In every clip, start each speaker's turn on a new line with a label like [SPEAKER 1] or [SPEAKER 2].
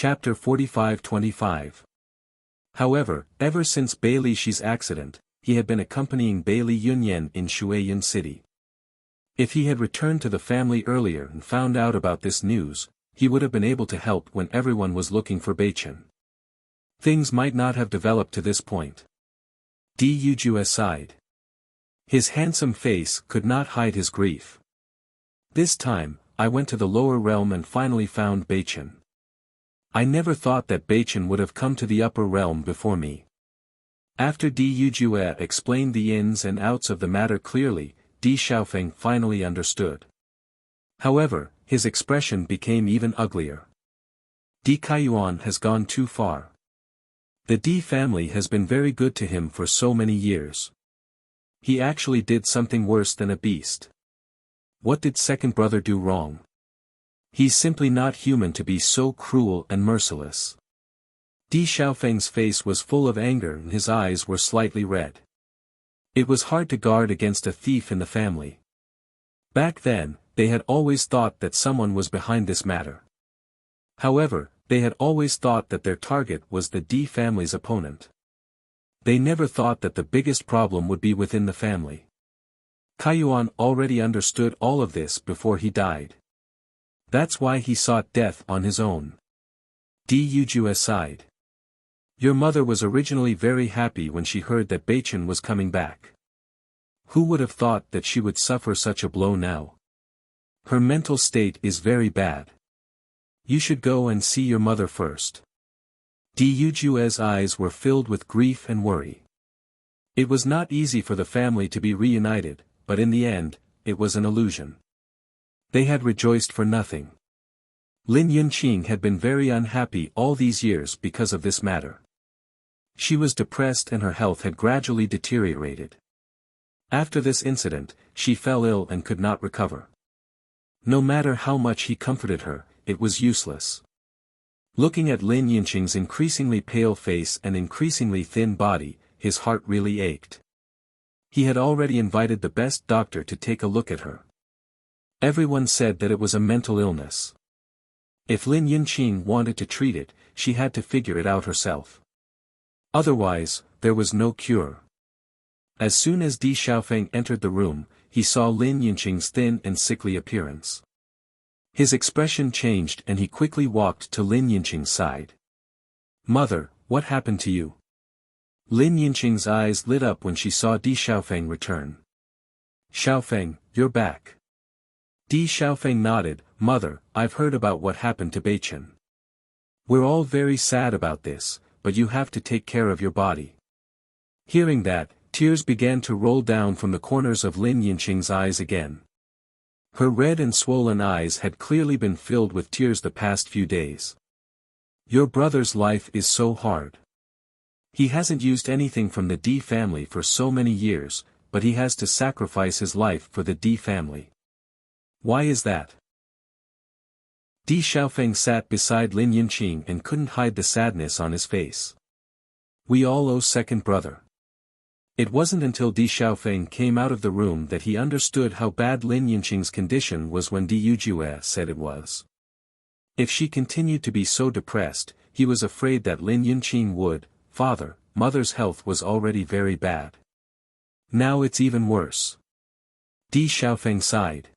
[SPEAKER 1] Chapter 45-25. However, ever since Bai Lixi's accident, he had been accompanying Bai Li Yunyan in Shuiyun City. If he had returned to the family earlier and found out about this news, he would have been able to help when everyone was looking for Beichen. Things might not have developed to this point. Di Yujue sighed. His handsome face could not hide his grief. This time, I went to the lower realm and finally found Beichen. I never thought that Beichen would have come to the upper realm before me. After Di Yujue explained the ins and outs of the matter clearly, Di Xiaofeng finally understood. However, his expression became even uglier. Di Kaiyuan has gone too far. The Di family has been very good to him for so many years. He actually did something worse than a beast. What did second brother do wrong? He's simply not human to be so cruel and merciless. Di Xiaofeng's face was full of anger and his eyes were slightly red. It was hard to guard against a thief in the family. Back then, they had always thought that someone was behind this matter. However, they had always thought that their target was the Di family's opponent. They never thought that the biggest problem would be within the family. Kaiyuan already understood all of this before he died. That's why he sought death on his own. Di Yujue sighed. Your mother was originally very happy when she heard that Beichen was coming back. Who would have thought that she would suffer such a blow now? Her mental state is very bad. You should go and see your mother first. Di Yujue's eyes were filled with grief and worry. It was not easy for the family to be reunited, but in the end, it was an illusion. They had rejoiced for nothing. Lin Yunqing had been very unhappy all these years because of this matter. She was depressed and her health had gradually deteriorated. After this incident, she fell ill and could not recover. No matter how much he comforted her, it was useless. Looking at Lin Yunqing's increasingly pale face and increasingly thin body, his heart really ached. He had already invited the best doctor to take a look at her. Everyone said that it was a mental illness. If Lin Yunqing wanted to treat it, she had to figure it out herself. Otherwise, there was no cure. As soon as Di Xiaofeng entered the room, he saw Lin Yunqing's thin and sickly appearance. His expression changed and he quickly walked to Lin Yunqing's side. Mother, what happened to you? Lin Yunqing's eyes lit up when she saw Di Xiaofeng return. Xiaofeng, you're back. Di Xiaofeng nodded. Mother, I've heard about what happened to Beichen. We're all very sad about this, but you have to take care of your body. Hearing that, tears began to roll down from the corners of Lin Yunqing's eyes again. Her red and swollen eyes had clearly been filled with tears the past few days. Your brother's life is so hard. He hasn't used anything from the Di family for so many years, but he has to sacrifice his life for the Di family. Why is that? Di Xiaofeng sat beside Lin Yunqing and couldn't hide the sadness on his face. We all owe second brother. It wasn't until Di Xiaofeng came out of the room that he understood how bad Lin Yunqing's condition was when Di Yujue said it was. If she continued to be so depressed, he was afraid that Lin Yunqing would. Father, mother's health was already very bad. Now it's even worse. Di Xiaofeng sighed.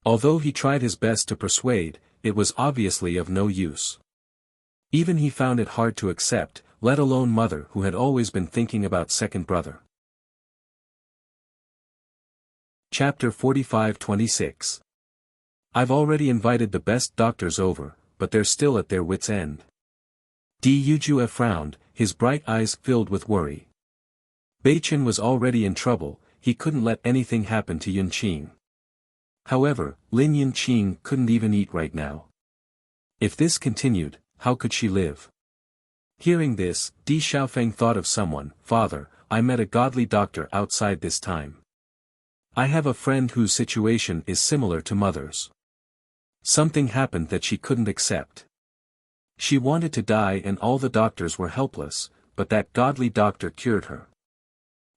[SPEAKER 1] Although he tried his best to persuade, it was obviously of no use. Even he found it hard to accept, let alone mother who had always been thinking about second brother. Chapter 45-26. I've already invited the best doctors over, but they're still at their wits' end. Di Yujue frowned, his bright eyes filled with worry. Beichen was already in trouble, he couldn't let anything happen to Yunqing. However, Lin Yunqing couldn't even eat right now. If this continued, how could she live? Hearing this, Di Xiaofeng thought of someone. Father, I met a godly doctor outside this time. I have a friend whose situation is similar to mother's. Something happened that she couldn't accept. She wanted to die and all the doctors were helpless, but that godly doctor cured her.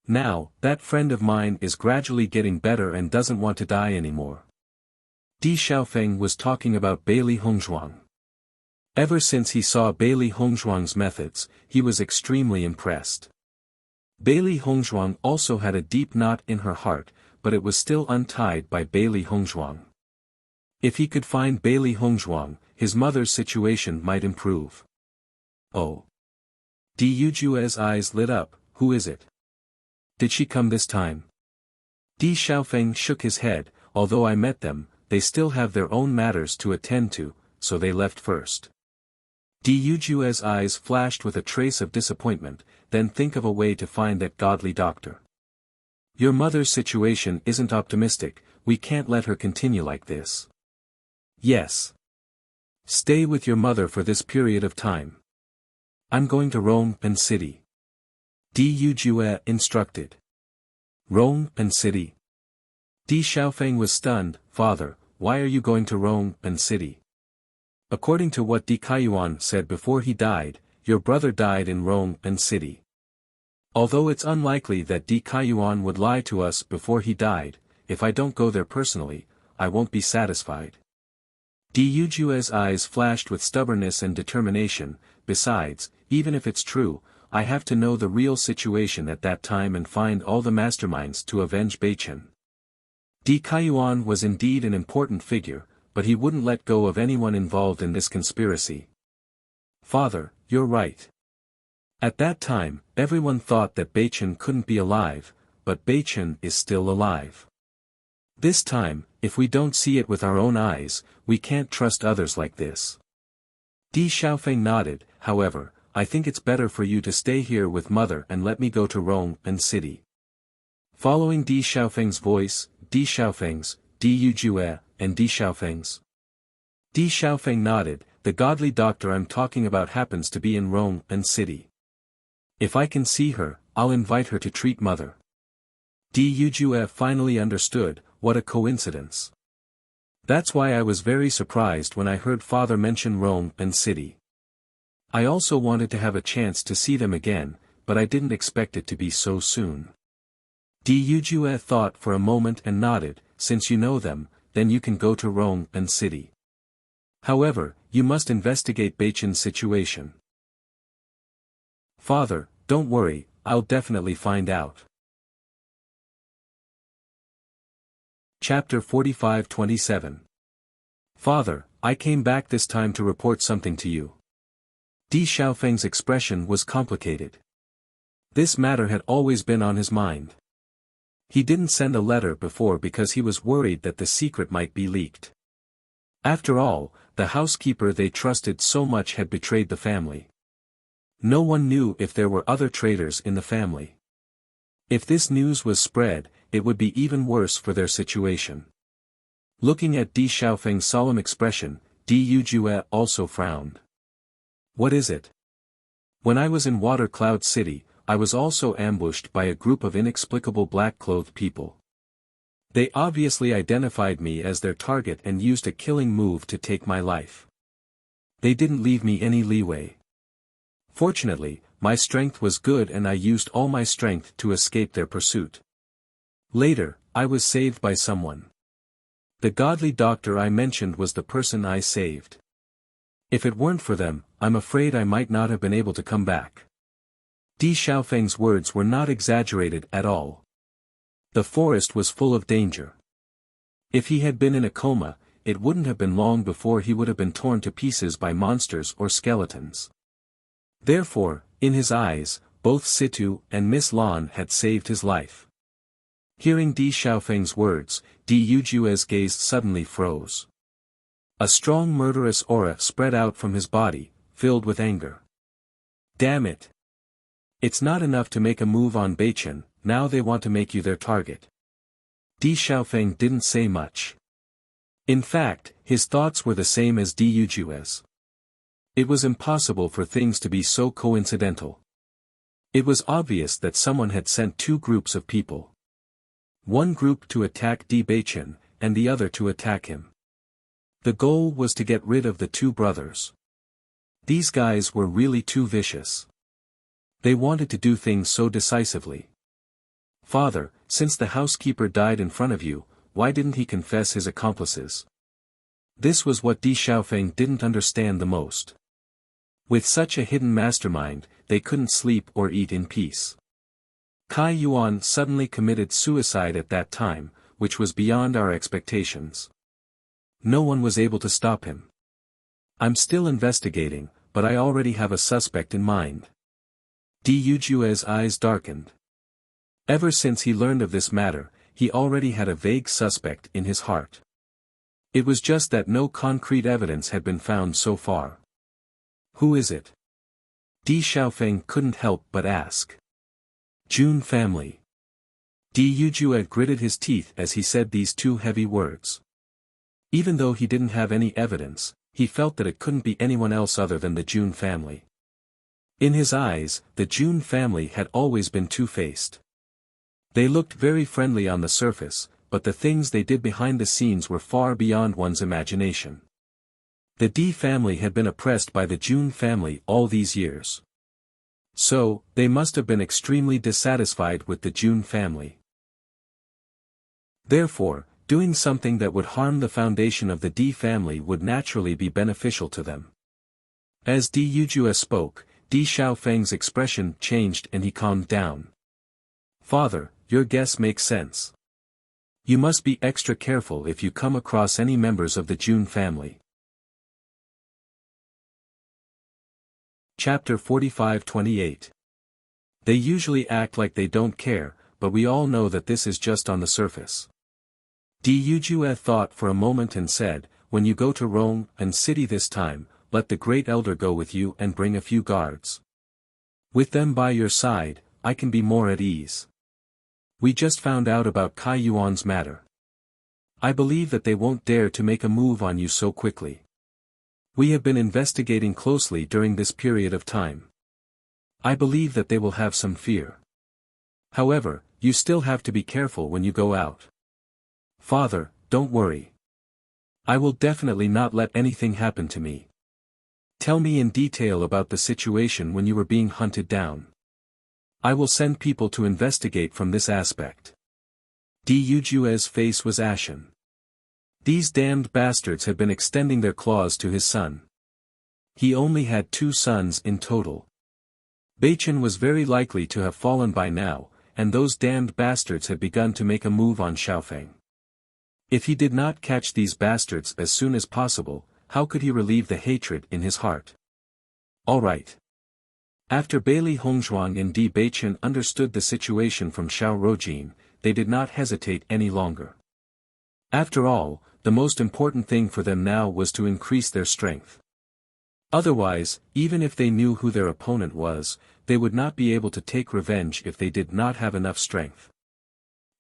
[SPEAKER 1] Now, that friend of mine is gradually getting better and doesn't want to die anymore. Di Xiaofeng was talking about Bai Li Hongzhuang. Ever since he saw Bailey Hongzhuang's methods, he was extremely impressed. Bailey Hongzhuang also had a deep knot in her heart, but it was still untied by Bailey Hongzhuang. If he could find Bailey Hongzhuang, his mother's situation might improve. Oh. Di Yujue's eyes lit up. Who is it? Did she come this time? Di Xiaofeng shook his head. Although I met them, they still have their own matters to attend to, so they left first. Di Yujue's eyes flashed with a trace of disappointment. Then think of a way to find that godly doctor. Your mother's situation isn't optimistic, we can't let her continue like this. Yes. Stay with your mother for this period of time. I'm going to Rongpen City. Di Yujue instructed. Rongpen City. Di Xiaofeng was stunned. Father, why are you going to Rongpen City? According to what Di Kaiyuan said before he died, your brother died in Rongpen City. Although it's unlikely that Di Kaiyuan would lie to us before he died, if I don't go there personally, I won't be satisfied. Di Yujue's eyes flashed with stubbornness and determination. Besides, even if it's true, I have to know the real situation at that time and find all the masterminds to avenge Beichen. Di Kaiyuan was indeed an important figure, but he wouldn't let go of anyone involved in this conspiracy. Father, you're right. At that time, everyone thought that Beichen couldn't be alive, but Beichen is still alive. This time, if we don't see it with our own eyes, we can't trust others like this. Di Xiaofeng nodded. However, I think it's better for you to stay here with mother and let me go to Rongpen City. Following Di Xiaofeng's voice, Di Xiaofeng's, Di Yujue, and Di Xiaofeng's. Di Xiaofeng nodded. The godly doctor I'm talking about happens to be in Rongpen City. If I can see her, I'll invite her to treat mother. Di Yujue finally understood. What a coincidence. That's why I was very surprised when I heard father mention Rongpen City. I also wanted to have a chance to see them again, but I didn't expect it to be so soon. Di Yujue thought for a moment and nodded. Since you know them, then you can go to Rongpen City. However, you must investigate Beichen's situation. Father, don't worry, I'll definitely find out. Chapter 45-27. Father, I came back this time to report something to you. Di Xiaofeng's expression was complicated. This matter had always been on his mind. He didn't send a letter before because he was worried that the secret might be leaked. After all, the housekeeper they trusted so much had betrayed the family. No one knew if there were other traitors in the family. If this news was spread, it would be even worse for their situation. Looking at Di Xiaofeng's solemn expression, Di Yujue also frowned. What is it? When I was in Water Cloud City, I was also ambushed by a group of inexplicable black-clothed people. They obviously identified me as their target and used a killing move to take my life. They didn't leave me any leeway. Fortunately, my strength was good and I used all my strength to escape their pursuit. Later, I was saved by someone. The godly doctor I mentioned was the person I saved. If it weren't for them, I'm afraid I might not have been able to come back. Di Xiaofeng's words were not exaggerated at all. The forest was full of danger. If he had been in a coma, it wouldn't have been long before he would have been torn to pieces by monsters or skeletons. Therefore, in his eyes, both Situ and Miss Lan had saved his life. Hearing Di Xiaofeng's words, Di Yujue's gaze suddenly froze. A strong murderous aura spread out from his body, filled with anger. Damn it! It's not enough to make a move on Beichen, now they want to make you their target. Di Xiaofeng didn't say much. In fact, his thoughts were the same as Di Yujue's. It was impossible for things to be so coincidental. It was obvious that someone had sent two groups of people. One group to attack Di Beichen, and the other to attack him. The goal was to get rid of the two brothers. These guys were really too vicious. They wanted to do things so decisively. Father, since the housekeeper died in front of you, why didn't he confess his accomplices? This was what Di Xiaofeng didn't understand the most. With such a hidden mastermind, they couldn't sleep or eat in peace. Kai Yuan suddenly committed suicide at that time, which was beyond our expectations. No one was able to stop him. I'm still investigating, but I already have a suspect in mind. Di Yujue's eyes darkened. Ever since he learned of this matter, he already had a vague suspect in his heart. It was just that no concrete evidence had been found so far. Who is it? Di Xiaofeng couldn't help but ask. Jun family. Di Yujue gritted his teeth as he said these two heavy words. Even though he didn't have any evidence, he felt that it couldn't be anyone else other than the Jun family. In his eyes, the Jun family had always been two-faced. They looked very friendly on the surface, but the things they did behind the scenes were far beyond one's imagination. The Di family had been oppressed by the Jun family all these years. So, they must have been extremely dissatisfied with the Jun family. Therefore, doing something that would harm the foundation of the Di family would naturally be beneficial to them. As Di Yujue spoke, Di Xiaofeng's expression changed and he calmed down. Father, your guess makes sense. You must be extra careful if you come across any members of the Jun family. Chapter 45-28. They usually act like they don't care, but we all know that this is just on the surface. Di Yujue thought for a moment and said, when you go to Rome and city this time, let the great elder go with you and bring a few guards. With them by your side, I can be more at ease. We just found out about Kai Yuan's matter. I believe that they won't dare to make a move on you so quickly. We have been investigating closely during this period of time. I believe that they will have some fear. However, you still have to be careful when you go out. Father, don't worry. I will definitely not let anything happen to me. Tell me in detail about the situation when you were being hunted down. I will send people to investigate from this aspect. Di Yujue's face was ashen. These damned bastards had been extending their claws to his son. He only had 2 sons in total. Beichen was very likely to have fallen by now, and those damned bastards had begun to make a move on Xiaofeng. If he did not catch these bastards as soon as possible, how could he relieve the hatred in his heart? All right. After Bailey Hongzhuang and Di Beichen understood the situation from Xiao Rojin, they did not hesitate any longer. After all, the most important thing for them now was to increase their strength. Otherwise, even if they knew who their opponent was, they would not be able to take revenge if they did not have enough strength.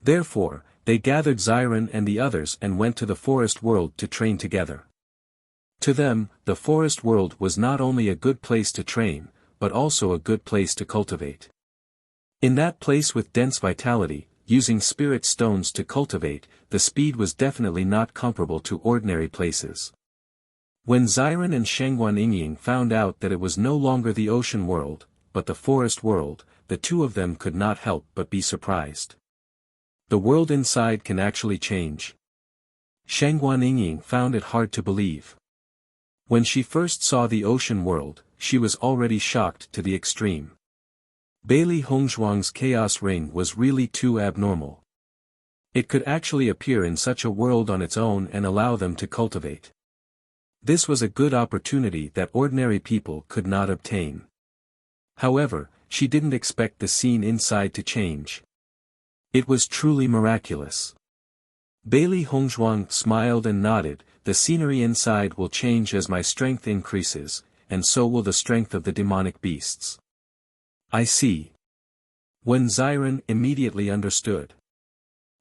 [SPEAKER 1] Therefore, they gathered Xiren and the others and went to the forest world to train together. To them, the forest world was not only a good place to train, but also a good place to cultivate. In that place with dense vitality, using spirit stones to cultivate, the speed was definitely not comparable to ordinary places. When Xiren and Shengguan Yingying found out that it was no longer the ocean world, but the forest world, the two of them could not help but be surprised. The world inside can actually change. Shengguan Yingying found it hard to believe. When she first saw the ocean world, she was already shocked to the extreme. Bailey Hongzhuang's chaos ring was really too abnormal. It could actually appear in such a world on its own and allow them to cultivate. This was a good opportunity that ordinary people could not obtain. However, she didn't expect the scene inside to change. It was truly miraculous. Bailey Hongzhuang smiled and nodded. The scenery inside will change as my strength increases, and so will the strength of the demonic beasts. I see. When Xiren immediately understood.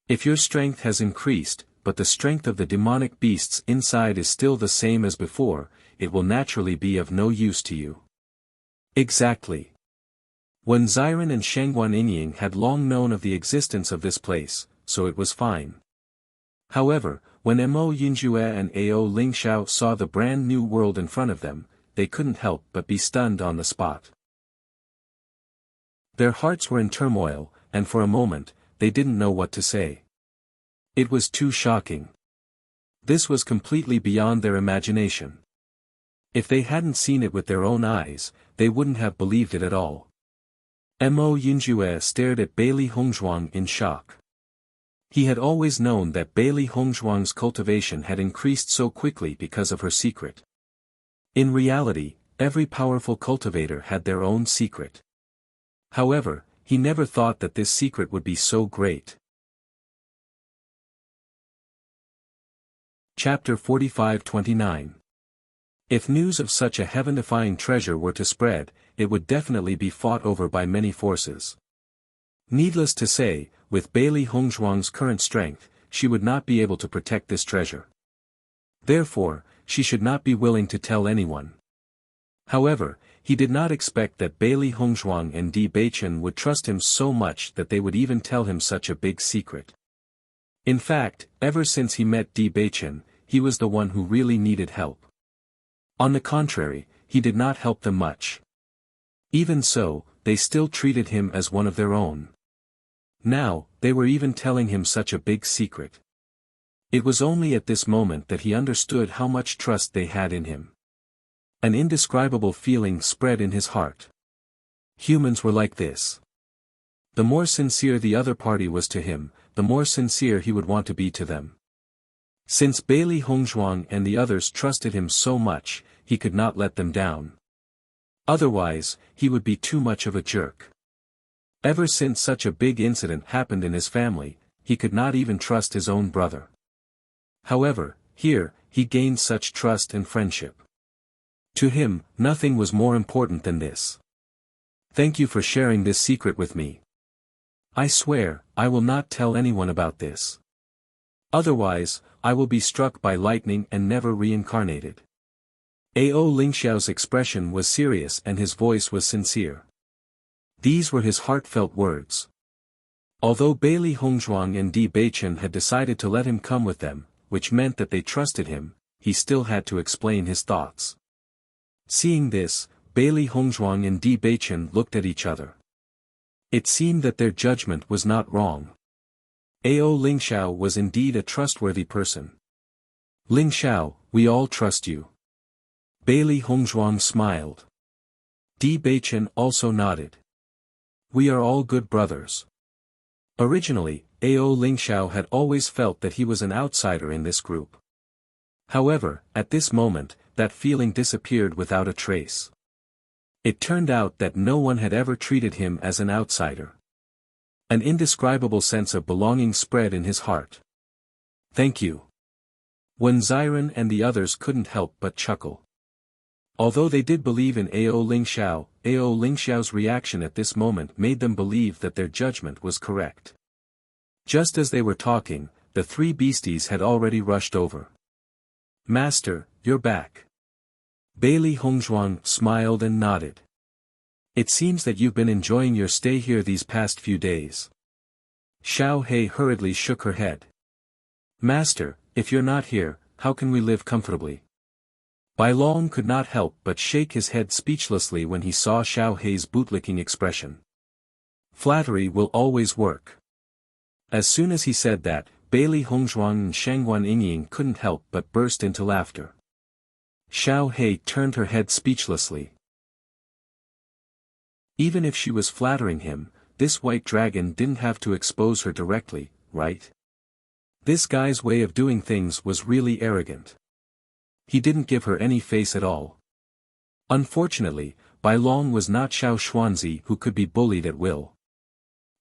[SPEAKER 1] If your strength has increased, but the strength of the demonic beasts inside is still the same as before, it will naturally be of no use to you. Exactly. When Xiren and Shengguan Yingying had long known of the existence of this place, so it was fine. However, when Mo Yinjue and Ao Lingxiao saw the brand new world in front of them, they couldn't help but be stunned on the spot. Their hearts were in turmoil, and for a moment, they didn't know what to say. It was too shocking. This was completely beyond their imagination. If they hadn't seen it with their own eyes, they wouldn't have believed it at all. Mo Yunjue stared at Bailey Hongzhuang in shock. He had always known that Bailey Hongzhuang's cultivation had increased so quickly because of her secret. In reality, every powerful cultivator had their own secret. However, he never thought that this secret would be so great. Chapter 45-29. If news of such a heaven-defying treasure were to spread, it would definitely be fought over by many forces. Needless to say, with Bailey Hongzhuang's current strength, she would not be able to protect this treasure. Therefore, she should not be willing to tell anyone. However, he did not expect that Bailey Hongzhuang and Di Beichen would trust him so much that they would even tell him such a big secret. In fact, ever since he met Di Beichen, he was the one who really needed help. On the contrary, he did not help them much. Even so, they still treated him as one of their own. Now, they were even telling him such a big secret. It was only at this moment that he understood how much trust they had in him. An indescribable feeling spread in his heart. Humans were like this. The more sincere the other party was to him, the more sincere he would want to be to them. Since Bailey Hongzhuang and the others trusted him so much, he could not let them down. Otherwise, he would be too much of a jerk. Ever since such a big incident happened in his family, he could not even trust his own brother. However, here, he gained such trust and friendship. To him, nothing was more important than this. Thank you for sharing this secret with me. I swear, I will not tell anyone about this. Otherwise, I will be struck by lightning and never reincarnated. Ao Lingxiao's expression was serious and his voice was sincere. These were his heartfelt words. Although Bailey Hongzhuang and Di Beichen had decided to let him come with them, which meant that they trusted him, he still had to explain his thoughts. Seeing this, Bailey Hongzhuang and Di Beichen looked at each other. It seemed that their judgment was not wrong. Ao Lingxiao was indeed a trustworthy person. Lingxiao, we all trust you. Bailey Hongzhuang smiled. Di Beichen also nodded. We are all good brothers. Originally, Ao Lingxiao had always felt that he was an outsider in this group. However, at this moment, that feeling disappeared without a trace. It turned out that no one had ever treated him as an outsider. An indescribable sense of belonging spread in his heart. Thank you. When Ziren and the others couldn't help but chuckle. Although they did believe in Ao Lingxiao's reaction at this moment made them believe that their judgment was correct. Just as they were talking, the three beasties had already rushed over. Master, you're back. Bailey Hongzhuang smiled and nodded. It seems that you've been enjoying your stay here these past few days. Xiao He hurriedly shook her head. Master, if you're not here, how can we live comfortably? Bai Long could not help but shake his head speechlessly when he saw Xiao He's bootlicking expression. Flattery will always work. As soon as he said that, Bailey Hongzhuang and Shangguan Yingying couldn't help but burst into laughter. Xiao He turned her head speechlessly. Even if she was flattering him, this white dragon didn't have to expose her directly, right? This guy's way of doing things was really arrogant. He didn't give her any face at all. Unfortunately, Bai Long was not Xiao Xuanzi who could be bullied at will.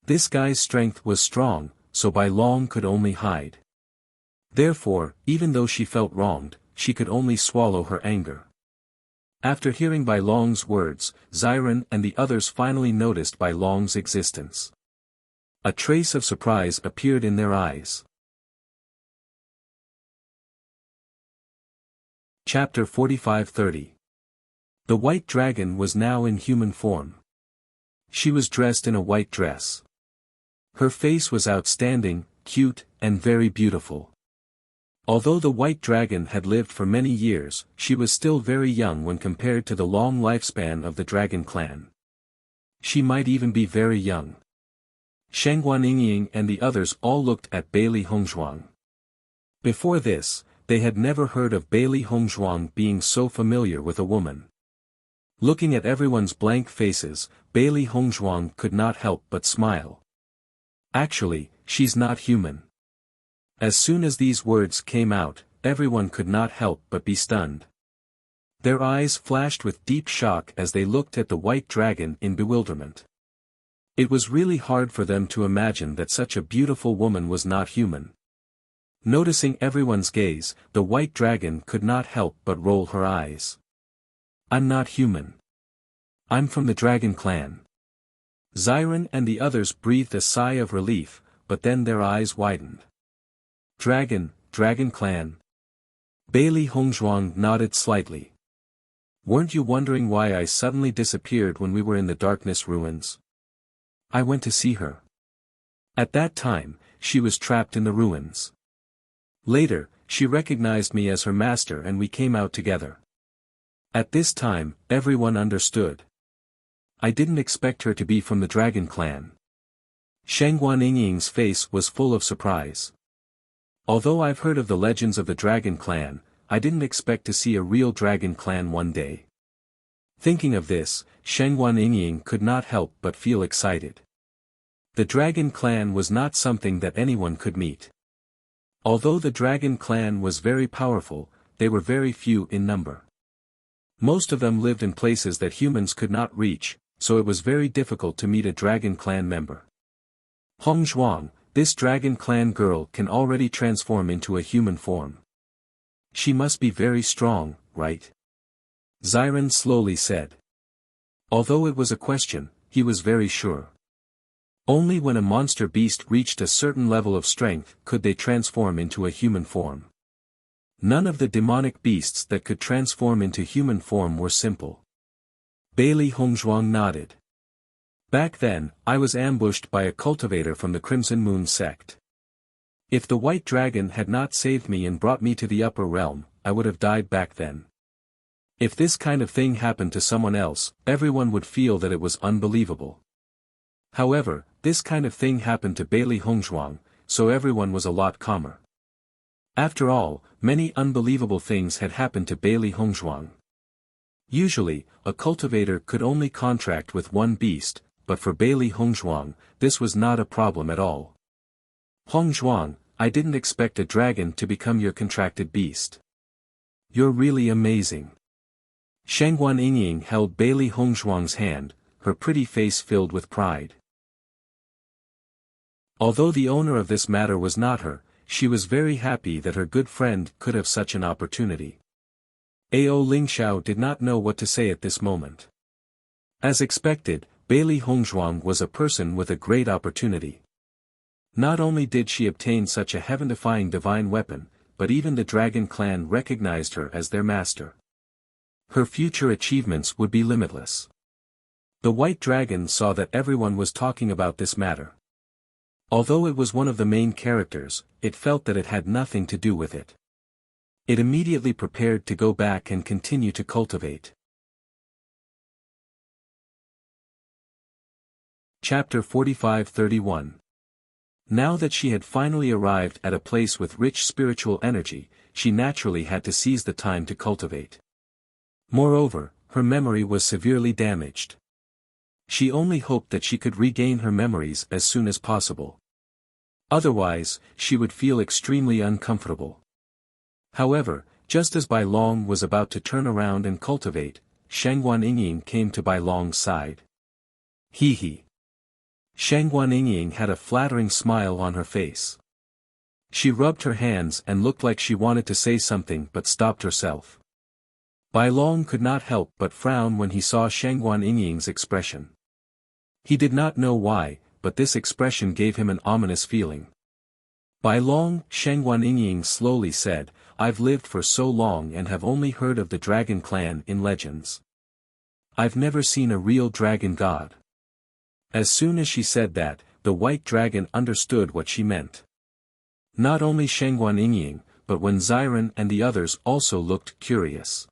[SPEAKER 1] This guy's strength was strong, so Bai Long could only hide. Therefore, even though she felt wronged, she could only swallow her anger. After hearing Bai Long's words, Ziren and the others finally noticed Bai Long's existence. A trace of surprise appeared in their eyes. Chapter 45-30. The white dragon was now in human form. She was dressed in a white dress. Her face was outstanding, cute, and very beautiful. Although the white dragon had lived for many years, she was still very young when compared to the long lifespan of the dragon clan. She might even be very young. Shangguan Yingying and the others all looked at Bailey Hongzhuang. Before this, they had never heard of Bailey Hongzhuang being so familiar with a woman. Looking at everyone's blank faces, Bailey Hongzhuang could not help but smile. Actually, she's not human. As soon as these words came out, everyone could not help but be stunned. Their eyes flashed with deep shock as they looked at the white dragon in bewilderment. It was really hard for them to imagine that such a beautiful woman was not human. Noticing everyone's gaze, the white dragon could not help but roll her eyes. I'm not human. I'm from the dragon clan. Xiren and the others breathed a sigh of relief, but then their eyes widened. Dragon clan. Bailey Hongzhuang nodded slightly. Weren't you wondering why I suddenly disappeared when we were in the darkness ruins? I went to see her. At that time, she was trapped in the ruins. Later, she recognized me as her master and we came out together. At this time, everyone understood. I didn't expect her to be from the dragon clan. Shangguan Yingying's face was full of surprise. Although I've heard of the legends of the dragon clan, I didn't expect to see a real dragon clan one day. Thinking of this, Shangguan Yingying could not help but feel excited. The dragon clan was not something that anyone could meet. Although the dragon clan was very powerful, they were very few in number. Most of them lived in places that humans could not reach, so it was very difficult to meet a dragon clan member. Hongzhuang, this dragon clan girl can already transform into a human form. She must be very strong, right? Xiren slowly said. Although it was a question, he was very sure. Only when a monster beast reached a certain level of strength could they transform into a human form. None of the demonic beasts that could transform into human form were simple. Bailey Hongzhuang nodded. Back then, I was ambushed by a cultivator from the Crimson Moon sect. If the white dragon had not saved me and brought me to the upper realm, I would have died back then. If this kind of thing happened to someone else, everyone would feel that it was unbelievable. However, this kind of thing happened to Bailey Hongzhuang, so everyone was a lot calmer. After all, many unbelievable things had happened to Bailey Hongzhuang. Usually, a cultivator could only contract with one beast, but for Bailey Hongzhuang, this was not a problem at all. Hongzhuang, I didn't expect a dragon to become your contracted beast. You're really amazing. Shangguan Yingying held Bailey Hongzhuang's hand, her pretty face filled with pride. Although the owner of this matter was not her, she was very happy that her good friend could have such an opportunity. Ao Lingxiao did not know what to say at this moment. As expected, Bailey Hongzhuang was a person with a great opportunity. Not only did she obtain such a heaven-defying divine weapon, but even the dragon clan recognized her as their master. Her future achievements would be limitless. The white dragon saw that everyone was talking about this matter. Although it was one of the main characters, it felt that it had nothing to do with it. It immediately prepared to go back and continue to cultivate. Chapter 45-31. Now that she had finally arrived at a place with rich spiritual energy, she naturally had to seize the time to cultivate. Moreover, her memory was severely damaged. She only hoped that she could regain her memories as soon as possible. Otherwise, she would feel extremely uncomfortable. However, just as Bai Long was about to turn around and cultivate, Shangguan Yingying came to Bai Long's side. Hee. Shangguan Yingying had a flattering smile on her face. She rubbed her hands and looked like she wanted to say something but stopped herself. Bai Long could not help but frown when he saw Shangguan Yingying's expression. He did not know why, but this expression gave him an ominous feeling. Bai Long, Shangguan Yingying slowly said, I've lived for so long and have only heard of the dragon clan in legends. I've never seen a real dragon god. As soon as she said that, the white dragon understood what she meant. Not only Shangguan Yingying, but when Xiren and the others also looked curious.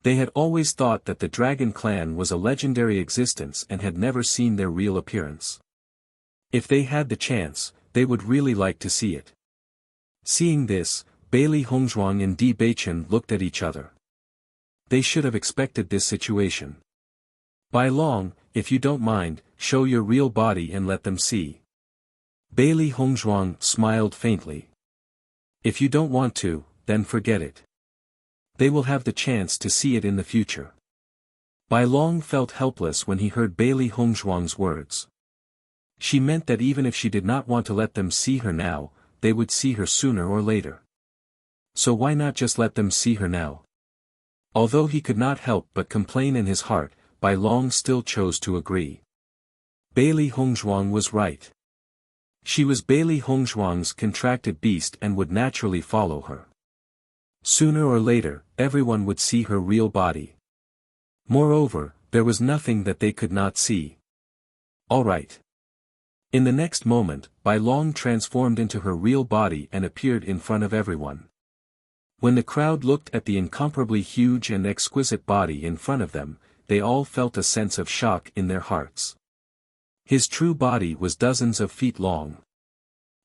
[SPEAKER 1] They had always thought that the dragon clan was a legendary existence and had never seen their real appearance. If they had the chance, they would really like to see it. Seeing this, Bailey Hongzhuang and Di Beichen looked at each other. They should have expected this situation. Bai Long, if you don't mind, show your real body and let them see. Bailey Hongzhuang smiled faintly. If you don't want to, then forget it. They will have the chance to see it in the future. Bai Long felt helpless when he heard Bailey Hongzhuang's words. She meant that even if she did not want to let them see her now, they would see her sooner or later. So why not just let them see her now? Although he could not help but complain in his heart, Bai Long still chose to agree. Bailey Hongzhuang was right. She was Bailey Hongzhuang's contracted beast and would naturally follow her. Sooner or later, everyone would see her real body. Moreover, there was nothing that they could not see. All right. In the next moment, Bai Long transformed into her real body and appeared in front of everyone. When the crowd looked at the incomparably huge and exquisite body in front of them, they all felt a sense of shock in their hearts. His true body was dozens of feet long.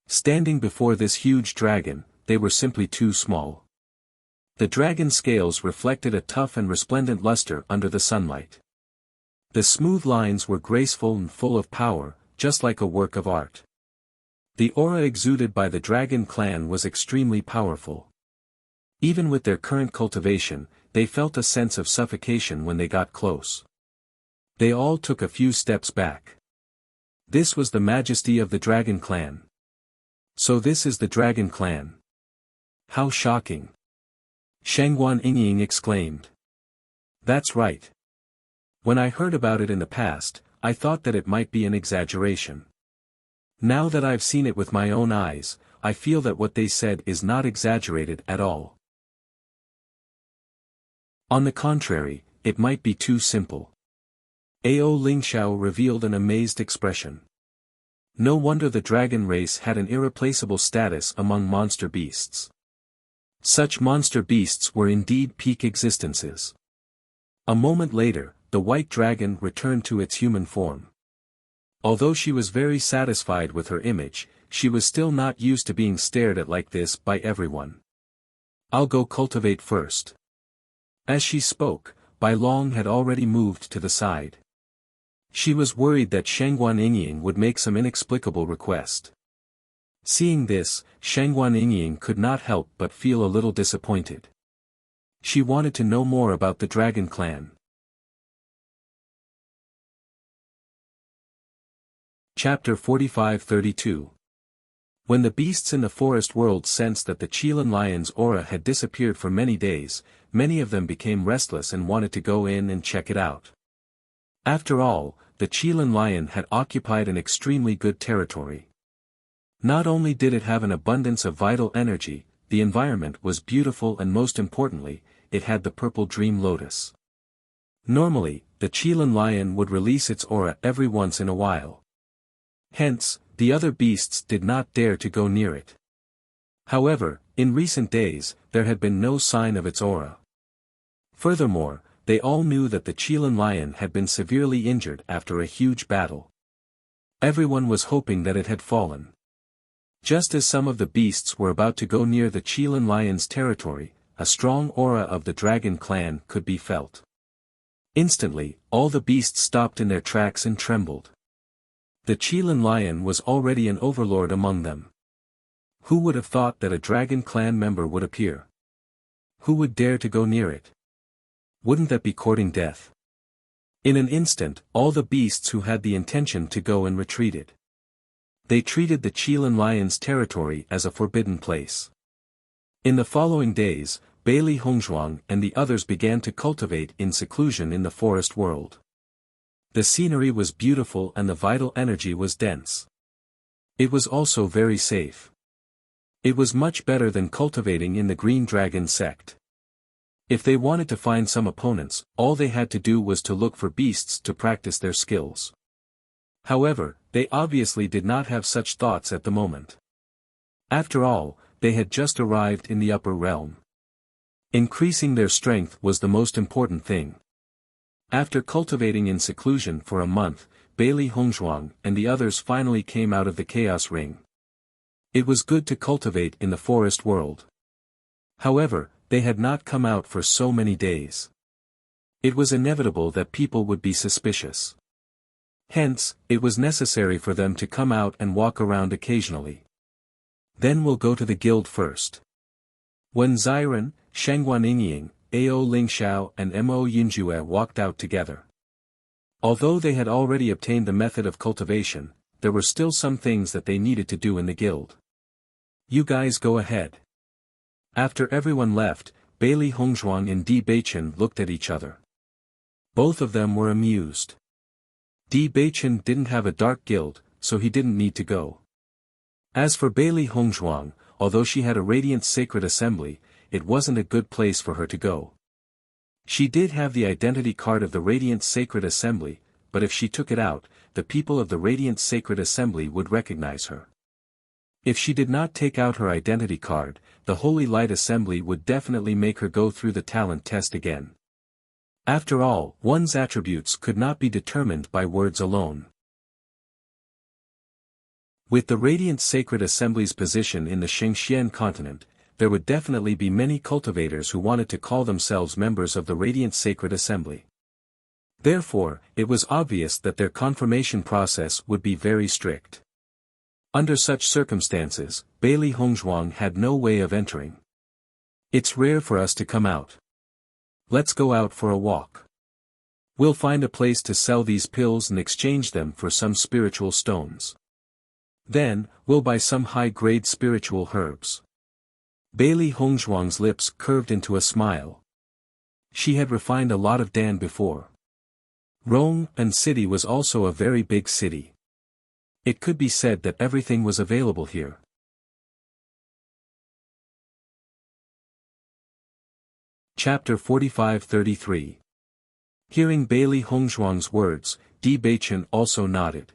[SPEAKER 1] Standing before this huge dragon, they were simply too small. The dragon's scales reflected a tough and resplendent luster under the sunlight. The smooth lines were graceful and full of power, just like a work of art. The aura exuded by the dragon clan was extremely powerful. Even with their current cultivation, they felt a sense of suffocation when they got close. They all took a few steps back. This was the majesty of the dragon clan. So this is the dragon clan. How shocking! Shangguan Yingying exclaimed. That's right. When I heard about it in the past, I thought that it might be an exaggeration. Now that I've seen it with my own eyes, I feel that what they said is not exaggerated at all. On the contrary, it might be too simple. Ao Lingxiao revealed an amazed expression. No wonder the dragon race had an irreplaceable status among monster beasts. Such monster beasts were indeed peak existences. A moment later, the white dragon returned to its human form. Although she was very satisfied with her image, she was still not used to being stared at like this by everyone. I'll go cultivate first. As she spoke, Bai Long had already moved to the side. She was worried that Shangguan Yingying would make some inexplicable request. Seeing this, Shangguan Yingying could not help but feel a little disappointed. She wanted to know more about the dragon clan. Chapter 45-32. When the beasts in the forest world sensed that the Qilin lion's aura had disappeared for many days, many of them became restless and wanted to go in and check it out. After all, the Qilin lion had occupied an extremely good territory. Not only did it have an abundance of vital energy, the environment was beautiful and most importantly, it had the purple dream lotus. Normally, the Qilin lion would release its aura every once in a while. Hence, the other beasts did not dare to go near it. However, in recent days, there had been no sign of its aura. Furthermore, they all knew that the Qilin lion had been severely injured after a huge battle. Everyone was hoping that it had fallen. Just as some of the beasts were about to go near the Qilin lion's territory, a strong aura of the dragon clan could be felt. Instantly, all the beasts stopped in their tracks and trembled. The Qilin lion was already an overlord among them. Who would have thought that a dragon clan member would appear? Who would dare to go near it? Wouldn't that be courting death? In an instant, all the beasts who had the intention to go and retreated. They treated the Qilin lion's territory as a forbidden place. In the following days, Bailey Hongzhuang and the others began to cultivate in seclusion in the forest world. The scenery was beautiful and the vital energy was dense. It was also very safe. It was much better than cultivating in the Green Dragon sect. If they wanted to find some opponents, all they had to do was to look for beasts to practice their skills. However, they obviously did not have such thoughts at the moment. After all, they had just arrived in the upper realm. Increasing their strength was the most important thing. After cultivating in seclusion for a month, Bailey Hongzhuang and the others finally came out of the chaos ring. It was good to cultivate in the forest world. However, they had not come out for so many days. It was inevitable that people would be suspicious. Hence, it was necessary for them to come out and walk around occasionally. Then we'll go to the guild first. When Xiren, Shengguan Yingying, Ao Lingxiao and Mo Yinjue walked out together. Although they had already obtained the method of cultivation, there were still some things that they needed to do in the guild. You guys go ahead. After everyone left, Bailey Hongzhuang and Di Beichen looked at each other. Both of them were amused. Di Beichen didn't have a dark guild, so he didn't need to go. As for Bailey Hongzhuang, although she had a radiant sacred assembly, it wasn't a good place for her to go. She did have the identity card of the Radiant Sacred Assembly, but if she took it out, the people of the Radiant Sacred Assembly would recognize her. If she did not take out her identity card, the Holy Light Assembly would definitely make her go through the talent test again. After all, one's attributes could not be determined by words alone. With the Radiant Sacred Assembly's position in the Xingxian continent, there would definitely be many cultivators who wanted to call themselves members of the Radiant Sacred Assembly. Therefore, it was obvious that their confirmation process would be very strict. Under such circumstances, Bailey Hongzhuang had no way of entering. It's rare for us to come out. Let's go out for a walk. We'll find a place to sell these pills and exchange them for some spiritual stones. Then, we'll buy some high-grade spiritual herbs. Bailey Hongzhuang's lips curved into a smile. She had refined a lot of Dan before. Rome and city was also a very big city. It could be said that everything was available here. Chapter 45-33. Hearing Bailey Hongzhuang's words, Di Beichen also nodded.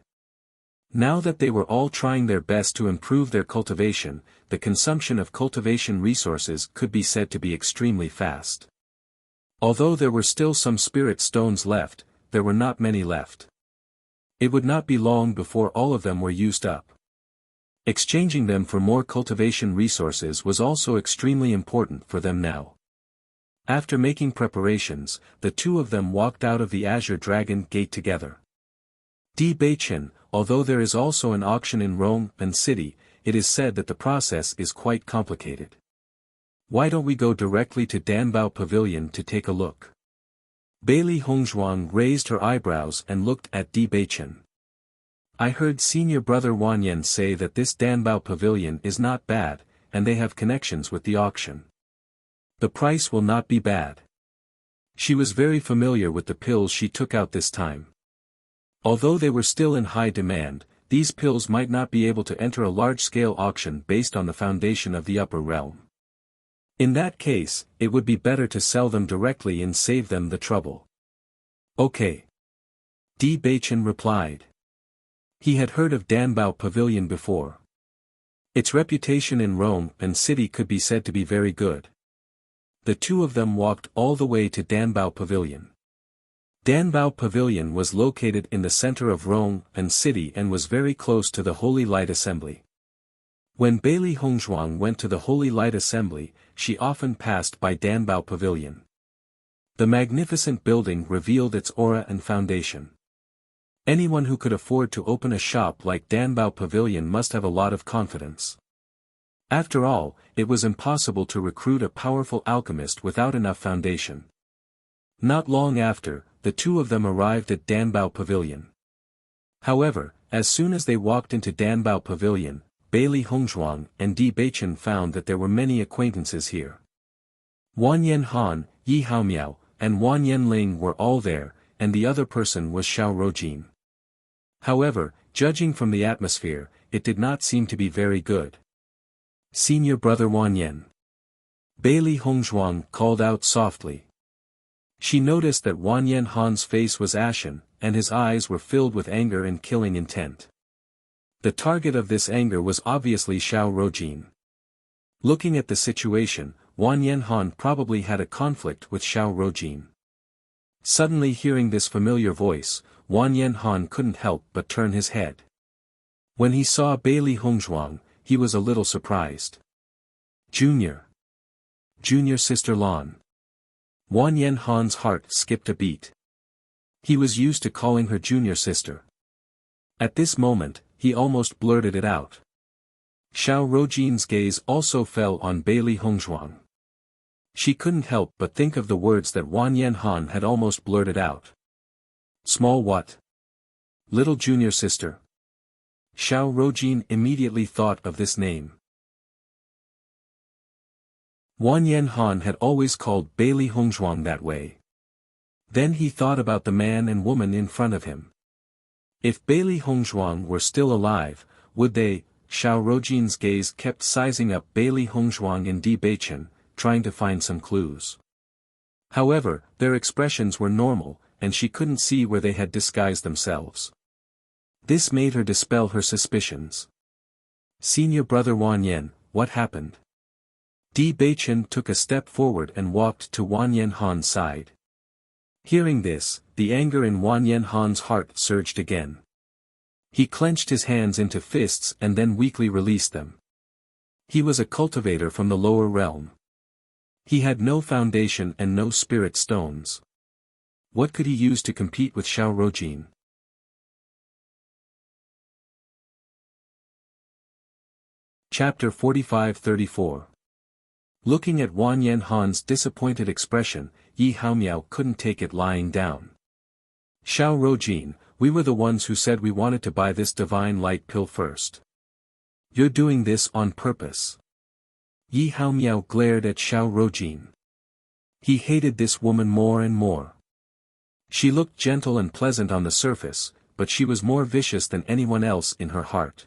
[SPEAKER 1] Now that they were all trying their best to improve their cultivation, the consumption of cultivation resources could be said to be extremely fast. Although there were still some spirit stones left, there were not many left. It would not be long before all of them were used up. Exchanging them for more cultivation resources was also extremely important for them now. After making preparations, the two of them walked out of the Azure Dragon Gate together. Di Beichen, although there is also an auction in Rome and city, it is said that the process is quite complicated. Why don't we go directly to Danbao Pavilion to take a look? Bailey Hongzhuang raised her eyebrows and looked at Di Beichen. I heard senior brother Wanyan say that this Danbao Pavilion is not bad, and they have connections with the auction. The price will not be bad. She was very familiar with the pills she took out this time. Although they were still in high demand, these pills might not be able to enter a large-scale auction based on the foundation of the upper realm. In that case, it would be better to sell them directly and save them the trouble. Okay. Di Beichen replied. He had heard of Danbao Pavilion before. Its reputation in Rome and city could be said to be very good. The two of them walked all the way to Danbao Pavilion. Danbao Pavilion was located in the center of Rome and city and was very close to the Holy Light Assembly. When Bailey Hongzhuang went to the Holy Light Assembly, she often passed by Danbao Pavilion. The magnificent building revealed its aura and foundation. Anyone who could afford to open a shop like Danbao Pavilion must have a lot of confidence. After all, it was impossible to recruit a powerful alchemist without enough foundation. Not long after, the two of them arrived at Danbao Pavilion. However, as soon as they walked into Danbao Pavilion, Bailey Hongzhuang and Di Beichen found that there were many acquaintances here. Wanyan Han, Yi Haomiao, and Wanyan Ling were all there, and the other person was Xiao Rojin. However, judging from the atmosphere, it did not seem to be very good. Senior brother Wanyan. Bailey Hongzhuang called out softly. She noticed that Wanyan Han's face was ashen, and his eyes were filled with anger and killing intent. The target of this anger was obviously Xiao Rojin. Looking at the situation, Wanyan Han probably had a conflict with Xiao Rojin. Suddenly hearing this familiar voice, Wanyan Han couldn't help but turn his head. When he saw Bailey Hongzhuang, he was a little surprised. Junior. Junior sister Lan. Wan Yen Han's heart skipped a beat. He was used to calling her junior sister. At this moment, he almost blurted it out. Xiao Rojin's gaze also fell on Bailey Hongzhuang. She couldn't help but think of the words that Wan Yen Han had almost blurted out. Small what? Little junior sister. Xiao Rojin immediately thought of this name. Wan Yen Han had always called Bailey Hongzhuang that way. Then he thought about the man and woman in front of him. If Bailey Hongzhuang were still alive, would they? Xiao Rojin's gaze kept sizing up Bailey Hongzhuang and Di Beichen, trying to find some clues. However, their expressions were normal, and she couldn't see where they had disguised themselves. This made her dispel her suspicions. Senior brother Wan Yen, what happened? Di Beichen took a step forward and walked to Wan Yen Han's side. Hearing this, the anger in Wan Yen Han's heart surged again. He clenched his hands into fists and then weakly released them. He was a cultivator from the lower realm. He had no foundation and no spirit stones. What could he use to compete with Xiao Rojin? Chapter 45-34. Looking at Wan Yen Han's disappointed expression, Yi Haomiao couldn't take it lying down. Xiao Rojin, we were the ones who said we wanted to buy this divine light pill first. You're doing this on purpose. Yi Haomiao glared at Xiao Rojin. He hated this woman more and more. She looked gentle and pleasant on the surface, but she was more vicious than anyone else in her heart.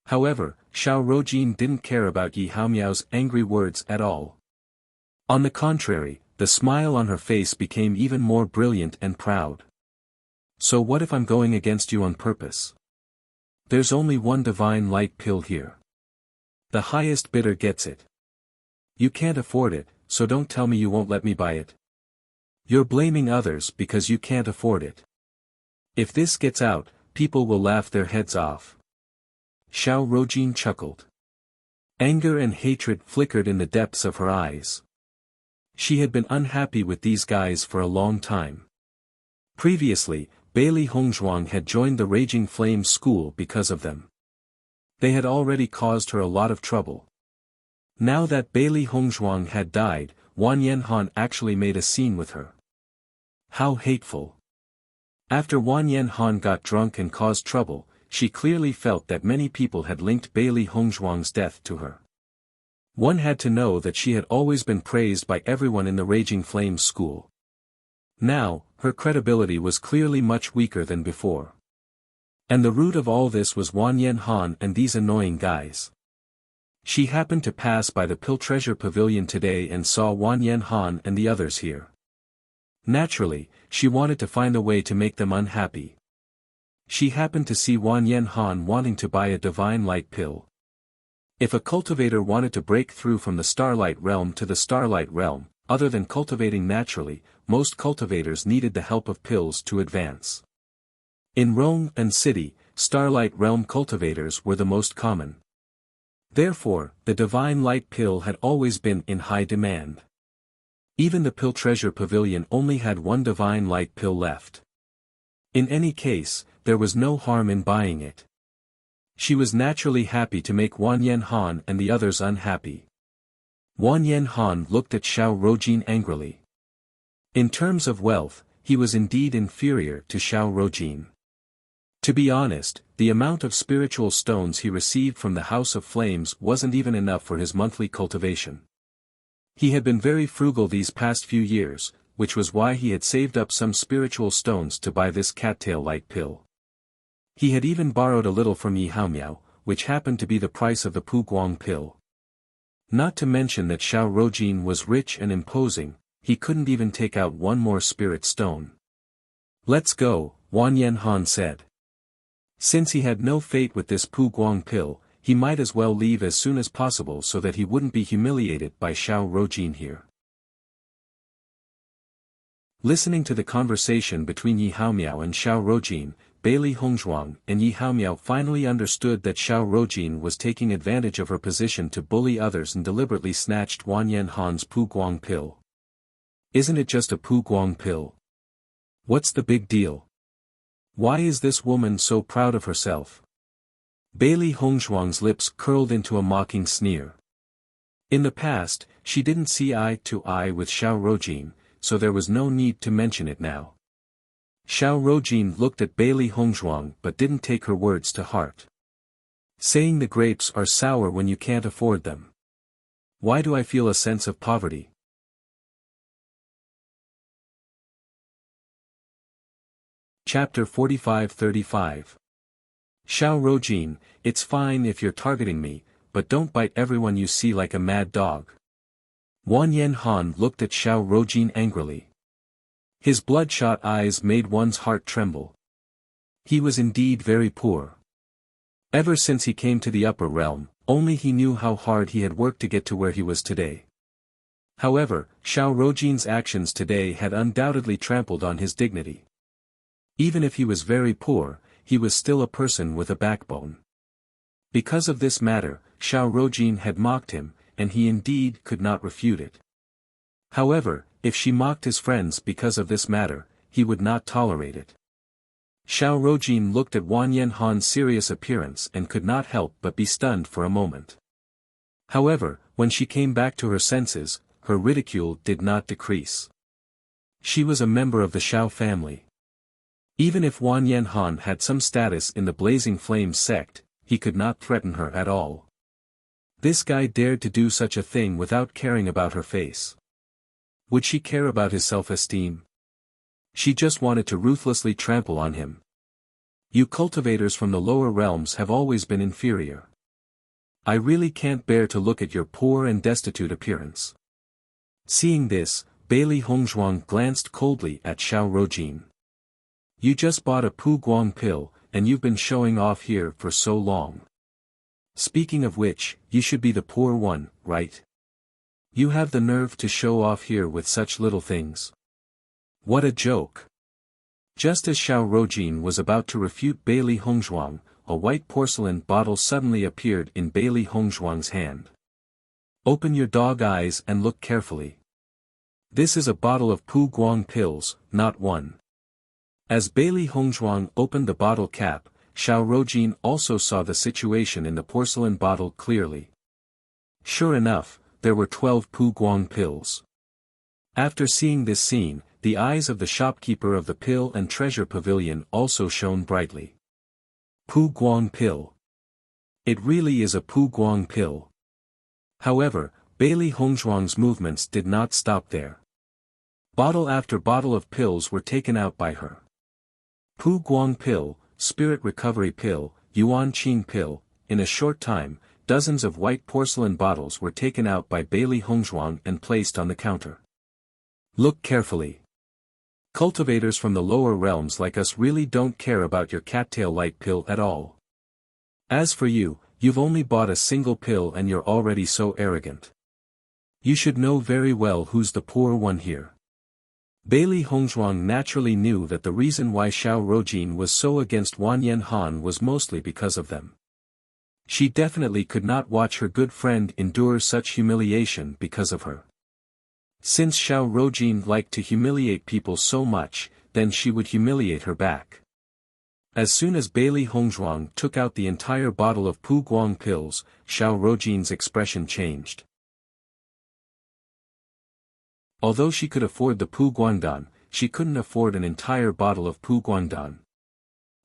[SPEAKER 1] However, Xiao Rojin didn't care about Yi Haomiao's angry words at all. On the contrary, the smile on her face became even more brilliant and proud. So what if I'm going against you on purpose? There's only one divine light pill here. The highest bidder gets it. You can't afford it, so don't tell me you won't let me buy it. You're blaming others because you can't afford it. If this gets out, people will laugh their heads off. Xiao Rojin chuckled. Anger and hatred flickered in the depths of her eyes. She had been unhappy with these guys for a long time. Previously, Bailey Hongzhuang had joined the Raging Flame school because of them. They had already caused her a lot of trouble. Now that Bailey Hongzhuang had died, Wan Yen Han actually made a scene with her. How hateful. After Wan Yen Han got drunk and caused trouble, she clearly felt that many people had linked Bailey Hongzhuang's death to her. One had to know that she had always been praised by everyone in the Raging Flame school. Now, her credibility was clearly much weaker than before. And the root of all this was Wan Yen Han and these annoying guys. She happened to pass by the Pill Treasure Pavilion today and saw Wan Yen Han and the others here. Naturally, she wanted to find a way to make them unhappy. She happened to see Wan Yen Han wanting to buy a divine light pill. If a cultivator wanted to break through from the Starlight Realm to the Starlight Realm, other than cultivating naturally, most cultivators needed the help of pills to advance. In Rome and City, Starlight Realm cultivators were the most common. Therefore, the divine light pill had always been in high demand. Even the Pill Treasure Pavilion only had one divine light pill left. In any case, there was no harm in buying it. She was naturally happy to make Wan Yen Han and the others unhappy. Wan Yen Han looked at Xiao Rojin angrily. In terms of wealth, he was indeed inferior to Xiao Rojin. To be honest, the amount of spiritual stones he received from the House of Flames wasn't even enough for his monthly cultivation. He had been very frugal these past few years, which was why he had saved up some spiritual stones to buy this cattail light pill. He had even borrowed a little from Yi Haomiao, which happened to be the price of the Pu Guang pill. Not to mention that Xiao Rojin was rich and imposing, he couldn't even take out one more spirit stone. Let's go, Wan Yen Han said. Since he had no fate with this Pu Guang pill, he might as well leave as soon as possible so that he wouldn't be humiliated by Xiao Rojin here. Listening to the conversation between Yi Haomiao and Xiao Rojin, Bailey Hongzhuang and Yi Haomiao finally understood that Xiao Rojin was taking advantage of her position to bully others and deliberately snatched Wan Yanhan's Pu Guang pill. Isn't it just a Pu Guang pill? What's the big deal? Why is this woman so proud of herself? Bailey Hongzhuang's lips curled into a mocking sneer. In the past, she didn't see eye to eye with Xiao Rojin, so there was no need to mention it now. Xiao Rojin looked at Bailey Hongzhuang but didn't take her words to heart. Saying the grapes are sour when you can't afford them. Why do I feel a sense of poverty? Chapter 45-35. Xiao Rojin, it's fine if you're targeting me, but don't bite everyone you see like a mad dog. Wan Yanhan looked at Xiao Rojin angrily. His bloodshot eyes made one's heart tremble. He was indeed very poor. Ever since he came to the upper realm, only he knew how hard he had worked to get to where he was today. However, Xiao Rojin's actions today had undoubtedly trampled on his dignity. Even if he was very poor, he was still a person with a backbone. Because of this matter, Xiao Rojin had mocked him, and he indeed could not refute it. However, if she mocked his friends because of this matter, he would not tolerate it. Xiao Rojin looked at Wan Yanhan's serious appearance and could not help but be stunned for a moment. However, when she came back to her senses, her ridicule did not decrease. She was a member of the Xiao family. Even if Wan Yanhan had some status in the Blazing Flames sect, he could not threaten her at all. This guy dared to do such a thing without caring about her face. Would she care about his self-esteem? She just wanted to ruthlessly trample on him. You cultivators from the lower realms have always been inferior. I really can't bear to look at your poor and destitute appearance. Seeing this, Bailey Hongzhuang glanced coldly at Xiao Rojin. You just bought a Pu Guang pill, and you've been showing off here for so long. Speaking of which, you should be the poor one, right? You have the nerve to show off here with such little things. What a joke. Just as Xiao Rojin was about to refute Bailey Hongzhuang, a white porcelain bottle suddenly appeared in Bailey Hongzhuang's hand. Open your dog eyes and look carefully. This is a bottle of Pu Guang pills, not one. As Bailey Hongzhuang opened the bottle cap, Xiao Rojin also saw the situation in the porcelain bottle clearly. Sure enough, there were 12 Pu Guang pills. After seeing this scene, the eyes of the shopkeeper of the pill and treasure pavilion also shone brightly. Pu Guang pill. It really is a Pu Guang pill. However, Bailey Hongzhuang's movements did not stop there. Bottle after bottle of pills were taken out by her. Pu Guang pill, Spirit Recovery pill, Yuan Qing pill. In a short time, dozens of white porcelain bottles were taken out by Bailey Hongzhuang and placed on the counter. Look carefully. Cultivators from the lower realms like us really don't care about your cattail light pill at all. As for you, you've only bought a single pill and you're already so arrogant. You should know very well who's the poor one here. Bailey Hongzhuang naturally knew that the reason why Xiao Rojin was so against Wan Yanhan was mostly because of them. She definitely could not watch her good friend endure such humiliation because of her. Since Xiao Rojin liked to humiliate people so much, then she would humiliate her back. As soon as Bailey Hongzhuang took out the entire bottle of Pu Guang pills, Xiao Rojin's expression changed. Although she could afford the Pu Guangdan, she couldn't afford an entire bottle of Pu Guangdan.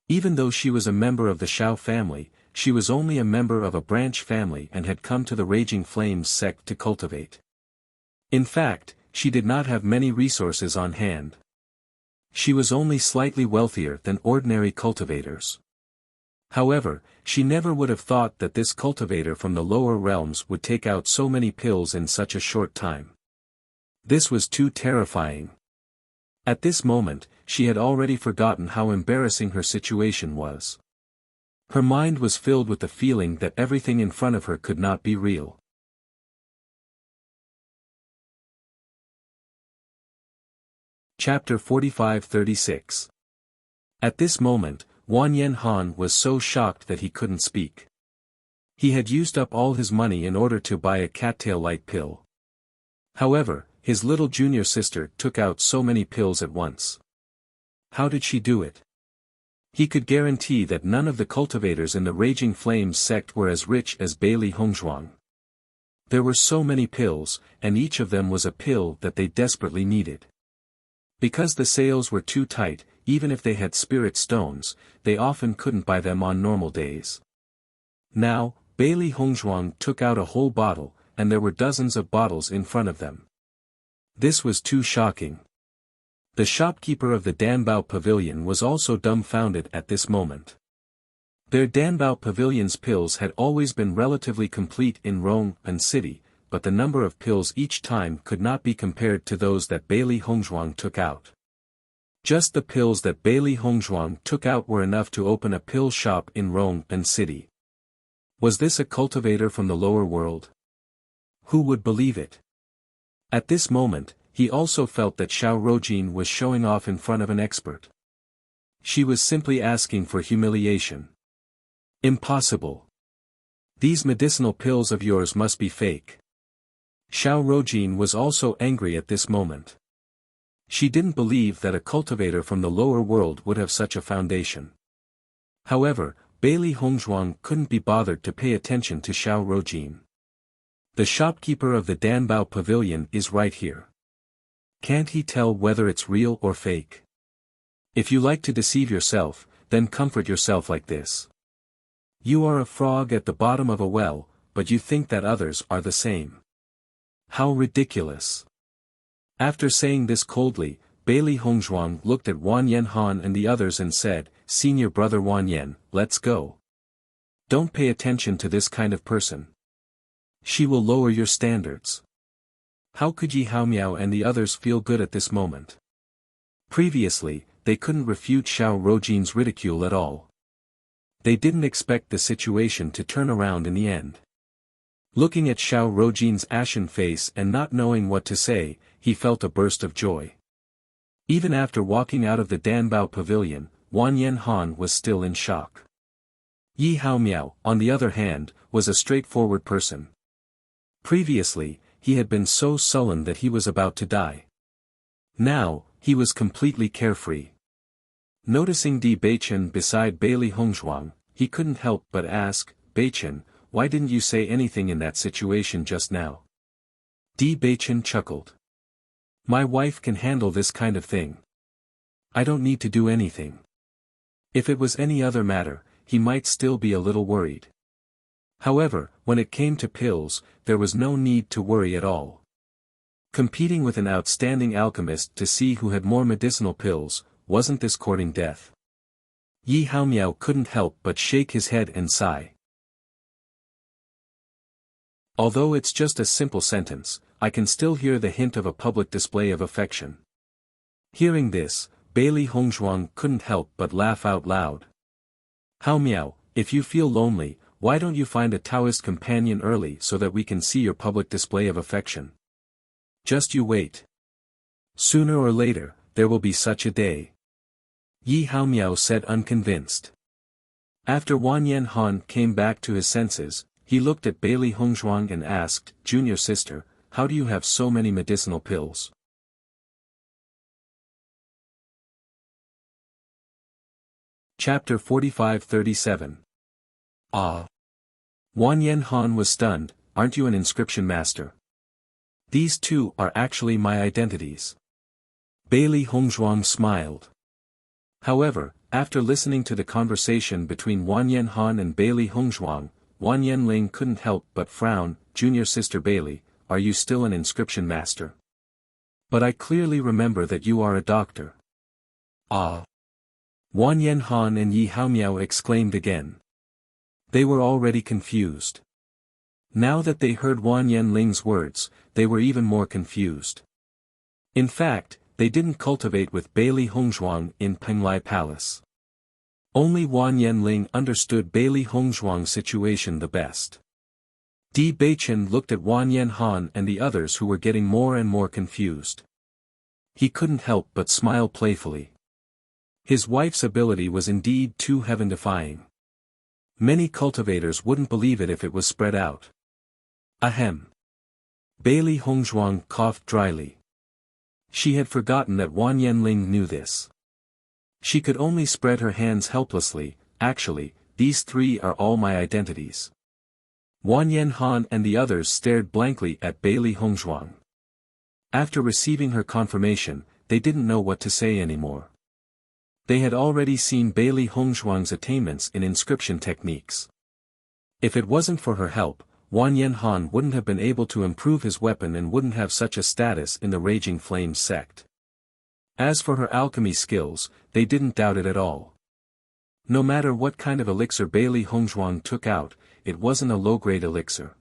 [SPEAKER 1] Even though she was a member of the Xiao family, she was only a member of a branch family and had come to the Raging Flames sect to cultivate. In fact, she did not have many resources on hand. She was only slightly wealthier than ordinary cultivators. However, she never would have thought that this cultivator from the lower realms would take out so many pills in such a short time. This was too terrifying. At this moment, she had already forgotten how embarrassing her situation was. Her mind was filled with the feeling that everything in front of her could not be real. Chapter 45-36. At this moment, Wan Yen Han was so shocked that he couldn't speak. He had used up all his money in order to buy a cattail-like pill. However, his little junior sister took out so many pills at once. How did she do it? He could guarantee that none of the cultivators in the Raging Flames sect were as rich as Bailey Hongzhuang. There were so many pills, and each of them was a pill that they desperately needed. Because the sales were too tight, even if they had spirit stones, they often couldn't buy them on normal days. Now, Bailey Hongzhuang took out a whole bottle, and there were dozens of bottles in front of them. This was too shocking. The shopkeeper of the Danbao Pavilion was also dumbfounded at this moment. Their Danbao Pavilion's pills had always been relatively complete in Rongpan City, but the number of pills each time could not be compared to those that Bailey Hongzhuang took out. Just the pills that Bailey Hongzhuang took out were enough to open a pill shop in Rongpan City. Was this a cultivator from the lower world? Who would believe it? At this moment, he also felt that Xiao Rojin was showing off in front of an expert. She was simply asking for humiliation. Impossible. These medicinal pills of yours must be fake. Xiao Rojin was also angry at this moment. She didn't believe that a cultivator from the lower world would have such a foundation. However, Bailey Hongzhuang couldn't be bothered to pay attention to Xiao Rojin. The shopkeeper of the Danbao Pavilion is right here. Can't he tell whether it's real or fake? If you like to deceive yourself, then comfort yourself like this. You are a frog at the bottom of a well, but you think that others are the same. How ridiculous. After saying this coldly, Bailey Hongzhuang looked at Wan Yen Han and the others and said, "Senior brother Wan Yen, let's go. Don't pay attention to this kind of person. She will lower your standards." How could Yi Haomiao and the others feel good at this moment? Previously, they couldn't refute Xiao Rojin's ridicule at all. They didn't expect the situation to turn around in the end. Looking at Xiao Rojin's ashen face and not knowing what to say, he felt a burst of joy. Even after walking out of the Danbao Pavilion, Wan Yen Han was still in shock. Yi Haomiao, on the other hand, was a straightforward person. Previously, he had been so sullen that he was about to die. Now, he was completely carefree. Noticing Di Beichen beside Bailey Hongzhuang, he couldn't help but ask, "Beichen, why didn't you say anything in that situation just now?" Di Beichen chuckled. "My wife can handle this kind of thing. I don't need to do anything." If it was any other matter, he might still be a little worried. However, when it came to pills, there was no need to worry at all. Competing with an outstanding alchemist to see who had more medicinal pills, wasn't this courting death? Yi Haomiao couldn't help but shake his head and sigh. Although it's just a simple sentence, I can still hear the hint of a public display of affection. Hearing this, Bailey Hongzhuang couldn't help but laugh out loud. "Haomiao, if you feel lonely, why don't you find a Taoist companion early so that we can see your public display of affection? Just you wait. Sooner or later, there will be such a day." Yi Haomiao said unconvinced. After Wan Yen Han came back to his senses, he looked at Bailey Hongzhuang and asked, "Junior sister, how do you have so many medicinal pills?" Chapter 45-37. Ah. Wan Yen Han was stunned. "Aren't you an inscription master? These two are actually my identities." Bailey Hongzhuang smiled. However, after listening to the conversation between Wan Yen Han and Bailey Hongzhuang, Wan Yenling couldn't help but frown. "Junior sister Bailey, are you still an inscription master? But I clearly remember that you are a doctor." "Ah." Wan Yen Han and Yi Haomiao exclaimed again. They were already confused. Now that they heard Wan Yenling's words, they were even more confused. In fact, they didn't cultivate with Bailey Hongzhuang in Penglai Palace. Only Wan Yenling understood Bailey Hongzhuang's situation the best. Di Beichen looked at Wan Yen Han and the others who were getting more and more confused. He couldn't help but smile playfully. His wife's ability was indeed too heaven-defying. Many cultivators wouldn't believe it if it was spread out. Ahem. Bailey Hongzhuang coughed dryly. She had forgotten that Wan Yanling knew this. She could only spread her hands helplessly. Actually, these three are all my identities. Wan Yanhan and the others stared blankly at Bailey Hongzhuang. After receiving her confirmation, they didn't know what to say anymore. They had already seen Bailey Hongzhuang's attainments in inscription techniques. If it wasn't for her help, Wan Yanhan wouldn't have been able to improve his weapon and wouldn't have such a status in the Raging Flames sect. As for her alchemy skills, they didn't doubt it at all. No matter what kind of elixir Bailey Hongzhuang took out, it wasn't a low-grade elixir.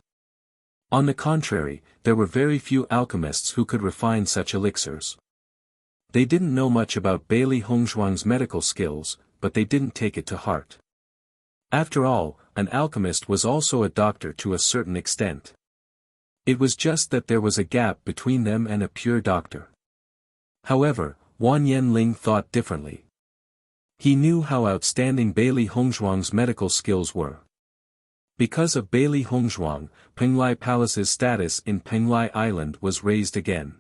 [SPEAKER 1] On the contrary, there were very few alchemists who could refine such elixirs. They didn't know much about Bailey Hongzhuang's medical skills, but they didn't take it to heart. After all, an alchemist was also a doctor to a certain extent. It was just that there was a gap between them and a pure doctor. However, Wan Yanling thought differently. He knew how outstanding Bailey Hongzhuang's medical skills were. Because of Bailey Hongzhuang, Penglai Palace's status in Penglai Island was raised again.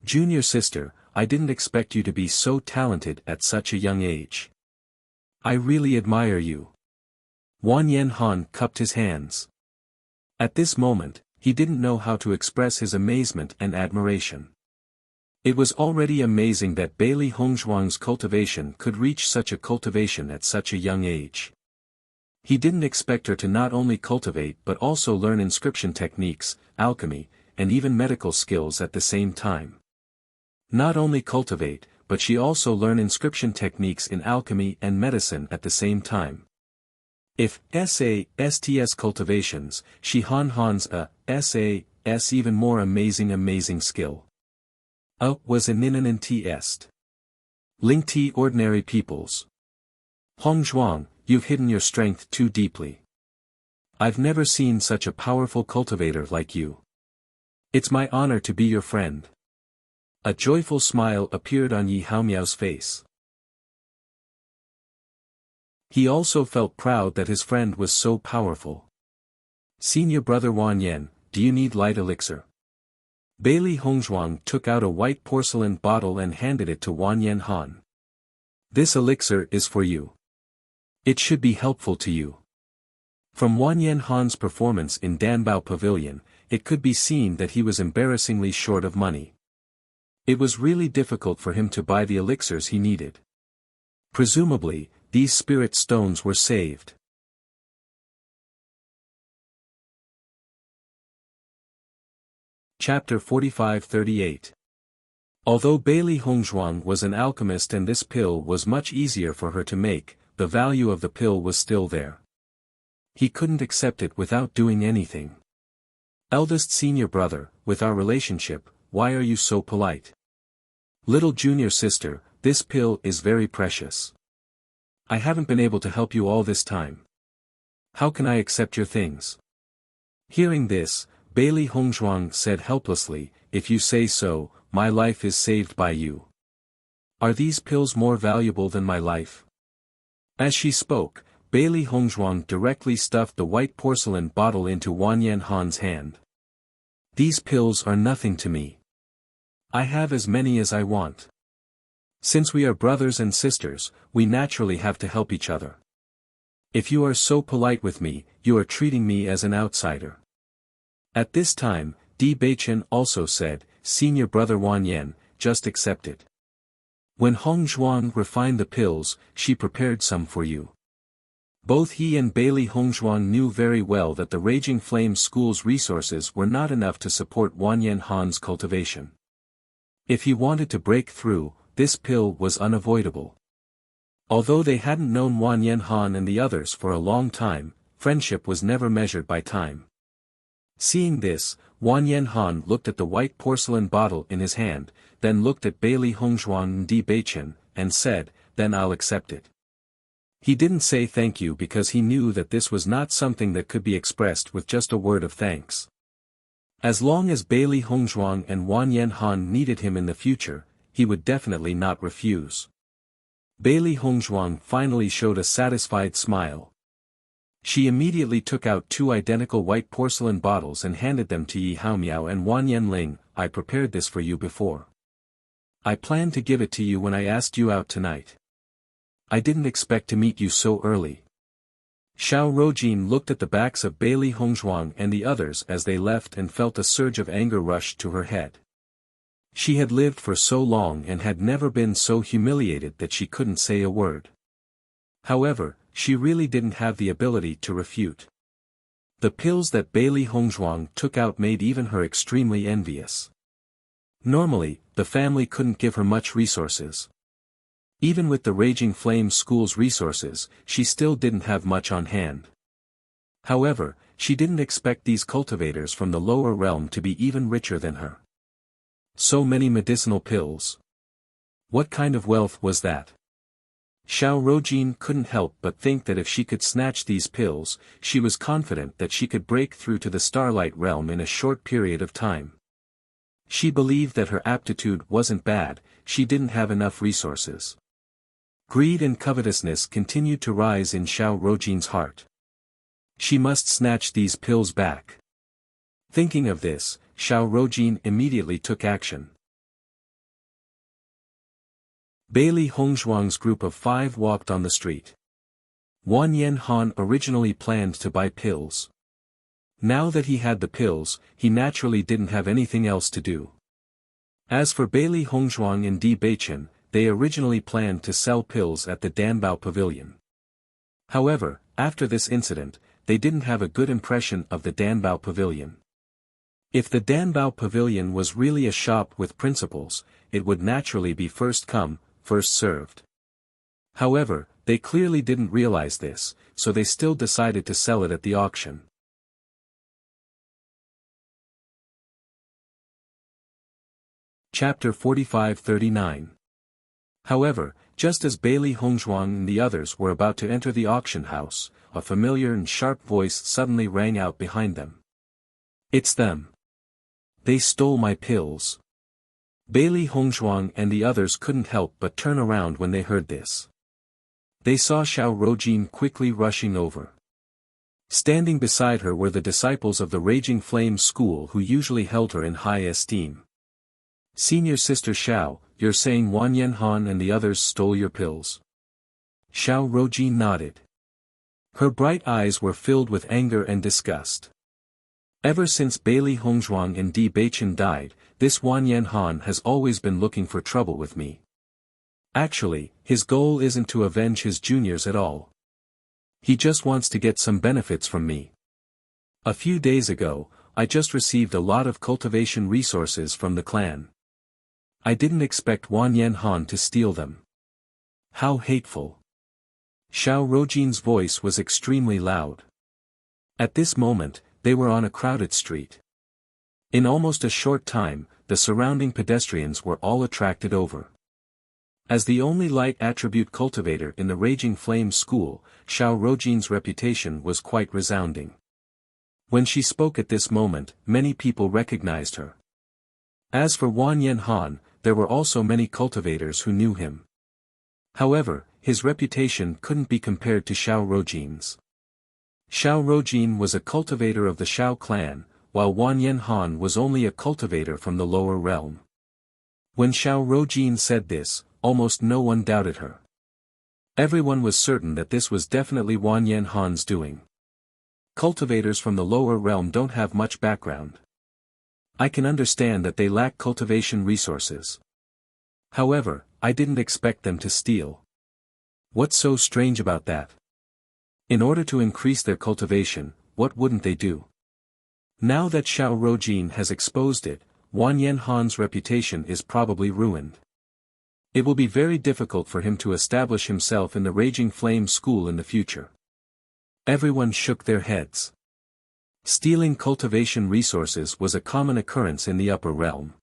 [SPEAKER 1] Junior sister, I didn't expect you to be so talented at such a young age. I really admire you. Wan Yanhan cupped his hands. At this moment, he didn't know how to express his amazement and admiration. It was already amazing that Bailey Hongzhuang's cultivation could reach such a cultivation at such a young age. He didn't expect her to not only cultivate but also learn inscription techniques, alchemy, and even medical skills at the same time. Not only cultivate, but she also learn inscription techniques in alchemy and medicine at the same time. If STS cultivations, she Han's SAS even more amazing skill. Was a Ninanan est. Ling T ordinary peoples. Hongzhuang, you've hidden your strength too deeply. I've never seen such a powerful cultivator like you. It's my honor to be your friend. A joyful smile appeared on Yi Haomiao's face. He also felt proud that his friend was so powerful. Senior brother Wan Yan, do you need light elixir? Bailey Hongzhuang took out a white porcelain bottle and handed it to Wan Yanhan. This elixir is for you. It should be helpful to you. From Wan Yanhan's performance in Danbao Pavilion, it could be seen that he was embarrassingly short of money. It was really difficult for him to buy the elixirs he needed. Presumably, these spirit stones were saved. Chapter 45-38. Although Bailey Hongzhuang was an alchemist and this pill was much easier for her to make, the value of the pill was still there. He couldn't accept it without doing anything. Eldest senior brother, with our relationship, why are you so polite? Little junior sister, this pill is very precious. I haven't been able to help you all this time. How can I accept your things? Hearing this, Bailey Hongzhuang said helplessly, if you say so, my life is saved by you. Are these pills more valuable than my life? As she spoke, Bailey Hongzhuang directly stuffed the white porcelain bottle into Wan Yanhan's hand. These pills are nothing to me. I have as many as I want. Since we are brothers and sisters, we naturally have to help each other. If you are so polite with me, you are treating me as an outsider. At this time, Di Beichen also said, Senior brother Wan Yan, just accept it. When Hongzhuang refined the pills, she prepared some for you. Both he and Bailey Hongzhuang knew very well that the Raging Flame School's resources were not enough to support Wan Yanhan's cultivation. If he wanted to break through, this pill was unavoidable. Although they hadn't known Wan Yanhan and the others for a long time, friendship was never measured by time. Seeing this, Wan Yanhan looked at the white porcelain bottle in his hand, then looked at Bailey Hongzhuang and Di Beichen, and said, then I'll accept it. He didn't say thank you because he knew that this was not something that could be expressed with just a word of thanks. As long as Bailey Hongzhuang and Wan Yanhan needed him in the future, he would definitely not refuse. Bailey Hongzhuang finally showed a satisfied smile. She immediately took out 2 identical white porcelain bottles and handed them to Yi Haomiao and Wan Yanling. I prepared this for you before. I planned to give it to you when I asked you out tonight. I didn't expect to meet you so early. Xiao Rojin looked at the backs of Bailey Hongzhuang and the others as they left and felt a surge of anger rush to her head. She had lived for so long and had never been so humiliated that she couldn't say a word. However, she really didn't have the ability to refute. The pills that Bailey Hongzhuang took out made even her extremely envious. Normally, the family couldn't give her much resources. Even with the Raging Flame School's resources, she still didn't have much on hand. However, she didn't expect these cultivators from the lower realm to be even richer than her. So many medicinal pills. What kind of wealth was that? Xiao Rojin couldn't help but think that if she could snatch these pills, she was confident that she could break through to the Starlight Realm in a short period of time. She believed that her aptitude wasn't bad, she didn't have enough resources. Greed and covetousness continued to rise in Xiao Rojin's heart. She must snatch these pills back. Thinking of this, Xiao Rojin immediately took action. Bailey Hongzhuang's group of 5 walked on the street. Wan Yanhan originally planned to buy pills. Now that he had the pills, he naturally didn't have anything else to do. As for Bailey Hongzhuang and Di Beichen, they originally planned to sell pills at the Danbao Pavilion. However, after this incident, they didn't have a good impression of the Danbao Pavilion. If the Danbao Pavilion was really a shop with principles, it would naturally be first come, first served. However, they clearly didn't realize this, so they still decided to sell it at the auction. Chapter 45-39. However, just as Bailey Hongzhuang and the others were about to enter the auction house, a familiar and sharp voice suddenly rang out behind them. It's them. They stole my pills. Bailey Hongzhuang and the others couldn't help but turn around when they heard this. They saw Xiao Rojin quickly rushing over. Standing beside her were the disciples of the Raging Flame School who usually held her in high esteem. Senior Sister Xiao, you're saying Wan Yanhan and the others stole your pills? Xiao Rojin nodded. Her bright eyes were filled with anger and disgust. Ever since Bailey Hongzhuang and Di Beichen died, this Wan Yanhan has always been looking for trouble with me. Actually, his goal isn't to avenge his juniors at all. He just wants to get some benefits from me. A few days ago, I just received a lot of cultivation resources from the clan. I didn't expect Wan Yanhan to steal them. How hateful. Xiao Rojin's voice was extremely loud. At this moment, they were on a crowded street. In almost a short time, the surrounding pedestrians were all attracted over. As the only light attribute cultivator in the Raging Flame School, Xiao Rojin's reputation was quite resounding. When she spoke at this moment, many people recognized her. As for Wan Yanhan, there were also many cultivators who knew him. However, his reputation couldn't be compared to Xiao Rojin's. Xiao Rojin was a cultivator of the Xiao clan, while Wan Yanhan was only a cultivator from the lower realm. When Xiao Rojin said this, almost no one doubted her. Everyone was certain that this was definitely Wan Yanhan's doing. Cultivators from the lower realm don't have much background. I can understand that they lack cultivation resources. However, I didn't expect them to steal. What's so strange about that? In order to increase their cultivation, what wouldn't they do? Now that Xiao Rojin has exposed it, Wan Yanhan's reputation is probably ruined. It will be very difficult for him to establish himself in the Raging Flame School in the future. Everyone shook their heads. Stealing cultivation resources was a common occurrence in the upper realm.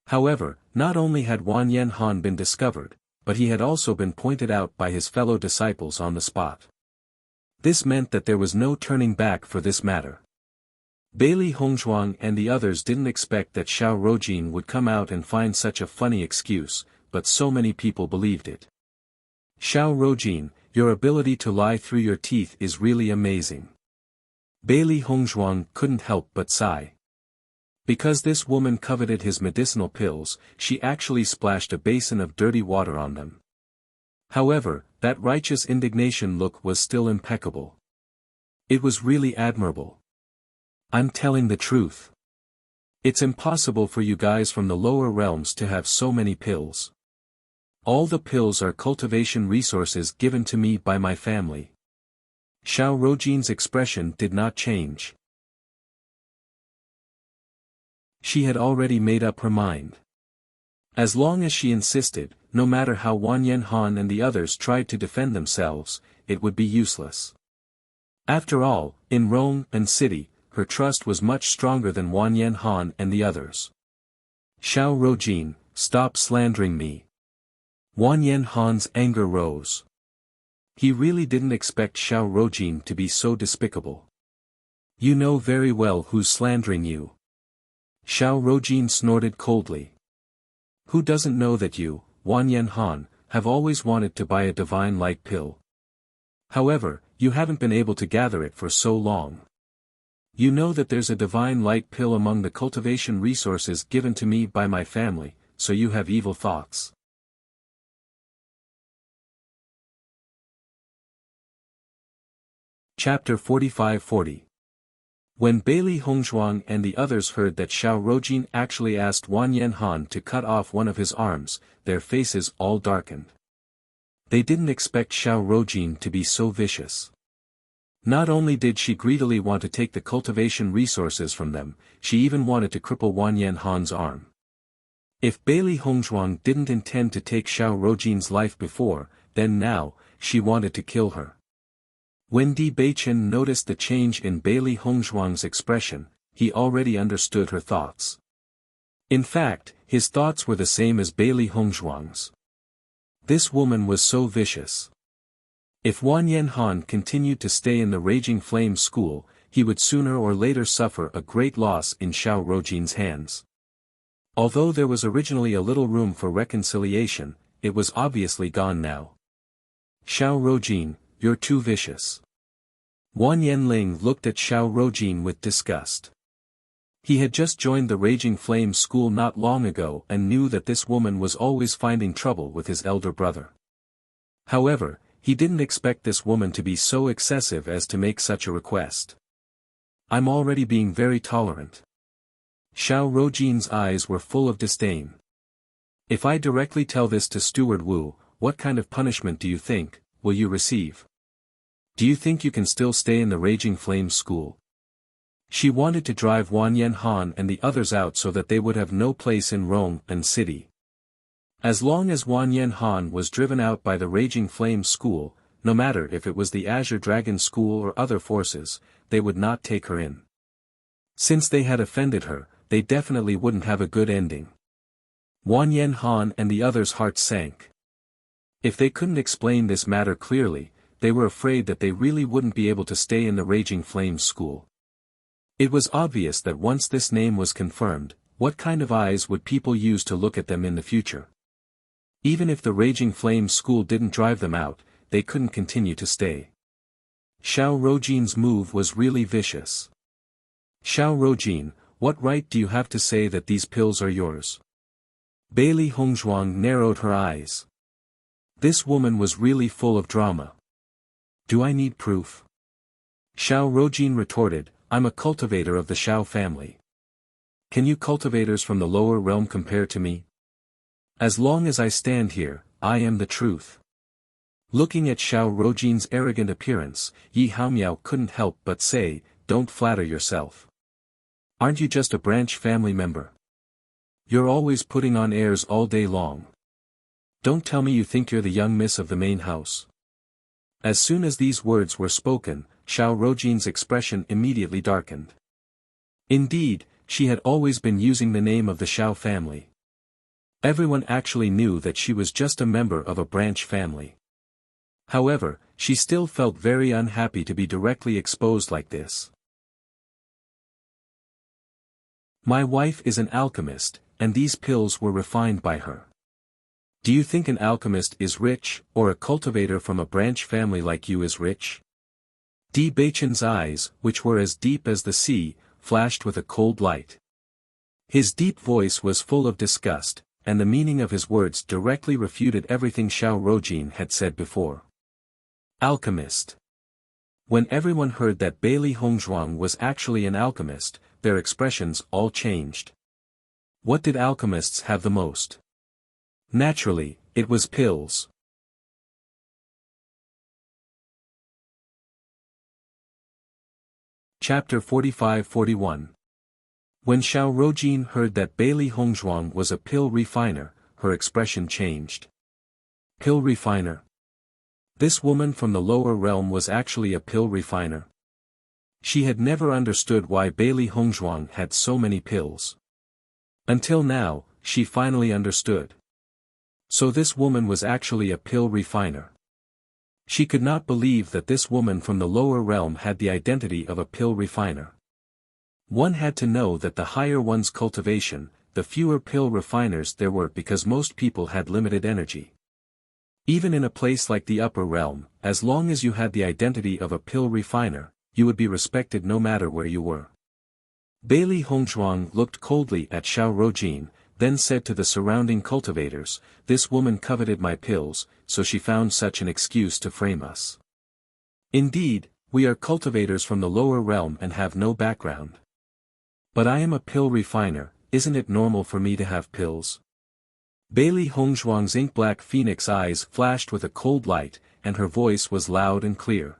[SPEAKER 1] However, not only had Wan Yanhan been discovered, but he had also been pointed out by his fellow disciples on the spot. This meant that there was no turning back for this matter. Bailey Hongzhuang and the others didn't expect that Xiao Rojin would come out and find such a funny excuse, but so many people believed it. Xiao Rojin, your ability to lie through your teeth is really amazing. Bailey Hongzhuang couldn't help but sigh. Because this woman coveted his medicinal pills, she actually splashed a basin of dirty water on them. However, that righteous indignation look was still impeccable. It was really admirable. I'm telling the truth. It's impossible for you guys from the lower realms to have so many pills. All the pills are cultivation resources given to me by my family. Xiao Rojin's expression did not change. She had already made up her mind. As long as she insisted, no matter how Wan Yanhan and the others tried to defend themselves, it would be useless. After all, in Rome and city, her trust was much stronger than Wan Yanhan and the others. Xiao Rojin, stop slandering me. Wan Yanhan's anger rose. He really didn't expect Xiao Rojin to be so despicable. You know very well who's slandering you. Xiao Rojin snorted coldly. Who doesn't know that you, Wan Yanhan, have always wanted to buy a divine light pill? However, you haven't been able to gather it for so long. You know that there's a divine light pill among the cultivation resources given to me by my family, so you have evil thoughts. Chapter 45-40. When Bailey Hongzhuang and the others heard that Xiao Rojin actually asked Wan Yanhan to cut off one of his arms, their faces all darkened. They didn't expect Xiao Rojin to be so vicious. Not only did she greedily want to take the cultivation resources from them, she even wanted to cripple Wan Yanhan's arm. If Bailey Hongzhuang didn't intend to take Xiao Rojin's life before, then now, she wanted to kill her. When Di Beichen noticed the change in Bailey Hongzhuang's expression, he already understood her thoughts. In fact, his thoughts were the same as Bailey Hongzhuang's. This woman was so vicious. If Wan Yanhan continued to stay in the Raging Flame school, he would sooner or later suffer a great loss in Xiao Rojin's hands. Although there was originally a little room for reconciliation, it was obviously gone now. Xiao Rojin, you're too vicious. Wan Yanling looked at Xiao Rojin with disgust. He had just joined the Raging Flame school not long ago and knew that this woman was always finding trouble with his elder brother. However, he didn't expect this woman to be so excessive as to make such a request. I'm already being very tolerant. Xiao Rojin's eyes were full of disdain. If I directly tell this to Steward Wu, what kind of punishment do you think will you receive? Do you think you can still stay in the Raging Flame school? She wanted to drive Wan Yanhan and the others out so that they would have no place in Rome and city. As long as Wan Yanhan was driven out by the Raging Flame school, no matter if it was the Azure Dragon school or other forces, they would not take her in. Since they had offended her, they definitely wouldn't have a good ending. Wan Yanhan and the others' hearts sank. If they couldn't explain this matter clearly, they were afraid that they really wouldn't be able to stay in the Raging Flame school. It was obvious that once this name was confirmed, what kind of eyes would people use to look at them in the future? Even if the Raging Flame school didn't drive them out, they couldn't continue to stay. Xiao Rojin's move was really vicious. Xiao Rojin, what right do you have to say that these pills are yours? Bailey Hongzhuang narrowed her eyes. This woman was really full of drama. Do I need proof? Xiao Rojin retorted, I'm a cultivator of the Xiao family. Can you cultivators from the lower realm compare to me? As long as I stand here, I am the truth. Looking at Xiao Rojin's arrogant appearance, Yi Haomiao couldn't help but say, don't flatter yourself. Aren't you just a branch family member? You're always putting on airs all day long. Don't tell me you think you're the young miss of the main house. As soon as these words were spoken, Xiao Rojin's expression immediately darkened. Indeed, she had always been using the name of the Xiao family. Everyone actually knew that she was just a member of a branch family. However, she still felt very unhappy to be directly exposed like this. My wife is an alchemist, and these pills were refined by her. Do you think an alchemist is rich, or a cultivator from a branch family like you is rich? Di Baichen's eyes, which were as deep as the sea, flashed with a cold light. His deep voice was full of disgust, and the meaning of his words directly refuted everything Xiao Rojin had said before. Alchemist. When everyone heard that Bailey Hongzhuang was actually an alchemist, their expressions all changed. What did alchemists have the most? Naturally, it was pills. Chapter 45-41. When Xiao Rojin heard that Bailey Hongzhuang was a pill refiner, her expression changed. Pill refiner? This woman from the lower realm was actually a pill refiner. She had never understood why Bailey Hongzhuang had so many pills. Until now, she finally understood. So this woman was actually a pill refiner. She could not believe that this woman from the lower realm had the identity of a pill refiner. One had to know that the higher one's cultivation, the fewer pill refiners there were, because most people had limited energy. Even in a place like the upper realm, as long as you had the identity of a pill refiner, you would be respected no matter where you were. Bailey Hongzhuang looked coldly at Xiao Rojin, then said to the surrounding cultivators, "This woman coveted my pills, so she found such an excuse to frame us. Indeed, we are cultivators from the lower realm and have no background. But I am a pill refiner, isn't it normal for me to have pills?" Bailey Hongzhuang's ink-black phoenix eyes flashed with a cold light, and her voice was loud and clear.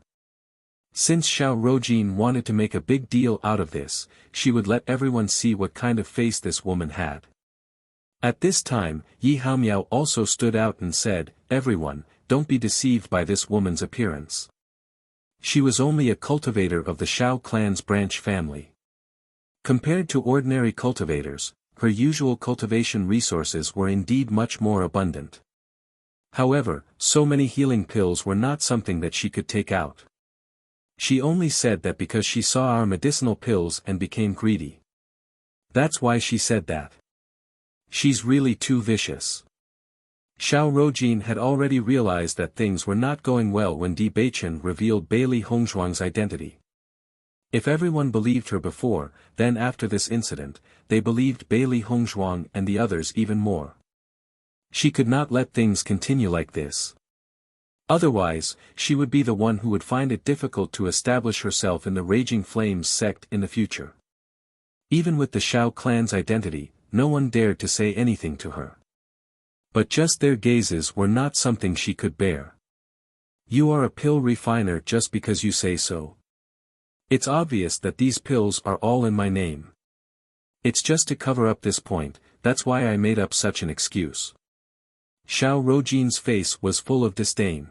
[SPEAKER 1] Since Xiao Rojin wanted to make a big deal out of this, she would let everyone see what kind of face this woman had. At this time, Yi Haomiao also stood out and said, "Everyone, don't be deceived by this woman's appearance. She was only a cultivator of the Xiao clan's branch family. Compared to ordinary cultivators, her usual cultivation resources were indeed much more abundant. However, so many healing pills were not something that she could take out. She only said that because she saw our medicinal pills and became greedy. That's why she said that. She's really too vicious." Xiao Rojin had already realized that things were not going well when Di Baichen revealed Bailey Hongzhuang's identity. If everyone believed her before, then after this incident, they believed Bailey Hongzhuang and the others even more. She could not let things continue like this. Otherwise, she would be the one who would find it difficult to establish herself in the Raging Flames sect in the future. Even with the Xiao clan's identity, no one dared to say anything to her. But just their gazes were not something she could bear. "You are a pill refiner just because you say so. It's obvious that these pills are all in my name. It's just to cover up this point, that's why I made up such an excuse." Xiao Rojin's face was full of disdain.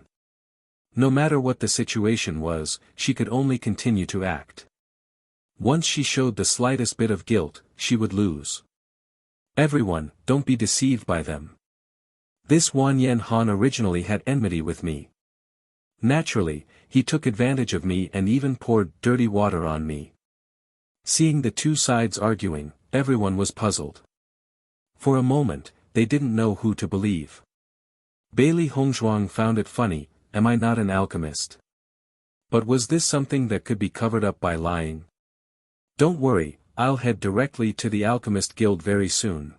[SPEAKER 1] No matter what the situation was, she could only continue to act. Once she showed the slightest bit of guilt, she would lose. "Everyone, don't be deceived by them. This Wanyan Han originally had enmity with me. Naturally, he took advantage of me and even poured dirty water on me." Seeing the two sides arguing, everyone was puzzled. For a moment, they didn't know who to believe. Bailey Hongzhuang found it funny, "Am I not an alchemist? But was this something that could be covered up by lying? Don't worry, I'll head directly to the Alchemist Guild very soon."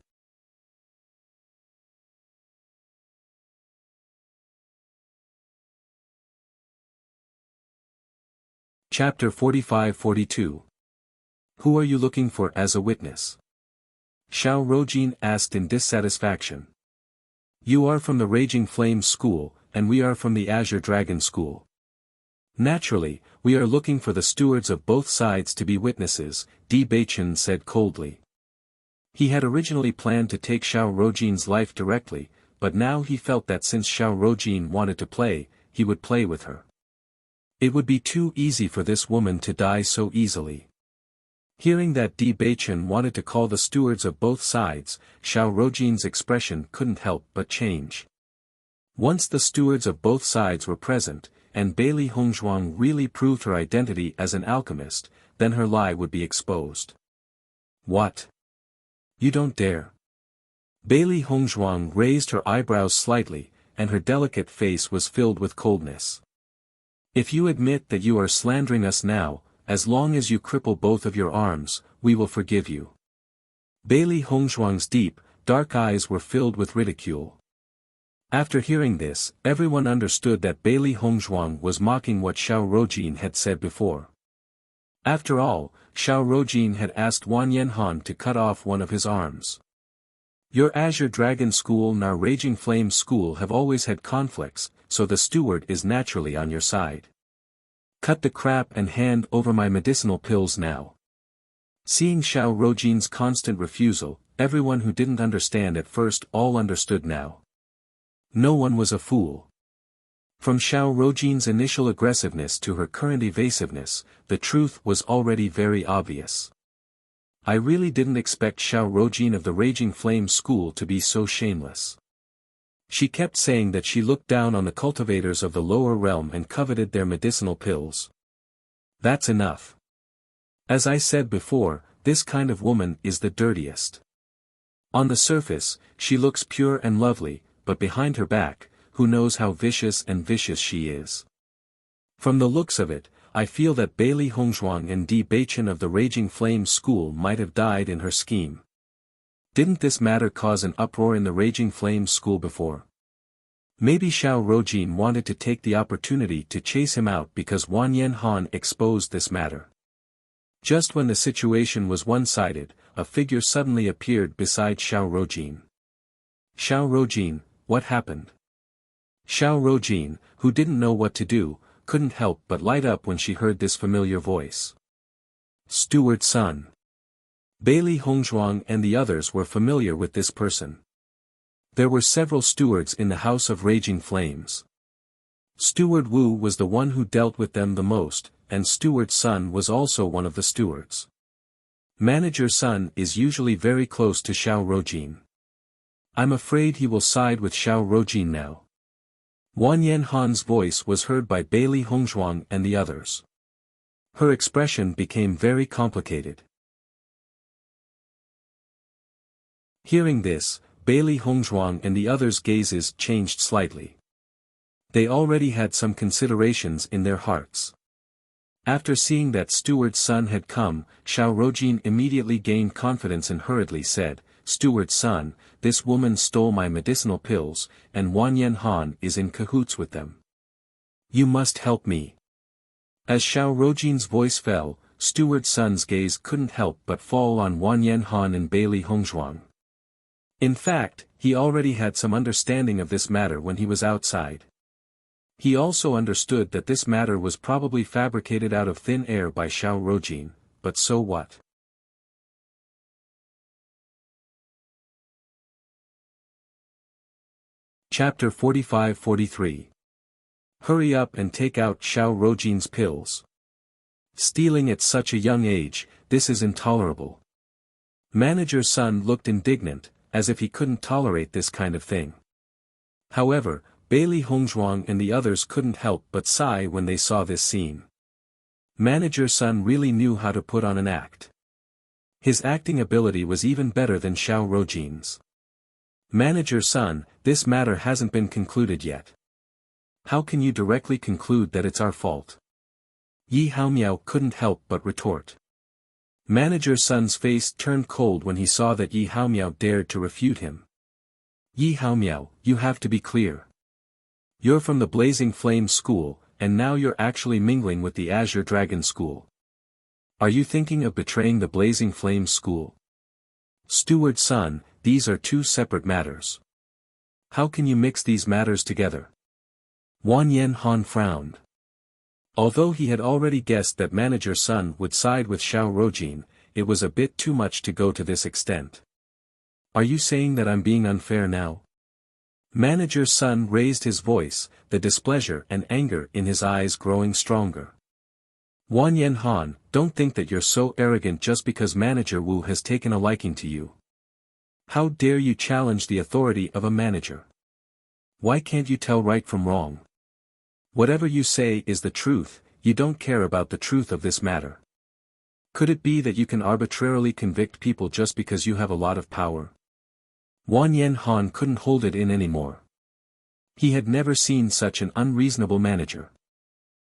[SPEAKER 1] Chapter 45-42. Who are you looking for as a witness? Xiao Rojin asked in dissatisfaction. "You are from the Raging Flame School, and we are from the Azure Dragon School. Naturally, we are looking for the stewards of both sides to be witnesses," Di Baichen said coldly. He had originally planned to take Xiao Rojin's life directly, but now he felt that since Xiao Rojin wanted to play, he would play with her. It would be too easy for this woman to die so easily. Hearing that Di Baichen wanted to call the stewards of both sides, Xiao Rojin's expression couldn't help but change. Once the stewards of both sides were present, and Bailey Hongzhuang really proved her identity as an alchemist, then her lie would be exposed. "What? You don't dare. Bailey Hongzhuang raised her eyebrows slightly, and her delicate face was filled with coldness. If you admit that you are slandering us now, as long as you cripple both of your arms, we will forgive you. Bailey Hongzhuang's deep, dark eyes were filled with ridicule. After hearing this, everyone understood that Bailey Hongzhuang was mocking what Xiao Rojin had said before. After all, Xiao Rojin had asked Wan Yanhan to cut off one of his arms. Your Azure Dragon School and our Raging Flame School have always had conflicts, so the steward is naturally on your side. Cut the crap and hand over my medicinal pills now. Seeing Xiao Rojin's constant refusal, everyone who didn't understand at first all understood now. No one was a fool. From Xiao Rojin's initial aggressiveness to her current evasiveness, the truth was already very obvious. I really didn't expect Xiao Rojin of the Raging Flame School to be so shameless. She kept saying that she looked down on the cultivators of the lower realm and coveted their medicinal pills. That's enough. As I said before, this kind of woman is the dirtiest. On the surface, she looks pure and lovely, but behind her back, who knows how vicious she is. From the looks of it, I feel that Bailey Hongzhuang and Di Beichen of the Raging Flame School might have died in her scheme. Didn't this matter cause an uproar in the Raging Flame School before? Maybe Xiao Rojin wanted to take the opportunity to chase him out because Wan Yanhan exposed this matter. Just when the situation was one-sided, a figure suddenly appeared beside Xiao Rojin. Xiao Rojin, what happened? Xiao Rojin, who didn't know what to do, couldn't help but light up when she heard this familiar voice. Steward's son. Bailey Hongzhuang and the others were familiar with this person. There were several stewards in the House of Raging Flames. Steward Wu was the one who dealt with them the most, and Steward Sun was also one of the stewards. Manager Sun is usually very close to Xiao Rojin. I'm afraid he will side with Xiao Rojin now. Wan Yanhan's voice was heard by Bailey Hongzhuang and the others. Her expression became very complicated. Hearing this, Bailey Hongzhuang and the others' gazes changed slightly. They already had some considerations in their hearts. After seeing that Steward's son had come, Xiao Rojin immediately gained confidence and hurriedly said, Steward's son, this woman stole my medicinal pills, and Wan Yanhan is in cahoots with them. You must help me. As Xiao Rojin's voice fell, Steward's son's gaze couldn't help but fall on Wan Yanhan and Bailey Hongzhuang. In fact, he already had some understanding of this matter when he was outside. He also understood that this matter was probably fabricated out of thin air by Xiao Rojin, but so what? Chapter 45-43. Hurry up and take out Xiao Rojin's pills. Stealing at such a young age, this is intolerable. Manager Sun looked indignant, as if he couldn't tolerate this kind of thing. However, Bailey Hongzhuang and the others couldn't help but sigh when they saw this scene. Manager Sun really knew how to put on an act. His acting ability was even better than Xiao Rojin's. Manager Sun, this matter hasn't been concluded yet. How can you directly conclude that it's our fault? Yi Haomiao couldn't help but retort. Manager Sun's face turned cold when he saw that Yi Haomiao dared to refute him. Yi Haomiao, you have to be clear. You're from the Blazing Flame School, and now you're actually mingling with the Azure Dragon School. Are you thinking of betraying the Blazing Flame School? Steward Sun, these are two separate matters. How can you mix these matters together? Wan Yanhan frowned. Although he had already guessed that Manager Sun would side with Xiao Rojin, it was a bit too much to go to this extent. Are you saying that I'm being unfair now? Manager Sun raised his voice, the displeasure and anger in his eyes growing stronger. Wan Yanhan, don't think that you're so arrogant just because Manager Wu has taken a liking to you. How dare you challenge the authority of a manager? Why can't you tell right from wrong? Whatever you say is the truth, you don't care about the truth of this matter. Could it be that you can arbitrarily convict people just because you have a lot of power? Wan Yen Han couldn't hold it in anymore. He had never seen such an unreasonable manager.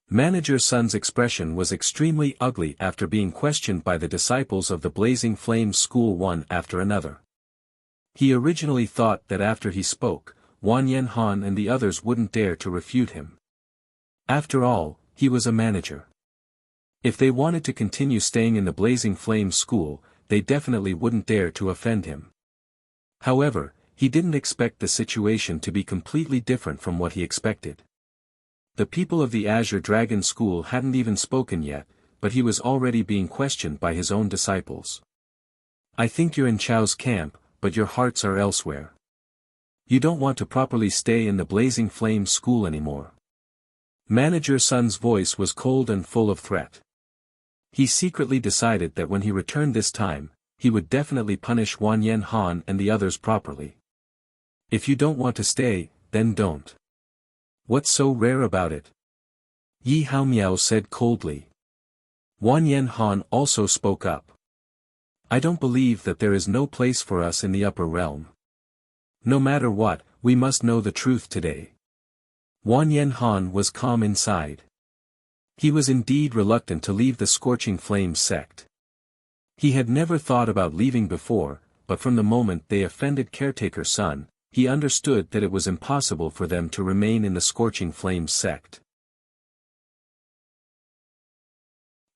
[SPEAKER 1] Manager Sun's expression was extremely ugly after being questioned by the disciples of the Blazing Flames school one after another. He originally thought that after he spoke, Wan Yen Han and the others wouldn't dare to refute him. After all, he was a manager. If they wanted to continue staying in the Blazing Flames school, they definitely wouldn't dare to offend him. However, he didn't expect the situation to be completely different from what he expected. The people of the Azure Dragon School hadn't even spoken yet, but he was already being questioned by his own disciples. I think you're in Chao's camp, but your hearts are elsewhere. You don't want to properly stay in the Blazing Flame school anymore. Manager Sun's voice was cold and full of threat. He secretly decided that when he returned this time, he would definitely punish Wan Yen Han and the others properly. If you don't want to stay, then don't. What's so rare about it? Yi Haomiao said coldly. Wan Yen Han also spoke up. I don't believe that there is no place for us in the upper realm. No matter what, we must know the truth today. Wan Yen Han was calm inside. He was indeed reluctant to leave the Scorching Flames sect. He had never thought about leaving before, but from the moment they offended Caretaker Sun, he understood that it was impossible for them to remain in the Scorching Flames sect.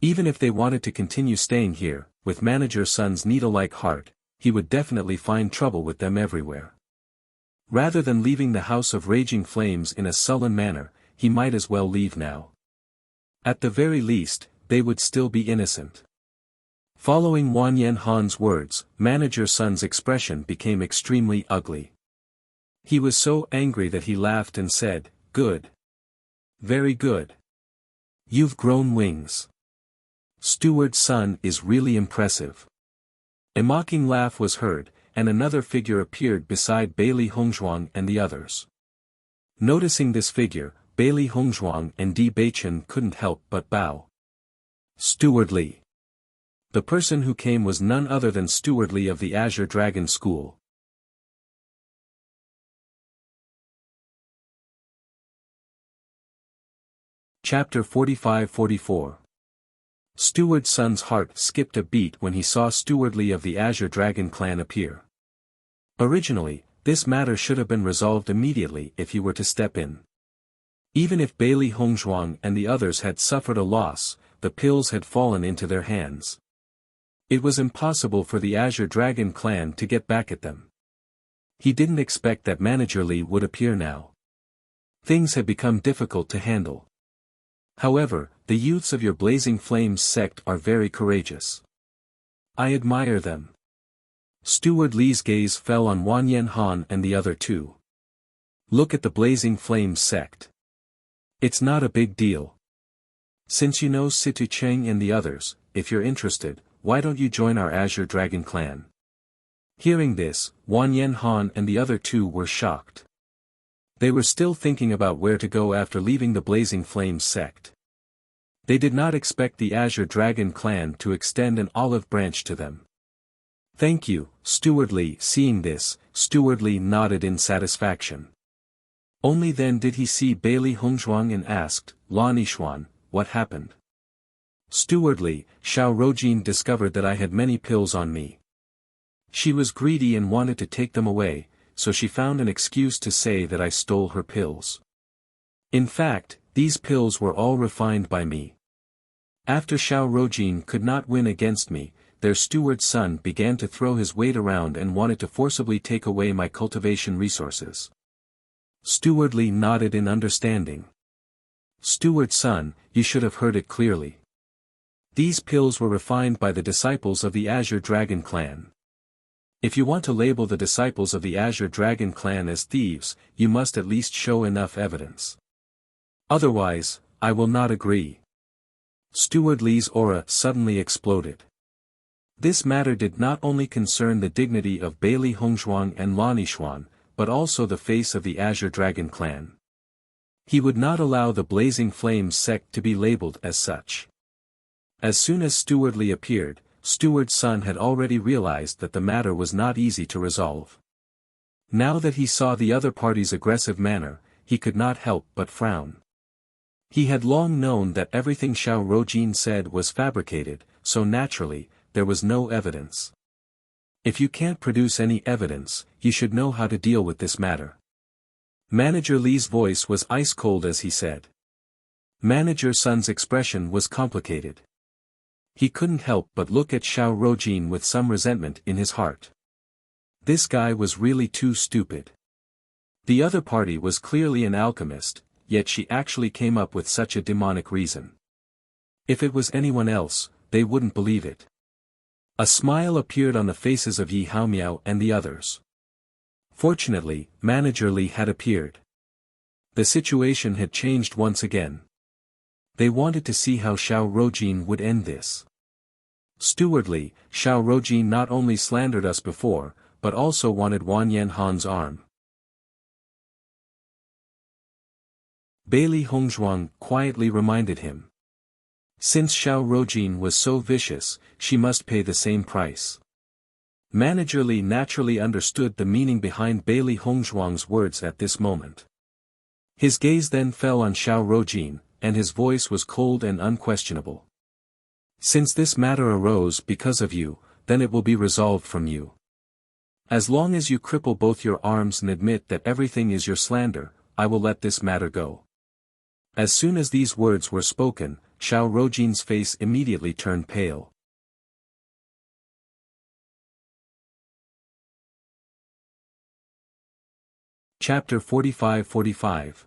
[SPEAKER 1] Even if they wanted to continue staying here, with Manager Sun's needle-like heart, he would definitely find trouble with them everywhere. Rather than leaving the House of Raging Flames in a sullen manner, he might as well leave now. At the very least, they would still be innocent. Following Wan Yen Han's words, Manager Sun's expression became extremely ugly. He was so angry that he laughed and said, "Good. Very good. You've grown wings. Steward Sun is really impressive." A mocking laugh was heard, and another figure appeared beside Bailey Hongzhuang and the others. Noticing this figure, Bailey Hongzhuang and Di Beichen couldn't help but bow. Steward Li. The person who came was none other than Steward Li of the Azure Dragon School. Chapter 45-44. Steward Sun's heart skipped a beat when he saw Steward Li of the Azure Dragon clan appear. Originally, this matter should have been resolved immediately if he were to step in. Even if Bailey Hongzhuang and the others had suffered a loss, the pills had fallen into their hands. It was impossible for the Azure Dragon clan to get back at them. He didn't expect that Manager Li would appear now. Things had become difficult to handle. However, the youths of your Blazing Flames sect are very courageous. I admire them. Steward Li's gaze fell on Wan Yen Han and the other two. Look at the Blazing Flames sect. It's not a big deal. Since you know Situ Cheng and the others, if you're interested, why don't you join our Azure Dragon clan? Hearing this, Wan Yen Han and the other two were shocked. They were still thinking about where to go after leaving the Blazing Flames sect. They did not expect the Azure Dragon clan to extend an olive branch to them. Thank you, Steward Li. Seeing this, Steward Li nodded in satisfaction. Only then did he see Bailey Hongzhuang and asked, Lan Yishuan, what happened? Steward Li, Xiao Rojin discovered that I had many pills on me. She was greedy and wanted to take them away, so she found an excuse to say that I stole her pills. In fact, these pills were all refined by me. After Xiao Rojin could not win against me, their steward Sun began to throw his weight around and wanted to forcibly take away my cultivation resources. Steward Li nodded in understanding. Steward Sun, you should have heard it clearly. These pills were refined by the disciples of the Azure Dragon clan. If you want to label the disciples of the Azure Dragon clan as thieves, you must at least show enough evidence. Otherwise, I will not agree. Steward Li's aura suddenly exploded. This matter did not only concern the dignity of Bailey Hongzhuang and Lan Yishuan, but also the face of the Azure Dragon clan. He would not allow the Blazing Flames sect to be labeled as such. As soon as Steward Li appeared, Steward Sun had already realized that the matter was not easy to resolve. Now that he saw the other party's aggressive manner, he could not help but frown. He had long known that everything Xiao Rojin said was fabricated, so naturally, there was no evidence. If you can't produce any evidence, you should know how to deal with this matter. Manager Li's voice was ice-cold as he said. Manager Sun's expression was complicated. He couldn't help but look at Xiao Rojin with some resentment in his heart. This guy was really too stupid. The other party was clearly an alchemist, yet she actually came up with such a demonic reason. If it was anyone else, they wouldn't believe it. A smile appeared on the faces of Yi Haomiao and the others. Fortunately, Manager Li had appeared. The situation had changed once again. They wanted to see how Xiao Rojin would end this. Steward Li, Xiao Rojin not only slandered us before, but also wanted Wan Yanhan's arm. Bailey Hongzhuang quietly reminded him. Since Xiao Rojin was so vicious, she must pay the same price. Manager Li naturally understood the meaning behind Bailey Hongzhuang's words at this moment. His gaze then fell on Xiao Rojin, and his voice was cold and unquestionable. Since this matter arose because of you, then it will be resolved from you. As long as you cripple both your arms and admit that everything is your slander, I will let this matter go. As soon as these words were spoken, Xiao Rojin's face immediately turned pale. Chapter 45-45.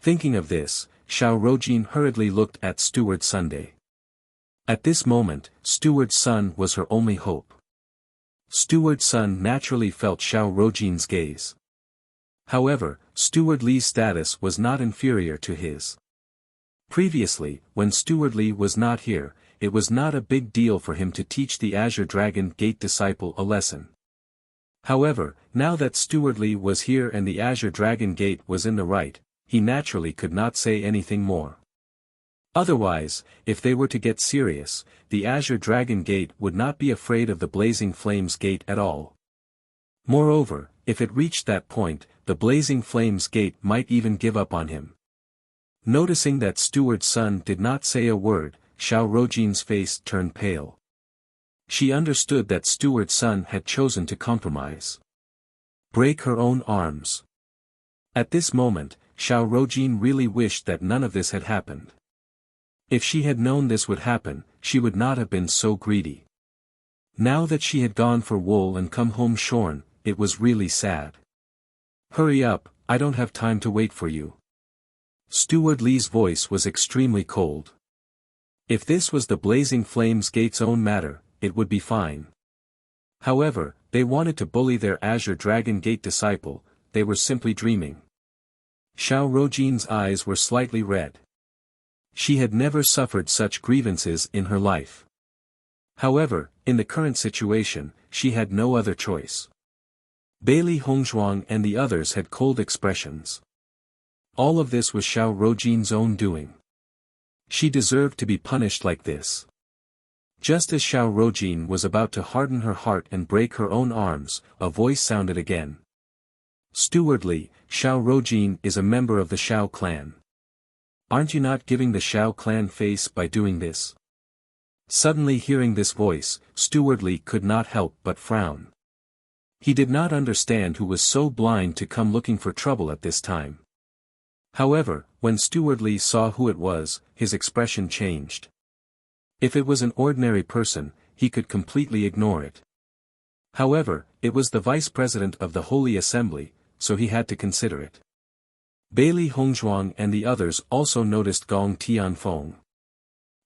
[SPEAKER 1] Thinking of this, Xiao Rojin hurriedly looked at Steward Sunday. At this moment, Steward Sun was her only hope. Steward Sun naturally felt Xiao Rojin's gaze. However, Steward Li's status was not inferior to his. Previously, when Steward Li was not here, it was not a big deal for him to teach the Azure Dragon Gate disciple a lesson. However, now that Steward Li was here and the Azure Dragon Gate was in the right, he naturally could not say anything more. Otherwise, if they were to get serious, the Azure Dragon Gate would not be afraid of the Blazing Flames Gate at all. Moreover, if it reached that point, the Blazing Flames Gate might even give up on him. Noticing that Steward Sun did not say a word, Xiao Rojin's face turned pale. She understood that Steward Sun had chosen to compromise. Break her own arms. At this moment, Xiao Rojin really wished that none of this had happened. If she had known this would happen, she would not have been so greedy. Now that she had gone for wool and come home shorn, it was really sad. Hurry up, I don't have time to wait for you. Steward Li's voice was extremely cold. If this was the Blazing Flames Gate's own matter, it would be fine. However, they wanted to bully their Azure Dragon Gate disciple, they were simply dreaming. Xiao Rojin's eyes were slightly red. She had never suffered such grievances in her life. However, in the current situation, she had no other choice. Bailey Hongzhuang and the others had cold expressions. All of this was Xiao Rojin's own doing. She deserved to be punished like this. Just as Xiao Rojin was about to harden her heart and break her own arms, a voice sounded again. Steward Li, Xiao Rojin is a member of the Xiao clan. Aren't you not giving the Xiao clan face by doing this? Suddenly hearing this voice, Steward Li could not help but frown. He did not understand who was so blind to come looking for trouble at this time. However, when Steward Li saw who it was, his expression changed. If it was an ordinary person, he could completely ignore it. However, it was the vice president of the Holy Assembly, so he had to consider it. Bailey Hongzhuang and the others also noticed Gong Tianfeng.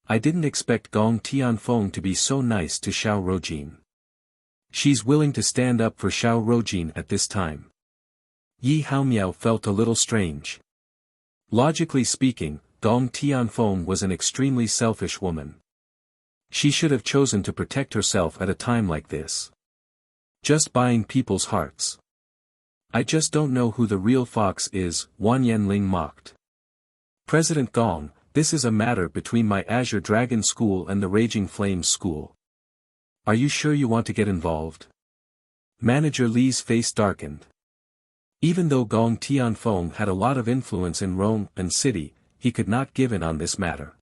[SPEAKER 1] I didn't expect Gong Tianfeng to be so nice to Xiao Rojin. She's willing to stand up for Xiao Rojin at this time. Yi Haomiao felt a little strange. Logically speaking, Gong Tianfeng was an extremely selfish woman. She should have chosen to protect herself at a time like this. Just buying people's hearts. I just don't know who the real fox is, Wan Yanling mocked. President Gong, this is a matter between my Azure Dragon School and the Raging Flames School. Are you sure you want to get involved? Manager Li's face darkened. Even though Gong Tianfeng had a lot of influence in Rome and city, he could not give in on this matter.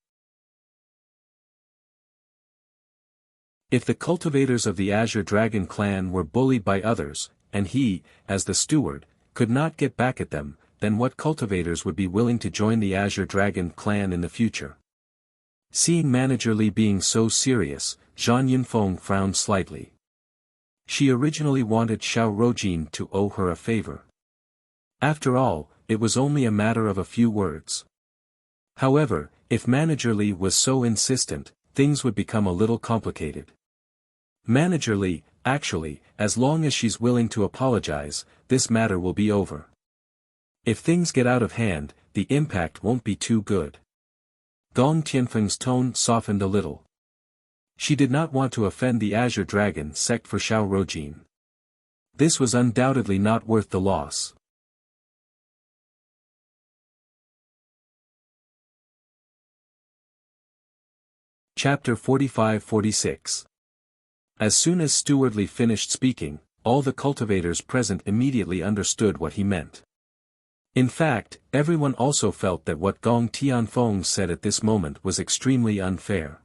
[SPEAKER 1] If the cultivators of the Azure Dragon clan were bullied by others, and he, as the steward, could not get back at them, then what cultivators would be willing to join the Azure Dragon clan in the future? Seeing Manager Li being so serious, Zhang Yunfeng frowned slightly. She originally wanted Xiao Rojin to owe her a favor. After all, it was only a matter of a few words. However, if Manager Li was so insistent, things would become a little complicated. Manager Li, actually, as long as she's willing to apologize, this matter will be over. If things get out of hand, the impact won't be too good. Gong Tianfeng's tone softened a little. She did not want to offend the Azure Dragon sect for Xiao Rojin. This was undoubtedly not worth the loss. Chapter 45-46. As soon as Steward Li finished speaking, all the cultivators present immediately understood what he meant. In fact, everyone also felt that what Gong Tianfeng said at this moment was extremely unfair.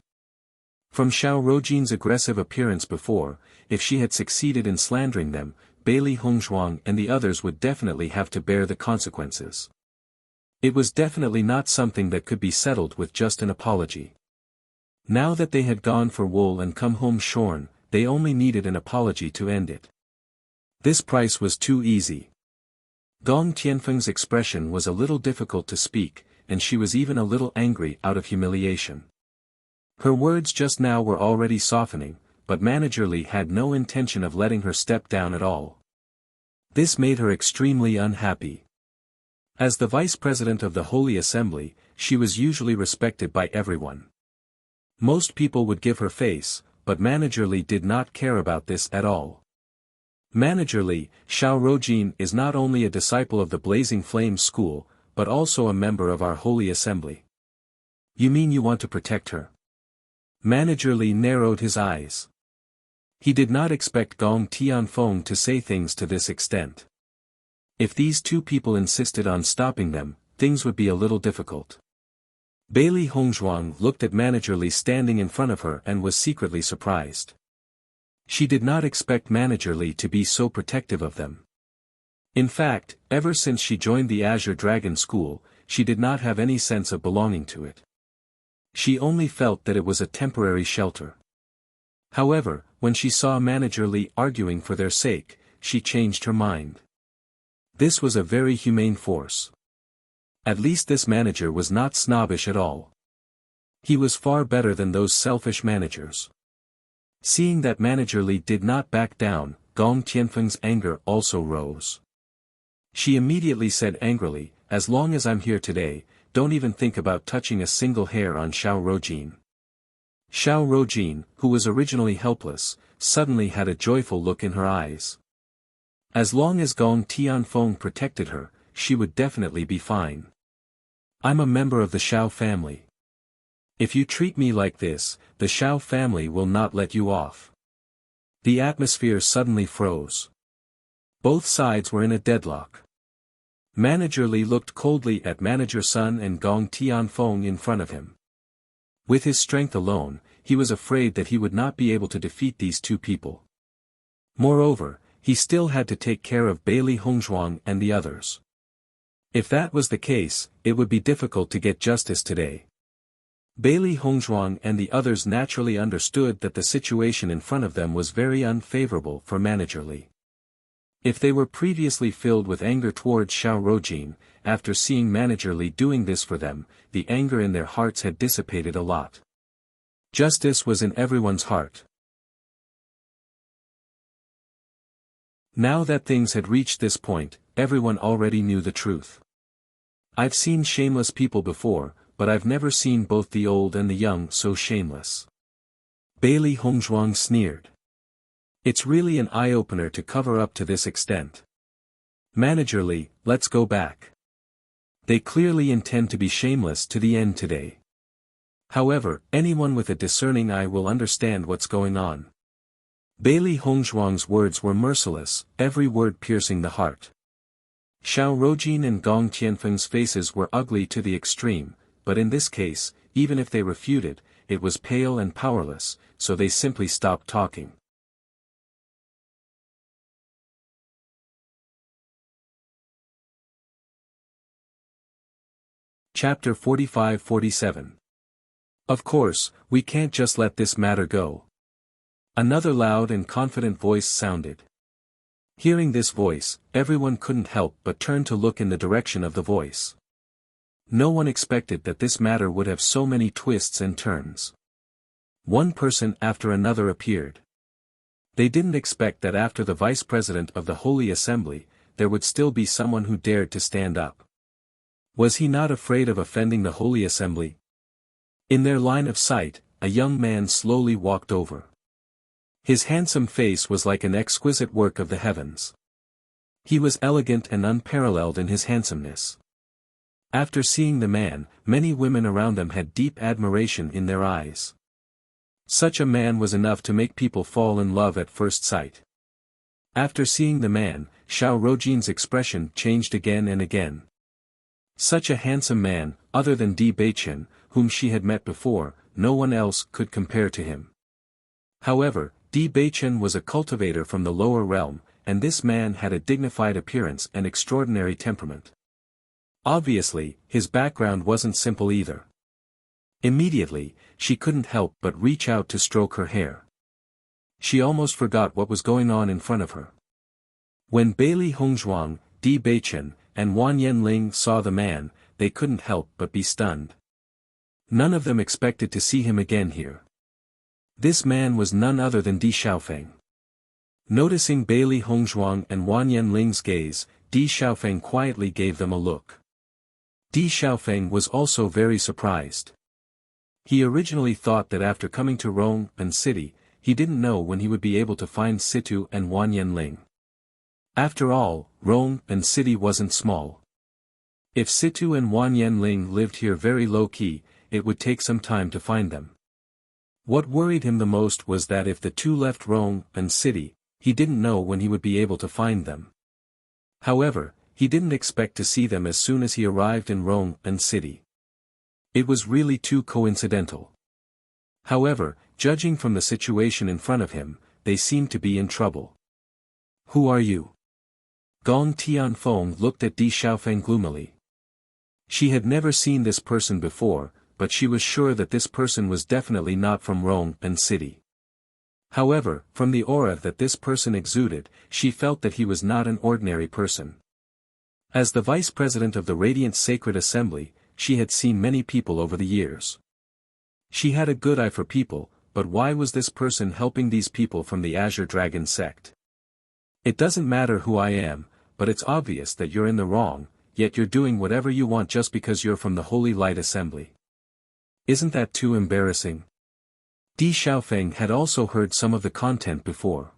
[SPEAKER 1] From Xiao Rojin's aggressive appearance before, if she had succeeded in slandering them, Bailey Hongzhuang and the others would definitely have to bear the consequences. It was definitely not something that could be settled with just an apology. Now that they had gone for wool and come home shorn, they only needed an apology to end it. This price was too easy. Gong Tianfeng's expression was a little difficult to speak, and she was even a little angry out of humiliation. Her words just now were already softening, but Manager Li had no intention of letting her step down at all. This made her extremely unhappy. As the vice president of the Holy Assembly, she was usually respected by everyone. Most people would give her face, but Manager Li did not care about this at all. Manager Li, Xiao Rojin is not only a disciple of the Blazing Flame School, but also a member of our Holy Assembly. You mean you want to protect her? Manager Li narrowed his eyes. He did not expect Gong Tianfeng to say things to this extent. If these two people insisted on stopping them, things would be a little difficult. Bailey Hongzhuang looked at Manager Li standing in front of her and was secretly surprised. She did not expect Manager Li to be so protective of them. In fact, ever since she joined the Azure Dragon School, she did not have any sense of belonging to it. She only felt that it was a temporary shelter. However, when she saw Manager Li arguing for their sake, she changed her mind. This was a very humane force. At least this manager was not snobbish at all. He was far better than those selfish managers. Seeing that Manager Li did not back down, Gong Tianfeng's anger also rose. She immediately said angrily, "As long as I'm here today, don't even think about touching a single hair on Xiao Rojin." Xiao Rojin, who was originally helpless, suddenly had a joyful look in her eyes. As long as Gong Tianfeng protected her, she would definitely be fine. I'm a member of the Xiao family. If you treat me like this, the Xiao family will not let you off. The atmosphere suddenly froze. Both sides were in a deadlock. Manager Li looked coldly at Manager Sun and Gong Tianfeng in front of him. With his strength alone, he was afraid that he would not be able to defeat these two people. Moreover, he still had to take care of Bailey Hongzhuang and the others. If that was the case, it would be difficult to get justice today. Bailey Hongzhuang and the others naturally understood that the situation in front of them was very unfavorable for Manager Li. If they were previously filled with anger towards Xiao Rojin, after seeing Manager Li doing this for them, the anger in their hearts had dissipated a lot. Justice was in everyone's heart. Now that things had reached this point, everyone already knew the truth. I've seen shameless people before, but I've never seen both the old and the young so shameless. Bailey Hongzhuang sneered. It's really an eye-opener to cover up to this extent. Manager Li, let's go back. They clearly intend to be shameless to the end today. However, anyone with a discerning eye will understand what's going on. Bailey Hongzhuang's words were merciless, every word piercing the heart. Xiao Rojin and Gong Tianfeng's faces were ugly to the extreme, but in this case, even if they refuted, it was pale and powerless, so they simply stopped talking. Chapter 45-47. Of course, we can't just let this matter go. Another loud and confident voice sounded. Hearing this voice, everyone couldn't help but turn to look in the direction of the voice. No one expected that this matter would have so many twists and turns. One person after another appeared. They didn't expect that after the vice president of the Holy Assembly, there would still be someone who dared to stand up. Was he not afraid of offending the Holy Assembly? In their line of sight, a young man slowly walked over. His handsome face was like an exquisite work of the heavens. He was elegant and unparalleled in his handsomeness. After seeing the man, many women around them had deep admiration in their eyes. Such a man was enough to make people fall in love at first sight. After seeing the man, Xiao Rojin's expression changed again and again. Such a handsome man, other than Di Beichen, whom she had met before, no one else could compare to him. However, Di Beichen was a cultivator from the lower realm, and this man had a dignified appearance and extraordinary temperament. Obviously, his background wasn't simple either. Immediately, she couldn't help but reach out to stroke her hair. She almost forgot what was going on in front of her. When Bailey Hongzhuang, Di Beichen, and Wan Yanling saw the man, they couldn't help but be stunned. None of them expected to see him again here. This man was none other than Di Xiaofeng. Noticing Bailey Hongzhuang and Wan Yanling's gaze, Di Xiaofeng quietly gave them a look. Di Xiaofeng was also very surprised. He originally thought that after coming to Rongpan City, he didn't know when he would be able to find Situ and Wan Yanling. After all, Rongpan City wasn't small. If Situ and Wan Yanling lived here very low-key, it would take some time to find them. What worried him the most was that if the two left Rongpan City, he didn't know when he would be able to find them. However, he didn't expect to see them as soon as he arrived in Rongpan City. It was really too coincidental. However, judging from the situation in front of him, they seemed to be in trouble. "Who are you?" Gong Tianfeng looked at Di Xiaofeng gloomily. She had never seen this person before, but she was sure that this person was definitely not from Rongpan City. However, from the aura that this person exuded, she felt that he was not an ordinary person. As the vice president of the Radiant Sacred Assembly, she had seen many people over the years. She had a good eye for people, but why was this person helping these people from the Azure Dragon sect? "It doesn't matter who I am, but it's obvious that you're in the wrong, yet you're doing whatever you want just because you're from the Holy Light Assembly. Isn't that too embarrassing?" Di Xiaofeng had also heard some of the content before.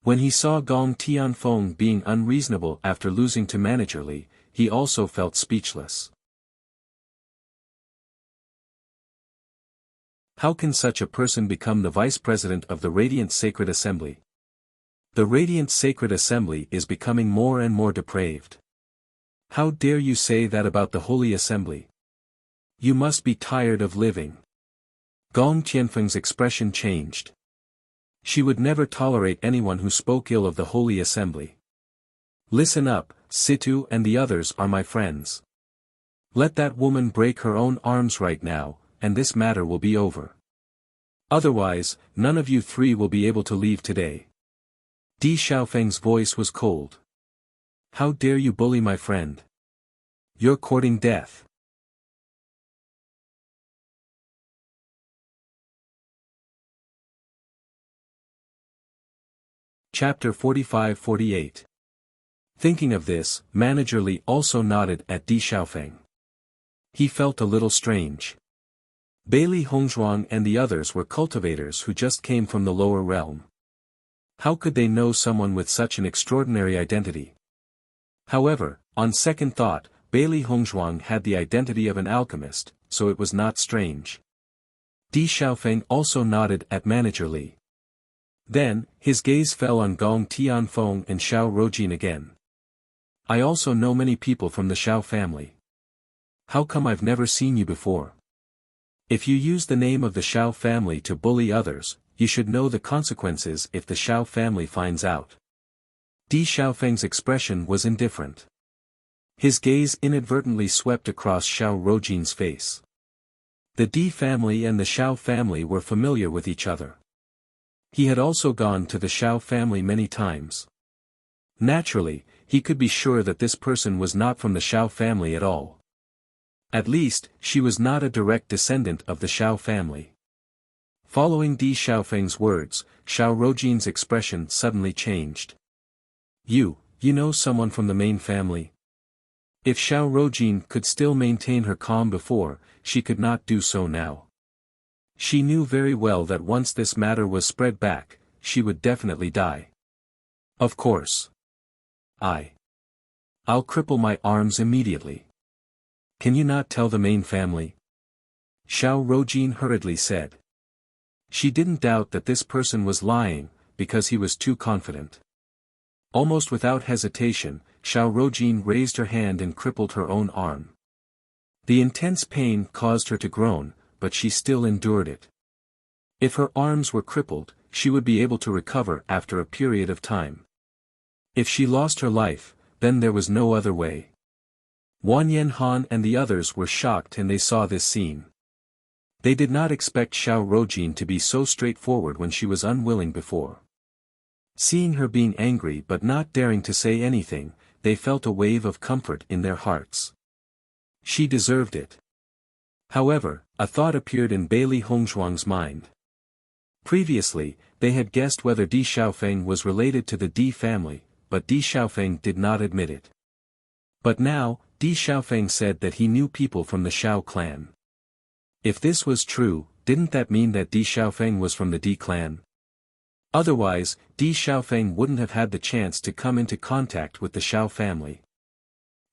[SPEAKER 1] When he saw Gong Tianfeng being unreasonable after losing to Manager Li, he also felt speechless. How can such a person become the vice president of the Radiant Sacred Assembly? The Radiant Sacred Assembly is becoming more and more depraved. How dare you say that about the Holy Assembly? You must be tired of living. Gong Tianfeng's expression changed. She would never tolerate anyone who spoke ill of the Holy Assembly. "Listen up, Situ and the others are my friends. Let that woman break her own arms right now, and this matter will be over. Otherwise, none of you three will be able to leave today." Di Xiaofeng's voice was cold. "How dare you bully my friend? You're courting death." Chapter 45-48. Thinking of this, Manager Li also nodded at Di Xiaofeng. He felt a little strange. Bailey Hongzhuang and the others were cultivators who just came from the lower realm. How could they know someone with such an extraordinary identity? However, on second thought, Bailey Hongzhuang had the identity of an alchemist, so it was not strange. Di Xiaofeng also nodded at Manager Li. Then, his gaze fell on Gong Tianfeng and Xiao Rojin again. I also know many people from the Xiao family. How come I've never seen you before? If you use the name of the Xiao family to bully others, you should know the consequences if the Xiao family finds out. Di Xiaofeng's expression was indifferent. His gaze inadvertently swept across Xiao Rojin's face. The Di family and the Xiao family were familiar with each other. He had also gone to the Xiao family many times. Naturally, he could be sure that this person was not from the Xiao family at all. At least, she was not a direct descendant of the Xiao family. Following Di Xiaofeng's words, Xiao Rojin's expression suddenly changed. You know someone from the main family? If Xiao Rojin could still maintain her calm before, she could not do so now. She knew very well that once this matter was spread back, she would definitely die. Of course. I'll cripple my arms immediately. Can you not tell the main family? Xiao Rojin hurriedly said. She didn't doubt that this person was lying, because he was too confident. Almost without hesitation, Xiao Rojin raised her hand and crippled her own arm. The intense pain caused her to groan, but she still endured it. If her arms were crippled, she would be able to recover after a period of time. If she lost her life, then there was no other way. Wan Yanhan and the others were shocked and they saw this scene. They did not expect Xiao Rojin to be so straightforward when she was unwilling before. Seeing her being angry but not daring to say anything, they felt a wave of comfort in their hearts. She deserved it. However, a thought appeared in Bailey Hongzhuang's mind. Previously, they had guessed whether Di Xiaofeng was related to the Di family, but Di Xiaofeng did not admit it. But now, Di Xiaofeng said that he knew people from the Xiao clan. If this was true, didn't that mean that Di Xiaofeng was from the Di clan? Otherwise, Di Xiaofeng wouldn't have had the chance to come into contact with the Xiao family.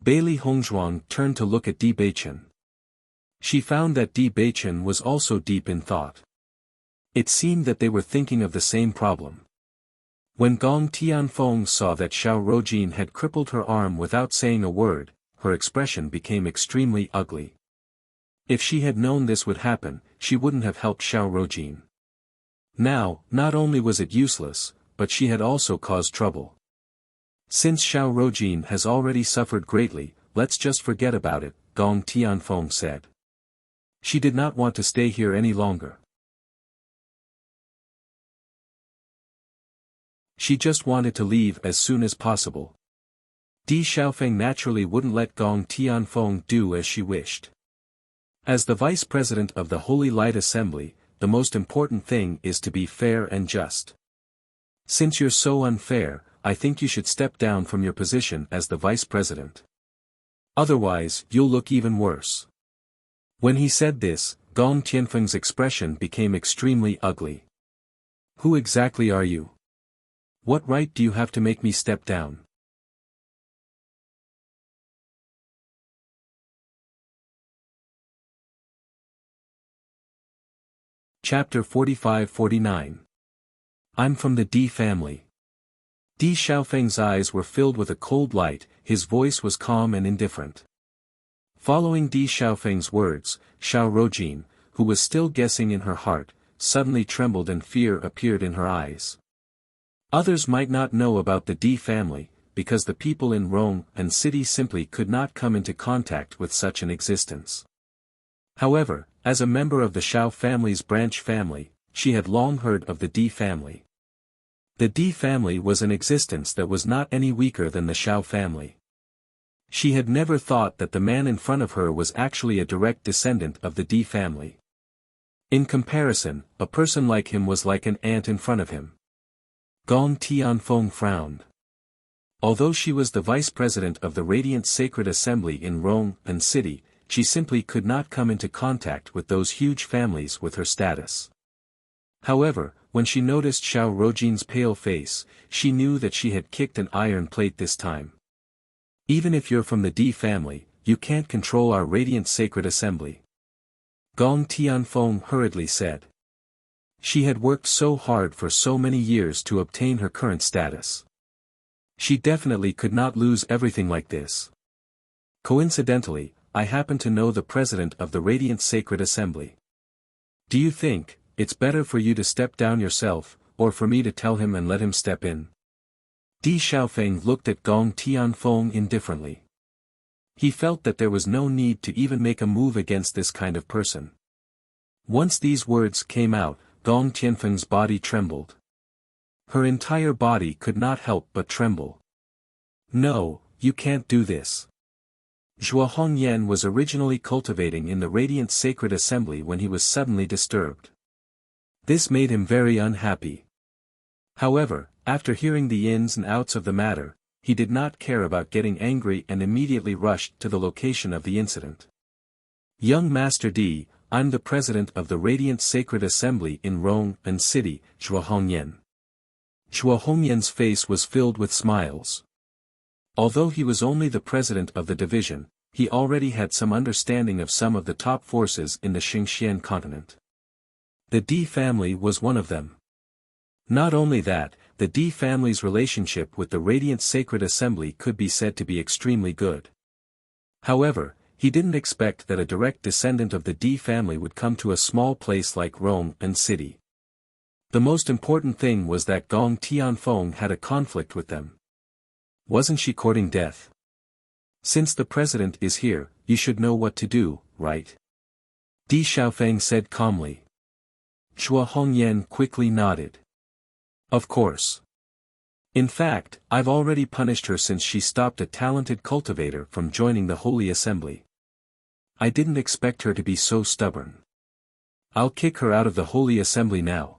[SPEAKER 1] Bailey Hongzhuang turned to look at Di Beichen. She found that Di Beichen was also deep in thought. It seemed that they were thinking of the same problem. When Gong Tianfeng saw that Xiao Rojin had crippled her arm without saying a word, her expression became extremely ugly. If she had known this would happen, she wouldn't have helped Xiao Rojin. Now, not only was it useless, but she had also caused trouble. Since Xiao Rojin has already suffered greatly, let's just forget about it, Gong Tianfeng said. She did not want to stay here any longer. She just wanted to leave as soon as possible. Di Xiaofeng naturally wouldn't let Gong Tianfeng do as she wished. As the vice president of the Holy Light Assembly, the most important thing is to be fair and just. Since you're so unfair, I think you should step down from your position as the vice president. Otherwise, you'll look even worse. When he said this, Gong Tianfeng's expression became extremely ugly. Who exactly are you? What right do you have to make me step down? Chapter 45-49. I'm from the Di family. Di Xiaofeng's eyes were filled with a cold light, his voice was calm and indifferent. Following Di Xiaofeng's words, Xiao Rojin, who was still guessing in her heart, suddenly trembled and fear appeared in her eyes. Others might not know about the Di family, because the people in Rome and city simply could not come into contact with such an existence. However, as a member of the Xiao family's branch family, she had long heard of the Di family. The Di family was an existence that was not any weaker than the Xiao family. She had never thought that the man in front of her was actually a direct descendant of the Di family. In comparison, a person like him was like an ant in front of him. Gong Tianfeng frowned. Although she was the vice president of the Radiant Sacred Assembly in Rome and city, she simply could not come into contact with those huge families with her status. However, when she noticed Xiao Rojin's pale face, she knew that she had kicked an iron plate this time. Even if you're from the Di family, you can't control our Radiant Sacred Assembly. Gong Tianfeng hurriedly said. She had worked so hard for so many years to obtain her current status. She definitely could not lose everything like this. Coincidentally, I happen to know the president of the Radiant Sacred Assembly. Do you think it's better for you to step down yourself, or for me to tell him and let him step in? Di Xiaofeng looked at Gong Tianfeng indifferently. He felt that there was no need to even make a move against this kind of person. Once these words came out, Gong Tianfeng's body trembled. Her entire body could not help but tremble. No, you can't do this. Zhuo Hongyan was originally cultivating in the Radiant Sacred Assembly when he was suddenly disturbed. This made him very unhappy. However, after hearing the ins and outs of the matter, he did not care about getting angry and immediately rushed to the location of the incident. Young Master D, I'm the president of the Radiant Sacred Assembly in Rong'an City, Zhuo Hongyan. Zhuo Hongyan's face was filled with smiles. Although he was only the president of the division, he already had some understanding of some of the top forces in the Xingxian continent. The D family was one of them. Not only that, the D family's relationship with the Radiant Sacred Assembly could be said to be extremely good. However, he didn't expect that a direct descendant of the D family would come to a small place like Rong'an City. The most important thing was that Gong Tianfeng had a conflict with them. Wasn't she courting death? Since the president is here, you should know what to do, right? Di Xiaofeng said calmly. Zhuo Hongyan quickly nodded. Of course. In fact, I've already punished her since she stopped a talented cultivator from joining the Holy Assembly. I didn't expect her to be so stubborn. I'll kick her out of the Holy Assembly now.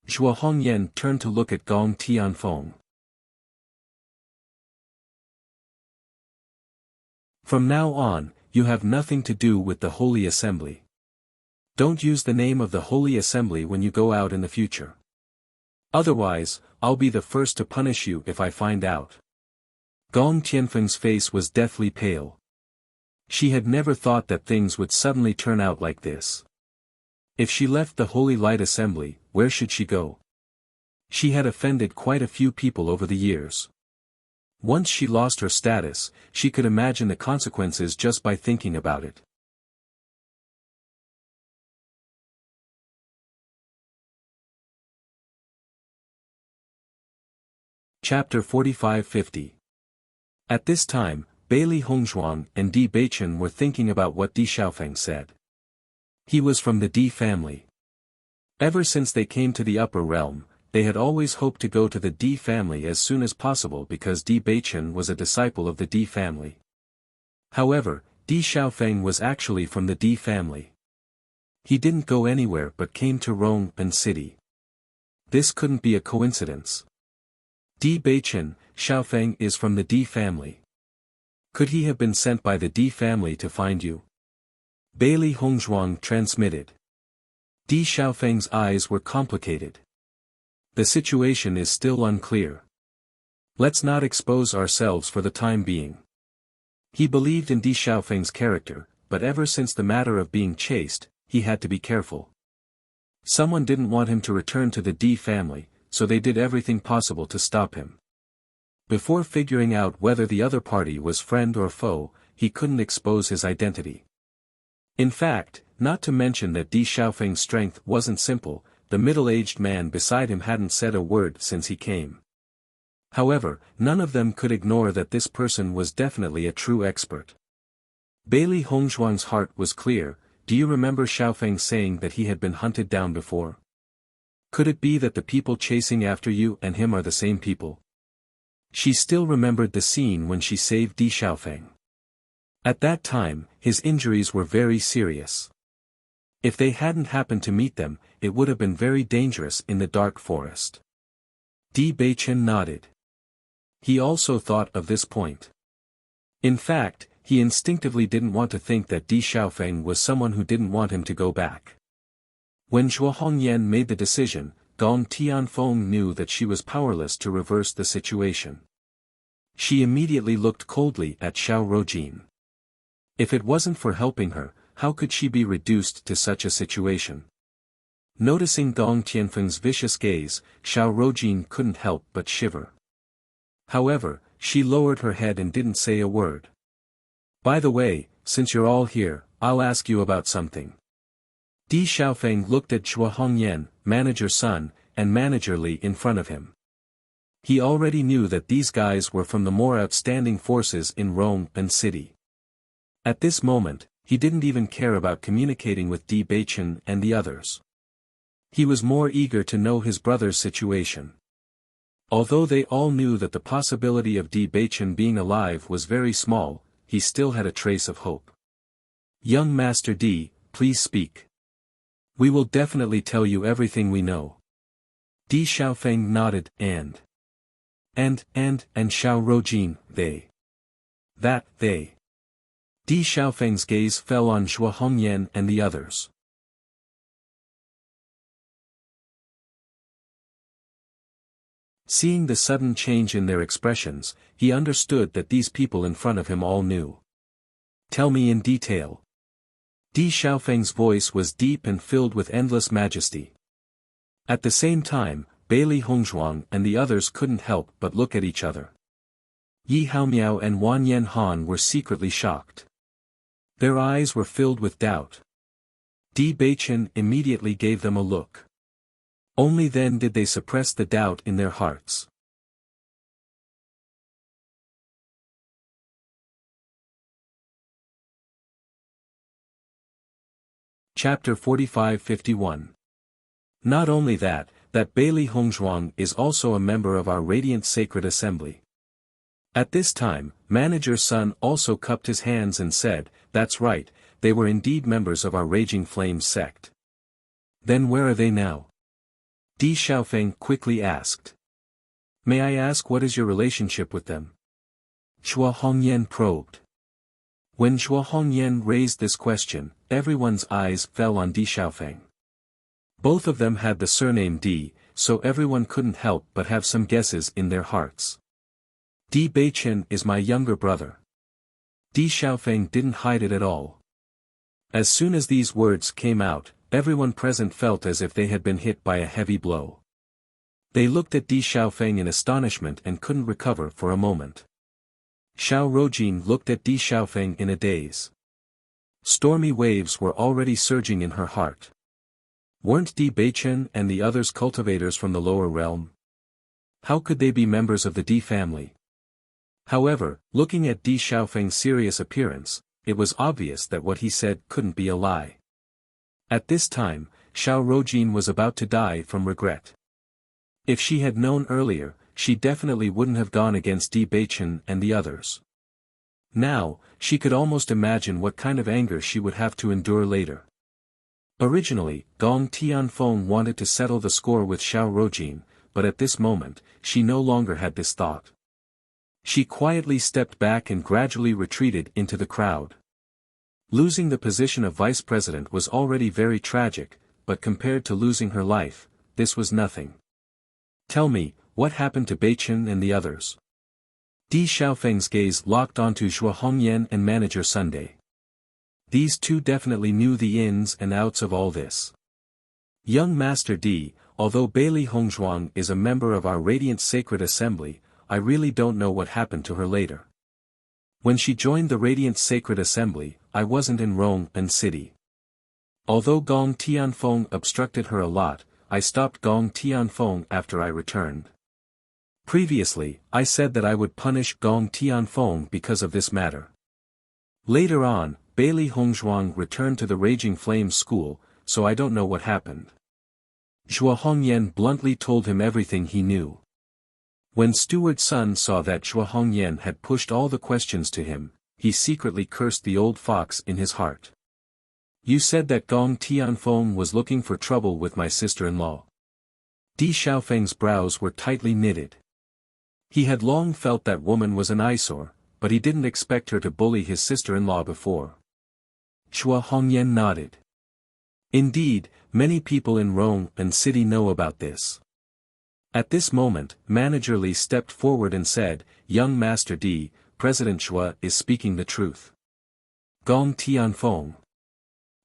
[SPEAKER 1] Zhuo Hongyan turned to look at Gong Tianfeng. From now on, you have nothing to do with the Holy Assembly. Don't use the name of the Holy Assembly when you go out in the future. Otherwise, I'll be the first to punish you if I find out. Gong Tianfeng's face was deathly pale. She had never thought that things would suddenly turn out like this. If she left the Holy Light Assembly, where should she go? She had offended quite a few people over the years. Once she lost her status, she could imagine the consequences just by thinking about it. Chapter 45-50. At this time, Bailey Hongzhuang and Di Beichen were thinking about what Di Xiaofeng said. He was from the Di family. Ever since they came to the upper realm, they had always hoped to go to the Di family as soon as possible because Di Beichen was a disciple of the Di family. However, Di Xiaofeng was actually from the Di family. He didn't go anywhere but came to Rong'an City. This couldn't be a coincidence. Di Beichen, Xiaofeng is from the Di family. Could he have been sent by the Di family to find you? Bailey Hongzhuang transmitted. Di Xiaofeng's eyes were complicated. The situation is still unclear. Let's not expose ourselves for the time being. He believed in Di Xiaofeng's character, but ever since the matter of being chased, he had to be careful. Someone didn't want him to return to the Di family, so they did everything possible to stop him. Before figuring out whether the other party was friend or foe, he couldn't expose his identity. In fact, not to mention that Di Xiaofeng's strength wasn't simple, the middle-aged man beside him hadn't said a word since he came. However, none of them could ignore that this person was definitely a true expert. Bailey Hongzhuang's heart was clear. Do you remember Xiaofeng saying that he had been hunted down before? Could it be that the people chasing after you and him are the same people? She still remembered the scene when she saved Di Xiaofeng. At that time, his injuries were very serious. If they hadn't happened to meet them, it would have been very dangerous in the dark forest. Di Beichen nodded. He also thought of this point. In fact, he instinctively didn't want to think that Di Xiaofeng was someone who didn't want him to go back. When Zhuo Hongyan made the decision, Gong Tianfeng knew that she was powerless to reverse the situation. She immediately looked coldly at Xiao Rojin. If it wasn't for helping her, how could she be reduced to such a situation? Noticing Gong Tianfeng's vicious gaze, Xiao Rojin couldn't help but shiver. However, she lowered her head and didn't say a word. By the way, since you're all here, I'll ask you about something. Di Xiaofeng looked at Chua Hongyan, manager's son, and Manager Li in front of him. He already knew that these guys were from the more outstanding forces in Rome and city. At this moment, he didn't even care about communicating with Di Beichen and the others. He was more eager to know his brother's situation. Although they all knew that the possibility of Di Beichen being alive was very small, he still had a trace of hope. Young Master Di, please speak. We will definitely tell you everything we know. Di Xiaofeng nodded, and Xiao Rojin, they. Di Xiaofeng's gaze fell on Chua Hongyan and the others. Seeing the sudden change in their expressions, he understood that these people in front of him all knew. Tell me in detail. Di Xiaofeng's voice was deep and filled with endless majesty. At the same time, Bailey Hongzhuang and the others couldn't help but look at each other. Yi Haomiao and Wan Yanhan were secretly shocked. Their eyes were filled with doubt. Di Beichen immediately gave them a look. Only then did they suppress the doubt in their hearts. Chapter 45-51. Not only that Bailey Hongzhuang is also a member of our Radiant Sacred Assembly. At this time, Manager's son also cupped his hands and said, that's right, they were indeed members of our Raging Flames sect. Then where are they now? Di Xiaofeng quickly asked. May I ask what is your relationship with them? Chua Hongyan probed. When Chua Hongyan raised this question, everyone's eyes fell on Di Xiaofeng. Both of them had the surname Di, so everyone couldn't help but have some guesses in their hearts. Di Beichen is my younger brother. Di Xiaofeng didn't hide it at all. As soon as these words came out, everyone present felt as if they had been hit by a heavy blow. They looked at Di Xiaofeng in astonishment and couldn't recover for a moment. Xiao Rojin looked at Di Xiaofeng in a daze. Stormy waves were already surging in her heart. Weren't Di Beichen and the others cultivators from the lower realm? How could they be members of the Di family? However, looking at Di Xiaofeng's serious appearance, it was obvious that what he said couldn't be a lie. At this time, Xiao Rojin was about to die from regret. If she had known earlier, she definitely wouldn't have gone against Di Beichen and the others. Now, she could almost imagine what kind of anger she would have to endure later. Originally, Gong Tianfeng wanted to settle the score with Xiao Rojin, but at this moment, she no longer had this thought. She quietly stepped back and gradually retreated into the crowd. Losing the position of vice president was already very tragic, but compared to losing her life, this was nothing. Tell me, what happened to Beichen and the others? Di Xiaofeng's gaze locked onto Chua Hongyan and Manager Sunday. These two definitely knew the ins and outs of all this. Young Master Di, although Bailey Hongzhuang is a member of our Radiant Sacred Assembly, I really don't know what happened to her later. When she joined the Radiant Sacred Assembly, I wasn't in Rome and city. Although Gong Tianfeng obstructed her a lot, I stopped Gong Tianfeng after I returned. Previously, I said that I would punish Gong Tianfeng because of this matter. Later on, Bailey Hongzhuang returned to the Raging Flames school, so I don't know what happened. Chua Hongyan bluntly told him everything he knew. When Steward Sun saw that Chua Hongyan had pushed all the questions to him, he secretly cursed the old fox in his heart. You said that Gong Tianfeng was looking for trouble with my sister-in-law. Di Xiaofeng's brows were tightly knitted. He had long felt that woman was an eyesore, but he didn't expect her to bully his sister-in-law before. Chua Hongyan nodded. Indeed, many people in Rome and city know about this. At this moment, Manager Li stepped forward and said, Young Master Di, President Chua is speaking the truth. Gong Tianfeng.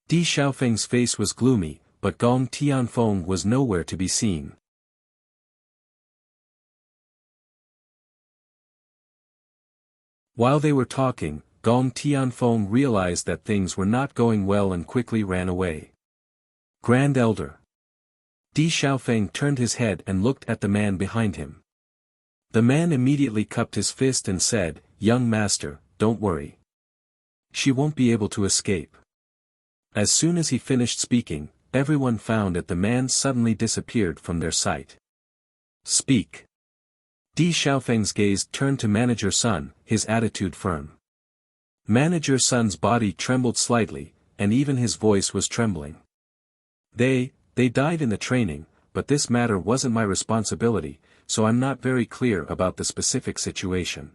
[SPEAKER 1] Di Xiaofeng's face was gloomy, but Gong Tianfeng was nowhere to be seen. While they were talking, Gong Tianfeng realized that things were not going well and quickly ran away. Grand Elder. Di Xiaofeng turned his head and looked at the man behind him. The man immediately cupped his fist and said, "Young master, don't worry. She won't be able to escape." As soon as he finished speaking, everyone found that the man suddenly disappeared from their sight. Speak. Di Xiaofeng's gaze turned to Manager Sun, his attitude firm. Manager Sun's body trembled slightly, and even his voice was trembling. They died in the training, but this matter wasn't my responsibility, so I'm not very clear about the specific situation.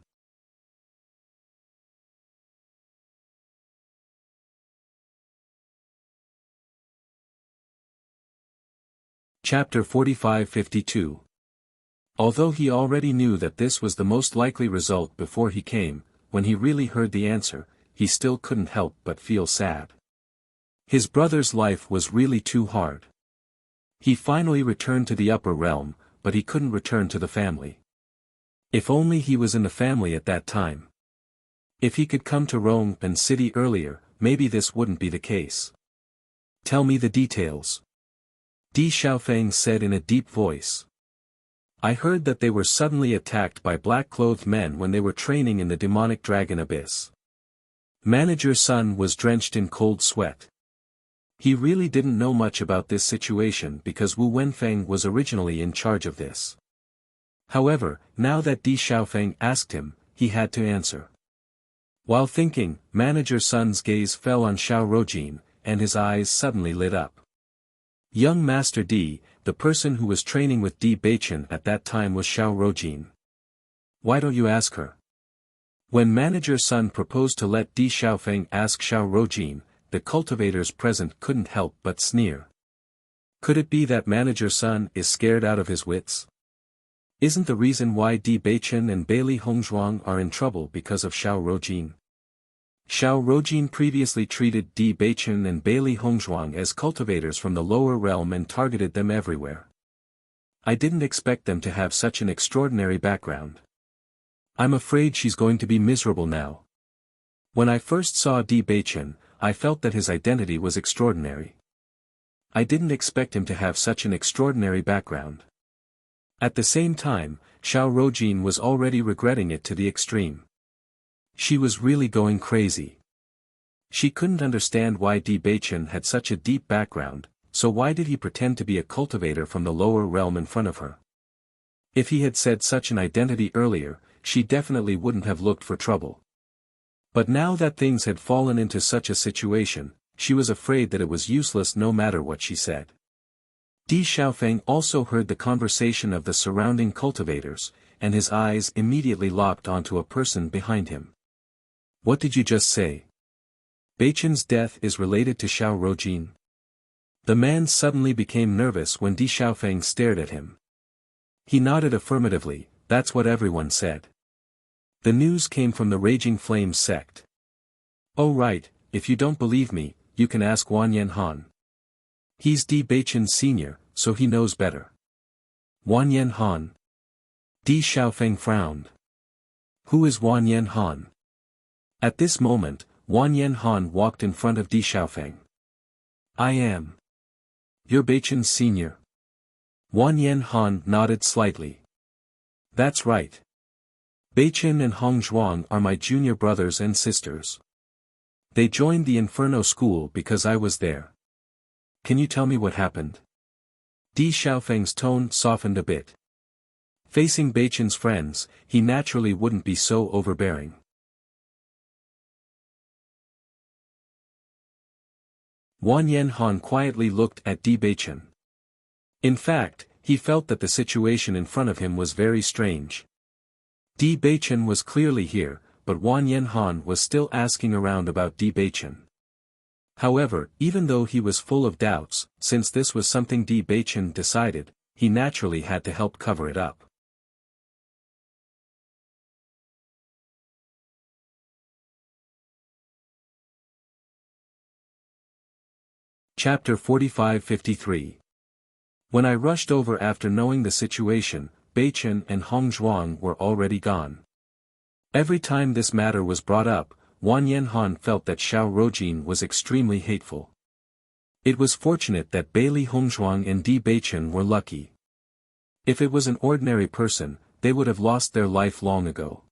[SPEAKER 1] Chapter 45-52. Although he already knew that this was the most likely result before he came, when he really heard the answer, he still couldn't help but feel sad. His brother's life was really too hard. He finally returned to the upper realm, but he couldn't return to the family. If only he was in the family at that time. If he could come to Rome and city earlier, maybe this wouldn't be the case. Tell me the details. Di Xiaofeng said in a deep voice. I heard that they were suddenly attacked by black-clothed men when they were training in the demonic dragon abyss. Manager Sun was drenched in cold sweat. He really didn't know much about this situation because Wu Wenfeng was originally in charge of this. However, now that Di Xiaofeng asked him, he had to answer. While thinking, Manager Sun's gaze fell on Xiao Rojin, and his eyes suddenly lit up. Young Master Di, the person who was training with Di Beichen at that time was Xiao Rojin. Why don't you ask her? When Manager Sun proposed to let Di Xiaofeng ask Xiao Rojin, the cultivators present couldn't help but sneer. Could it be that Manager Sun is scared out of his wits? Isn't the reason why Di Beichen and Bailey Hongzhuang are in trouble because of Xiao Rojin? Xiao Rojin previously treated Di Beichen and Bailey Hongzhuang as cultivators from the lower realm and targeted them everywhere. I didn't expect them to have such an extraordinary background. I'm afraid she's going to be miserable now. When I first saw Di Beichen, I felt that his identity was extraordinary. I didn't expect him to have such an extraordinary background. At the same time, Xiao Rojin was already regretting it to the extreme. She was really going crazy. She couldn't understand why Di Beichen had such a deep background, so why did he pretend to be a cultivator from the lower realm in front of her? If he had said such an identity earlier, she definitely wouldn't have looked for trouble. But now that things had fallen into such a situation, she was afraid that it was useless no matter what she said. Di Xiaofeng also heard the conversation of the surrounding cultivators, and his eyes immediately locked onto a person behind him. What did you just say? Beichen's death is related to Xiao Rojin? The man suddenly became nervous when Di Xiaofeng stared at him. He nodded affirmatively, that's what everyone said. The news came from the Raging Flames sect. Oh right, if you don't believe me, you can ask Wanyan Han. He's Di Beichen's senior, so he knows better. Wanyan Han. Di Xiaofeng frowned. Who is Wanyan Han? At this moment, Wanyan Han walked in front of Di Xiaofeng. I am. You're Beichen's senior. Wanyan Han nodded slightly. That's right. Beichen and Hongzhuang are my junior brothers and sisters. They joined the Inferno school because I was there. Can you tell me what happened? Di Xiaofeng's tone softened a bit. Facing Beichen's friends, he naturally wouldn't be so overbearing. Wanyan Han quietly looked at Di Beichen. In fact, he felt that the situation in front of him was very strange. Di Beichen was clearly here, but Wanyan Han was still asking around about Di Beichen. However, even though he was full of doubts, since this was something Di Beichen decided, he naturally had to help cover it up. Chapter 45-53. When I rushed over after knowing the situation, Beichen and Hongzhuang were already gone. Every time this matter was brought up, Wang Yanhan felt that Xiao Rojin was extremely hateful. It was fortunate that Bailey Hongzhuang and Di Beichen were lucky. If it was an ordinary person, they would have lost their life long ago.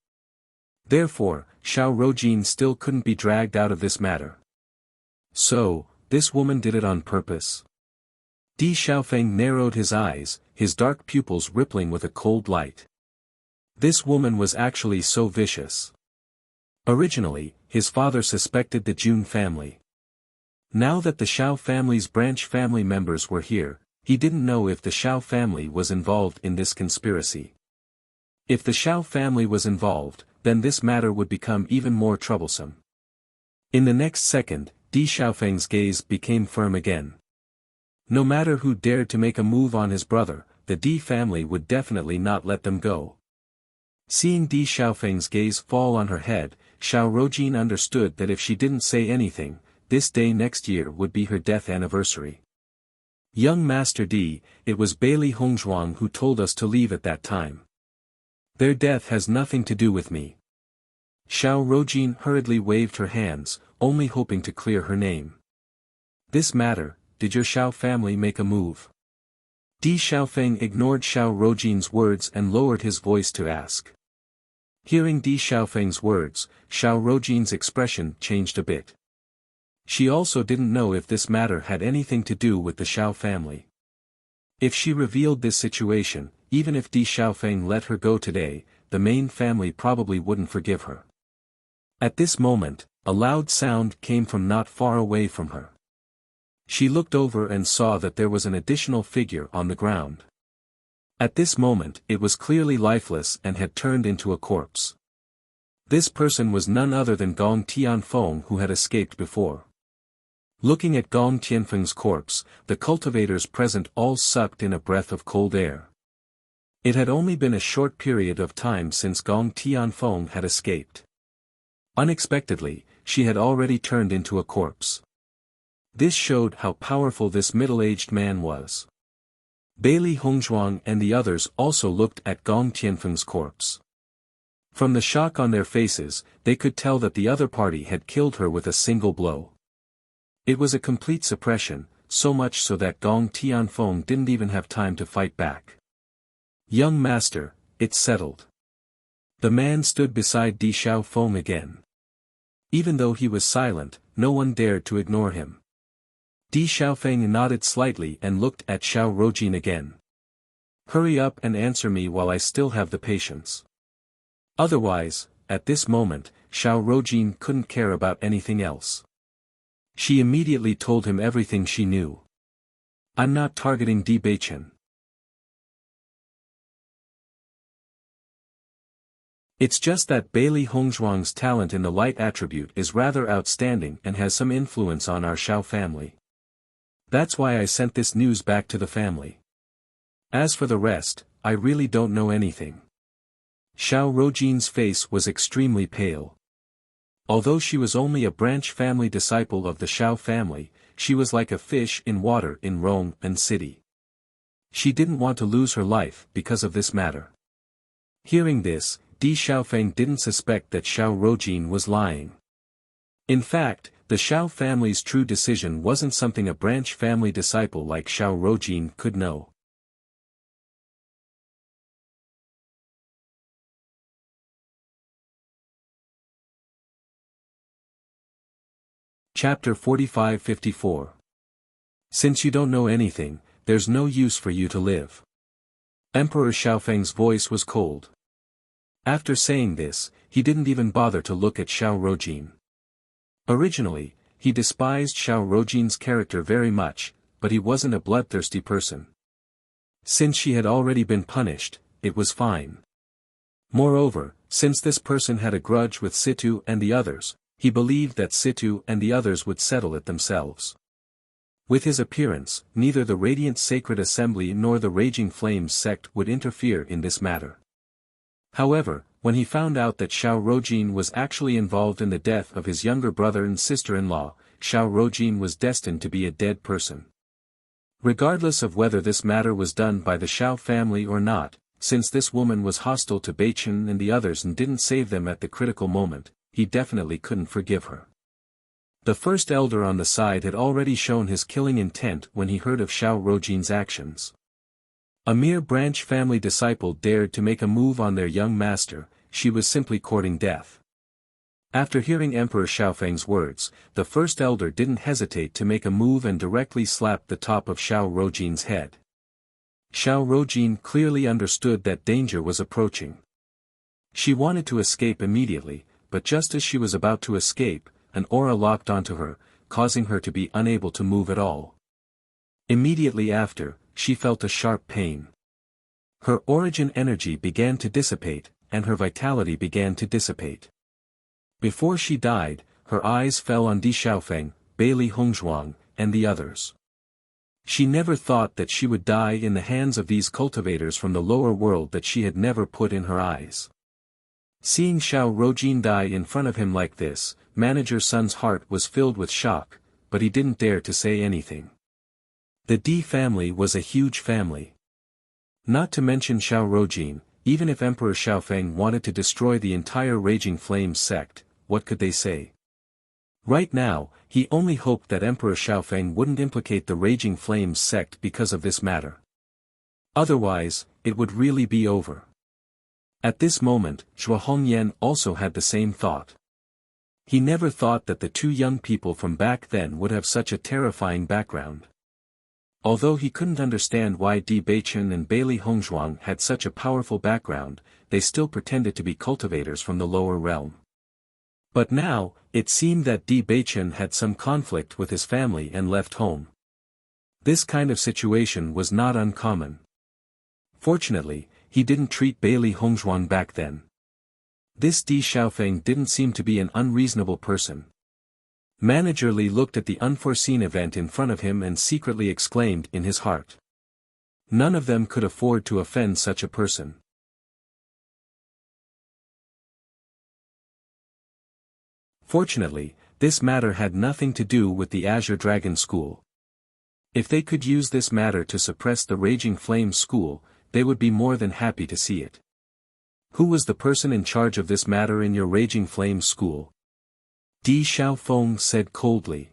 [SPEAKER 1] Therefore, Xiao Rojin still couldn't be dragged out of this matter. So, this woman did it on purpose. Di Xiaofeng narrowed his eyes, his dark pupils rippling with a cold light. This woman was actually so vicious. Originally, his father suspected the Jun family. Now that the Xiao family's branch family members were here, he didn't know if the Xiao family was involved in this conspiracy. If the Xiao family was involved, then this matter would become even more troublesome. In the next second, Di Xiaofeng's gaze became firm again. No matter who dared to make a move on his brother, the Di family would definitely not let them go. Seeing Di Xiaofeng's gaze fall on her head, Xiao Rojin understood that if she didn't say anything, this day next year would be her death anniversary. Young Master Di, it was Bailey Hongzhuang who told us to leave at that time. Their death has nothing to do with me. Xiao Rojin hurriedly waved her hands, only hoping to clear her name. This matter, did your Xiao family make a move? Di Xiaofeng ignored Xiao Rojin's words and lowered his voice to ask. Hearing Di Xiaofeng's words, Xiao Rojin's expression changed a bit. She also didn't know if this matter had anything to do with the Xiao family. If she revealed this situation, even if Di Xiaofeng let her go today, the main family probably wouldn't forgive her. At this moment, a loud sound came from not far away from her. She looked over and saw that there was an additional figure on the ground. At this moment it was clearly lifeless and had turned into a corpse. This person was none other than Gong Tianfeng, who had escaped before. Looking at Gong Tianfeng's corpse, the cultivators present all sucked in a breath of cold air. It had only been a short period of time since Gong Tianfeng had escaped. Unexpectedly, she had already turned into a corpse. This showed how powerful this middle-aged man was. Bailey Hongzhuang and the others also looked at Gong Tianfeng's corpse. From the shock on their faces, they could tell that the other party had killed her with a single blow. It was a complete suppression, so much so that Gong Tianfeng didn't even have time to fight back. Young master, it's settled. The man stood beside Di Xiaofeng again. Even though he was silent, no one dared to ignore him. Di Xiaofeng nodded slightly and looked at Xiao Rojin again. Hurry up and answer me while I still have the patience. Otherwise, at this moment, Xiao Rojin couldn't care about anything else. She immediately told him everything she knew. I'm not targeting Di Beichen. It's just that Bailey Hongzhuang's talent in the light attribute is rather outstanding and has some influence on our Xiao family. That's why I sent this news back to the family. As for the rest, I really don't know anything. Xiao Rojin's face was extremely pale. Although she was only a branch family disciple of the Xiao family, she was like a fish in water in Rome and city. She didn't want to lose her life because of this matter. Hearing this, Di Xiaofeng didn't suspect that Xiao Rojin was lying. In fact, the Xiao family's true decision wasn't something a branch family disciple like Xiao Rojin could know. Chapter 45-54. Since you don't know anything, there's no use for you to live. Emperor Xiaofeng's voice was cold. After saying this, he didn't even bother to look at Xiao Rojin. Originally, he despised Xiao Rojin's character very much, but he wasn't a bloodthirsty person. Since she had already been punished, it was fine. Moreover, since this person had a grudge with Situ and the others, he believed that Situ and the others would settle it themselves. With his appearance, neither the Radiant Sacred Assembly nor the Raging Flames sect would interfere in this matter. However, when he found out that Xiao Rojin was actually involved in the death of his younger brother and sister-in-law, Xiao Rojin was destined to be a dead person. Regardless of whether this matter was done by the Xiao family or not, since this woman was hostile to Beichen and the others and didn't save them at the critical moment, he definitely couldn't forgive her. The first elder on the side had already shown his killing intent when he heard of Xiao Rojin's actions. A mere branch family disciple dared to make a move on their young master, she was simply courting death. After hearing Emperor Xiaofeng's words, the first elder didn't hesitate to make a move and directly slapped the top of Xiao Rojin's head. Xiao Rojin clearly understood that danger was approaching. She wanted to escape immediately, but just as she was about to escape, an aura locked onto her, causing her to be unable to move at all. Immediately after, she felt a sharp pain. Her origin energy began to dissipate, and her vitality began to dissipate. Before she died, her eyes fell on Di Xiaofeng, Bailey Hongzhuang, and the others. She never thought that she would die in the hands of these cultivators from the lower world that she had never put in her eyes. Seeing Xiao Rojin die in front of him like this, Manager Sun's heart was filled with shock, but he didn't dare to say anything. The Di family was a huge family. Not to mention Xiao Rojin, even if Emperor Xiaofeng wanted to destroy the entire Raging Flames sect, what could they say? Right now, he only hoped that Emperor Xiaofeng wouldn't implicate the Raging Flames sect because of this matter. Otherwise, it would really be over. At this moment, Zhuo Hongyan also had the same thought. He never thought that the two young people from back then would have such a terrifying background. Although he couldn't understand why Di Beichen and Bailey Hongzhuang had such a powerful background, they still pretended to be cultivators from the lower realm. But now, it seemed that Di Beichen had some conflict with his family and left home. This kind of situation was not uncommon. Fortunately, he didn't treat Bailey Hongzhuang back then. This Di Xiaofeng didn't seem to be an unreasonable person. Manager Li looked at the unforeseen event in front of him and secretly exclaimed in his heart. None of them could afford to offend such a person. Fortunately, this matter had nothing to do with the Azure Dragon School. If they could use this matter to suppress the Raging Flame School, they would be more than happy to see it. Who was the person in charge of this matter in your Raging Flame School? Di Xiaofeng said coldly.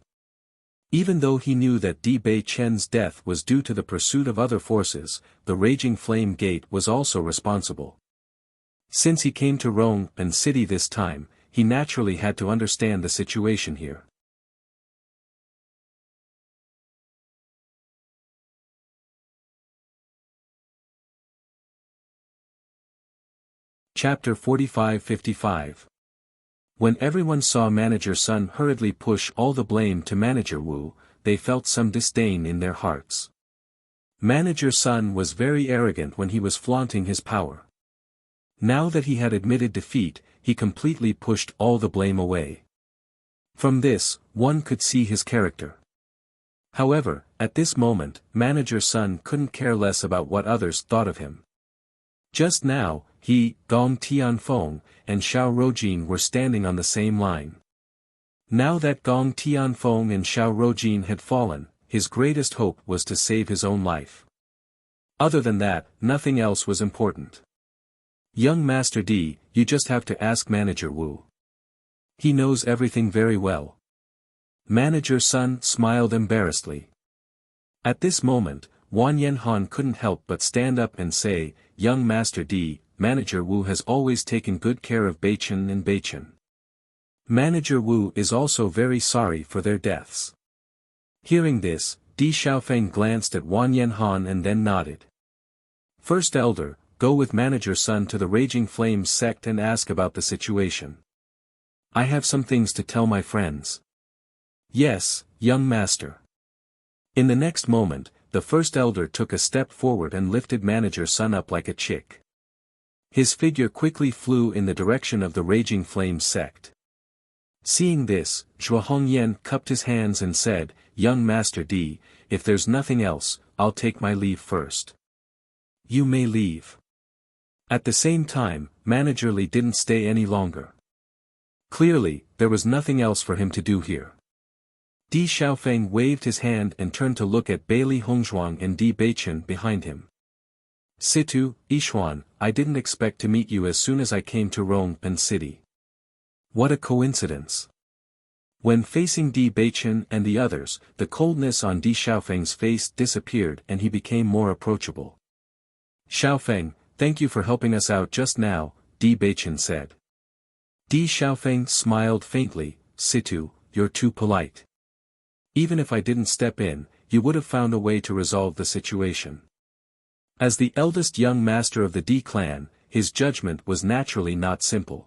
[SPEAKER 1] Even though he knew that Di Beichen's death was due to the pursuit of other forces, the Raging Flame Gate was also responsible. Since he came to Rongpan City this time, he naturally had to understand the situation here. Chapter 45-55. When everyone saw Manager Sun hurriedly push all the blame to Manager Wu, they felt some disdain in their hearts. Manager Sun was very arrogant when he was flaunting his power. Now that he had admitted defeat, he completely pushed all the blame away. From this, one could see his character. However, at this moment, Manager Sun couldn't care less about what others thought of him. Just now, he, Gong Tianfeng, and Xiao Rojin were standing on the same line. Now that Gong Tianfeng and Xiao Rojin had fallen, his greatest hope was to save his own life. Other than that, nothing else was important. Young Master Di, you just have to ask Manager Wu. He knows everything very well. Manager Sun smiled embarrassedly. At this moment, Wan Yanhan couldn't help but stand up and say, Young Master Di, Manager Wu has always taken good care of Beichen and Beichen. Manager Wu is also very sorry for their deaths. Hearing this, Di Xiaofeng glanced at Wan Yanhan and then nodded. First Elder, go with Manager Sun to the Raging Flames sect and ask about the situation. I have some things to tell my friends. Yes, young master. In the next moment, the First Elder took a step forward and lifted Manager Sun up like a chick. His figure quickly flew in the direction of the Raging Flames sect. Seeing this, Zhuo Hongyan cupped his hands and said, Young Master Di, if there's nothing else, I'll take my leave first. You may leave. At the same time, Manager Li didn't stay any longer. Clearly, there was nothing else for him to do here. Di Xiaofeng waved his hand and turned to look at Bailey Hongzhuang and Di Beichen behind him. Situ, Ishuan, I didn't expect to meet you as soon as I came to Rongpen City. What a coincidence. When facing Di Beichen and the others, the coldness on Di Xiaofeng's face disappeared and he became more approachable. Xiaofeng, thank you for helping us out just now, Di Beichen said. Di Xiaofeng smiled faintly, Situ, you're too polite. Even if I didn't step in, you would have found a way to resolve the situation. As the eldest young master of the Di clan, his judgment was naturally not simple.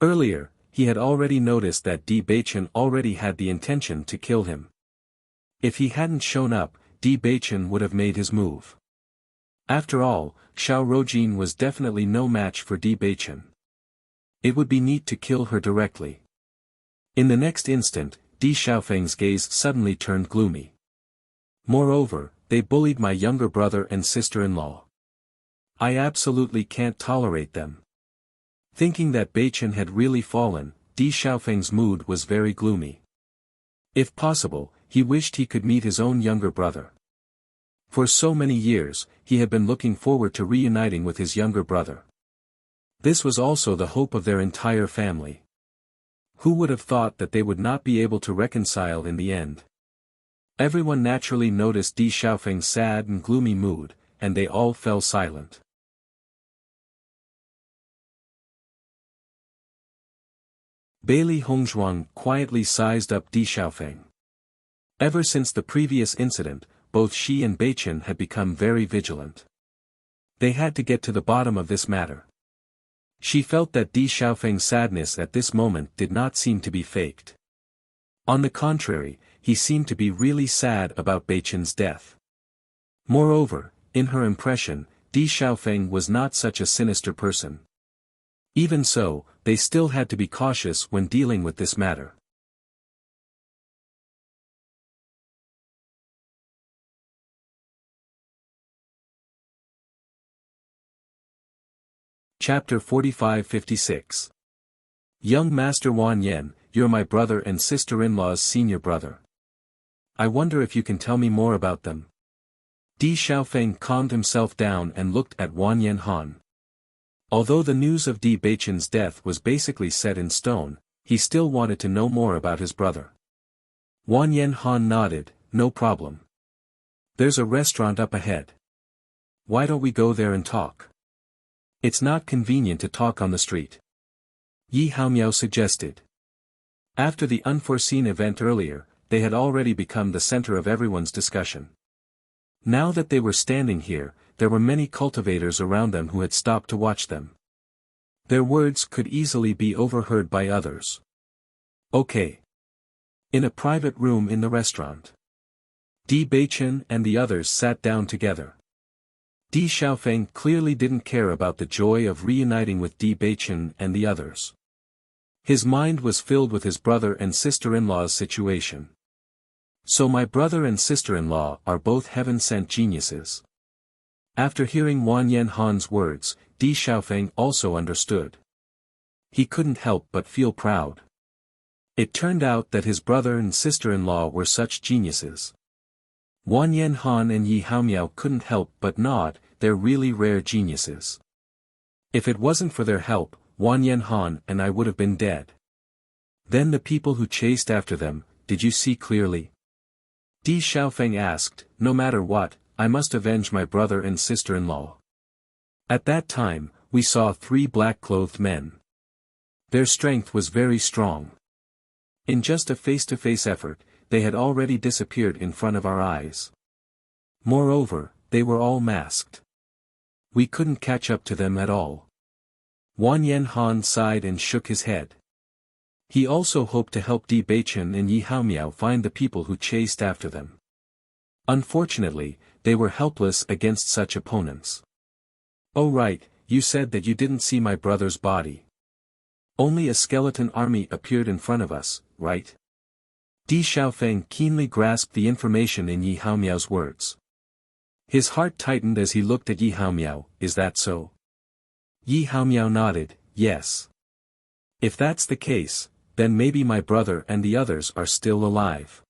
[SPEAKER 1] Earlier, he had already noticed that Di Beichen already had the intention to kill him. If he hadn't shown up, Di Beichen would have made his move. After all, Xiao Rojin was definitely no match for Di Beichen. It would be neat to kill her directly. In the next instant, Di Xiaofeng's gaze suddenly turned gloomy. Moreover, they bullied my younger brother and sister-in-law. I absolutely can't tolerate them. Thinking that Beichen had really fallen, Di Xiaofeng's mood was very gloomy. If possible, he wished he could meet his own younger brother. For so many years, he had been looking forward to reuniting with his younger brother. This was also the hope of their entire family. Who would have thought that they would not be able to reconcile in the end? Everyone naturally noticed Di Xiaofeng's sad and gloomy mood, and they all fell silent. Bailey Hongzhuang quietly sized up Di Xiaofeng. Ever since the previous incident, both she and Beichen had become very vigilant. They had to get to the bottom of this matter. She felt that Di Xiaofeng's sadness at this moment did not seem to be faked. On the contrary, he seemed to be really sad about Beichen's death. Moreover, in her impression, Di Xiaofeng was not such a sinister person. Even so, they still had to be cautious when dealing with this matter. Chapter 45-56. Young Master Wan Yen, you're my brother and sister-in-law's senior brother. I wonder if you can tell me more about them. Di Xiaofeng calmed himself down and looked at Wan Yen Han. Although the news of Di Beichen's death was basically set in stone, he still wanted to know more about his brother. Wan Yen Han nodded, no problem. There's a restaurant up ahead. Why don't we go there and talk? It's not convenient to talk on the street. Yi Haomiao suggested. After the unforeseen event earlier, they had already become the center of everyone's discussion. Now that they were standing here, there were many cultivators around them who had stopped to watch them. Their words could easily be overheard by others. Okay. In a private room in the restaurant. Di Beichen and the others sat down together. Di Xiaofeng clearly didn't care about the joy of reuniting with Di Beichen and the others. His mind was filled with his brother and sister-in-law's situation. So my brother and sister-in-law are both heaven-sent geniuses. After hearing Wan Yen Han's words, Di Xiaofeng also understood. He couldn't help but feel proud. It turned out that his brother and sister-in-law were such geniuses. Wan Yen Han and Yi Haomiao couldn't help but nod, they're really rare geniuses. If it wasn't for their help, Wan Yen Han and I would have been dead. Then the people who chased after them, did you see clearly? Di Xiaofeng asked, no matter what, I must avenge my brother and sister-in-law. At that time, we saw 3 black-clothed men. Their strength was very strong. In just a face-to-face effort, they had already disappeared in front of our eyes. Moreover, they were all masked. We couldn't catch up to them at all. Wan Yen Han sighed and shook his head. He also hoped to help Di Beichen and Yi Haomiao find the people who chased after them. Unfortunately, they were helpless against such opponents. Oh right, you said that you didn't see my brother's body. Only a skeleton army appeared in front of us, right? Di Xiaofeng keenly grasped the information in Yi Haomiao's words. His heart tightened as he looked at Yi Haomiao, is that so? Yi Haomiao nodded, yes. If that's the case, then maybe my brother and the others are still alive.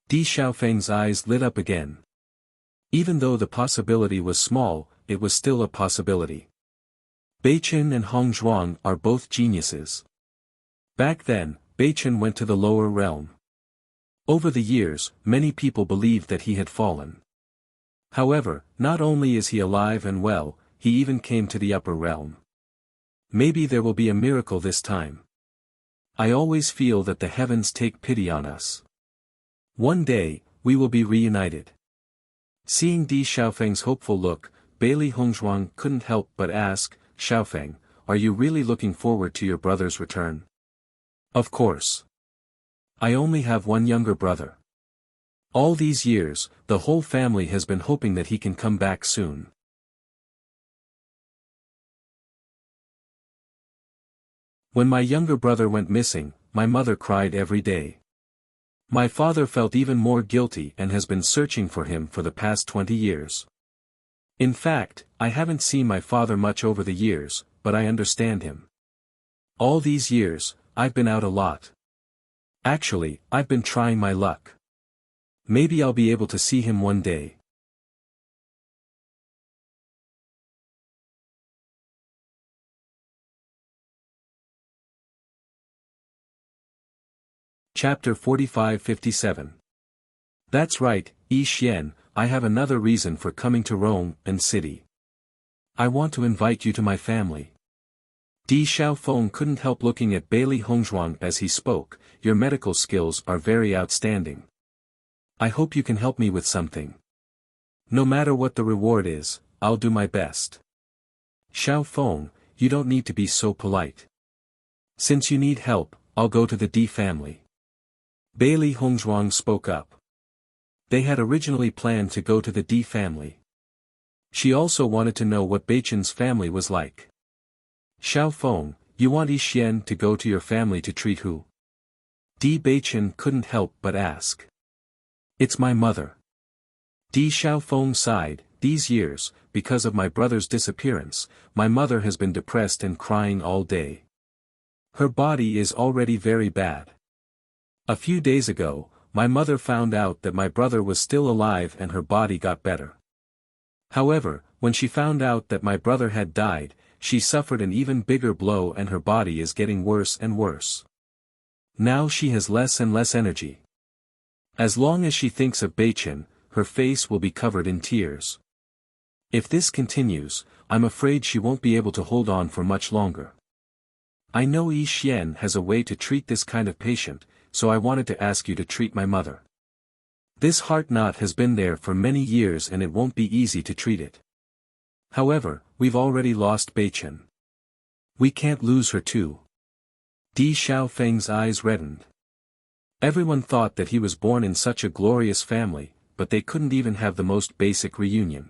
[SPEAKER 1] Di Xiaofeng's eyes lit up again. Even though the possibility was small, it was still a possibility. Beichen and Hongzhuang are both geniuses. Back then, Beichen went to the lower realm. Over the years, many people believed that he had fallen. However, not only is he alive and well, he even came to the upper realm. Maybe there will be a miracle this time. I always feel that the heavens take pity on us. One day, we will be reunited. Seeing Di Xiaofeng's hopeful look, Bailey Hongzhuang couldn't help but ask, Xiaofeng, are you really looking forward to your brother's return? Of course. I only have one younger brother. All these years, the whole family has been hoping that he can come back soon. When my younger brother went missing, my mother cried every day. My father felt even more guilty and has been searching for him for the past 20 years. In fact, I haven't seen my father much over the years, but I understand him. All these years, I've been out a lot. Actually, I've been trying my luck. Maybe I'll be able to see him one day. Chapter 45-57. That's right, Yi Xian, I have another reason for coming to Rome and city. I want to invite you to my family. Di Xiaofeng couldn't help looking at Bailey Hongzhuang as he spoke, your medical skills are very outstanding. I hope you can help me with something. No matter what the reward is, I'll do my best. Xiaofeng, you don't need to be so polite. Since you need help, I'll go to the Di family. Bailey Hongzhuang spoke up. They had originally planned to go to the Di family. She also wanted to know what Beichen's family was like. Xiaofeng, you want Yi Xian to go to your family to treat who? Di Beichen couldn't help but ask. It's my mother. Di Xiaofeng sighed, these years, because of my brother's disappearance, my mother has been depressed and crying all day. Her body is already very bad. A few days ago, my mother found out that my brother was still alive and her body got better. However, when she found out that my brother had died, she suffered an even bigger blow and her body is getting worse and worse. Now she has less and less energy. As long as she thinks of Beichen, her face will be covered in tears. If this continues, I'm afraid she won't be able to hold on for much longer. I know Yi Xian has a way to treat this kind of patient, so I wanted to ask you to treat my mother. This heart knot has been there for many years and it won't be easy to treat it. However, we've already lost Beichen. We can't lose her too. Di Xiaofeng's eyes reddened. Everyone thought that he was born in such a glorious family, but they couldn't even have the most basic reunion.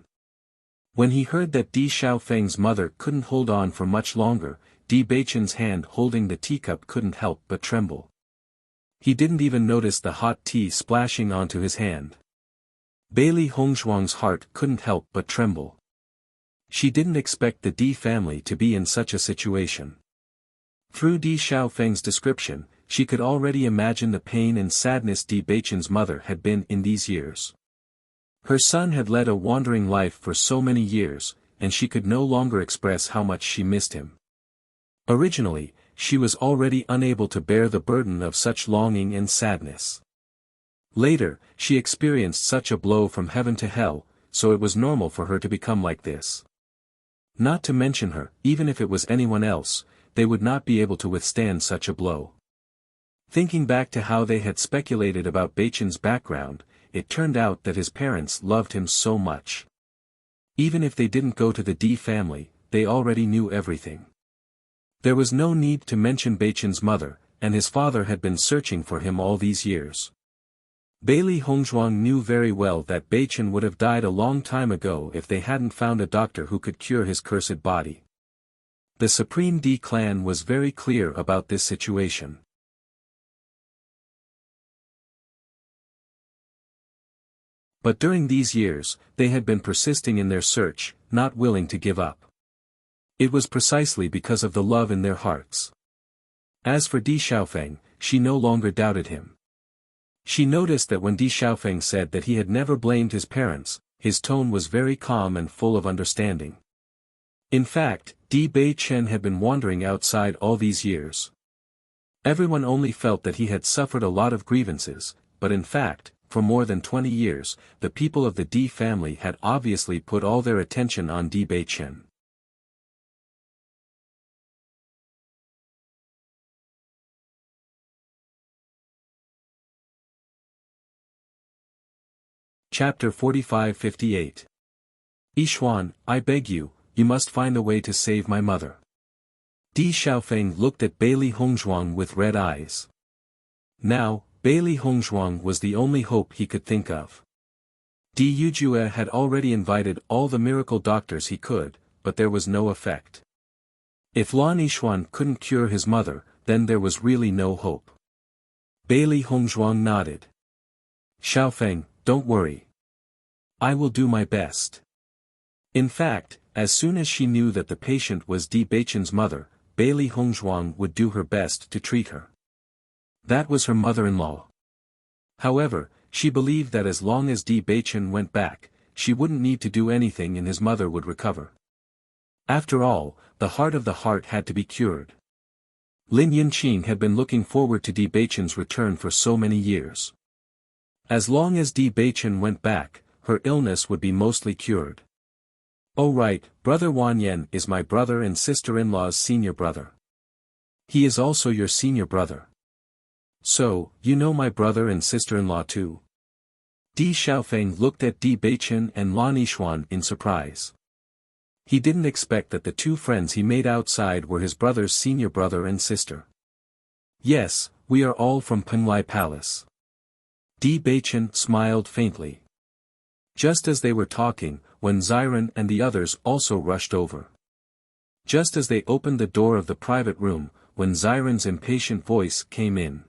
[SPEAKER 1] When he heard that Di Xiaofeng's mother couldn't hold on for much longer, Di Beichen's hand holding the teacup couldn't help but tremble. He didn't even notice the hot tea splashing onto his hand. Bailey Hongzhuang's heart couldn't help but tremble. She didn't expect the Di family to be in such a situation. Through Di Xiaofeng's description, she could already imagine the pain and sadness Di Beichen's mother had been in these years. Her son had led a wandering life for so many years, and she could no longer express how much she missed him. Originally, she was already unable to bear the burden of such longing and sadness. Later, she experienced such a blow from heaven to hell, so it was normal for her to become like this. Not to mention her, even if it was anyone else, they would not be able to withstand such a blow. Thinking back to how they had speculated about Beichen's background, it turned out that his parents loved him so much. Even if they didn't go to the Di family, they already knew everything. There was no need to mention Beichen's mother, and his father had been searching for him all these years. Bailey Hongzhuang knew very well that Beichen would have died a long time ago if they hadn't found a doctor who could cure his cursed body. The Supreme Di clan was very clear about this situation. But during these years, they had been persisting in their search, not willing to give up. It was precisely because of the love in their hearts. As for Di Xiaofeng, she no longer doubted him. She noticed that when Di Xiaofeng said that he had never blamed his parents, his tone was very calm and full of understanding. In fact, Di Bei Chen had been wandering outside all these years. Everyone only felt that he had suffered a lot of grievances, but in fact, for more than 20 years, the people of the Di family had obviously put all their attention on Di Bei Chen. Chapter 45-58. Yixuan, I beg you, you must find a way to save my mother. Di Xiaofeng looked at Bailey Hongzhuang with red eyes. Now, Bailey Hongzhuang was the only hope he could think of. Di Yujue had already invited all the miracle doctors he could, but there was no effect. If Lan Yixuan couldn't cure his mother, then there was really no hope. Bailey Hongzhuang nodded. Xiaofeng, don't worry. I will do my best. In fact, as soon as she knew that the patient was Di Beichen's mother, Bailey Hongzhuang would do her best to treat her. That was her mother-in-law. However, she believed that as long as Di Beichen went back, she wouldn't need to do anything and his mother would recover. After all, the heart of the heart had to be cured. Lin Yunqing had been looking forward to Di Beichen's return for so many years. As long as Di Beichen went back, her illness would be mostly cured. Oh right, Brother Wanyan is my brother and sister-in-law's senior brother. He is also your senior brother. So, you know my brother and sister-in-law too? Di Xiaofeng looked at Di Beichen and Lan Yixuan in surprise. He didn't expect that the two friends he made outside were his brother's senior brother and sister. Yes, we are all from Penglai Palace. Di Beichen smiled faintly. Just as they were talking, Wen Ziren and the others also rushed over. Just as they opened the door of the private room, Wen Ziren's impatient voice came in.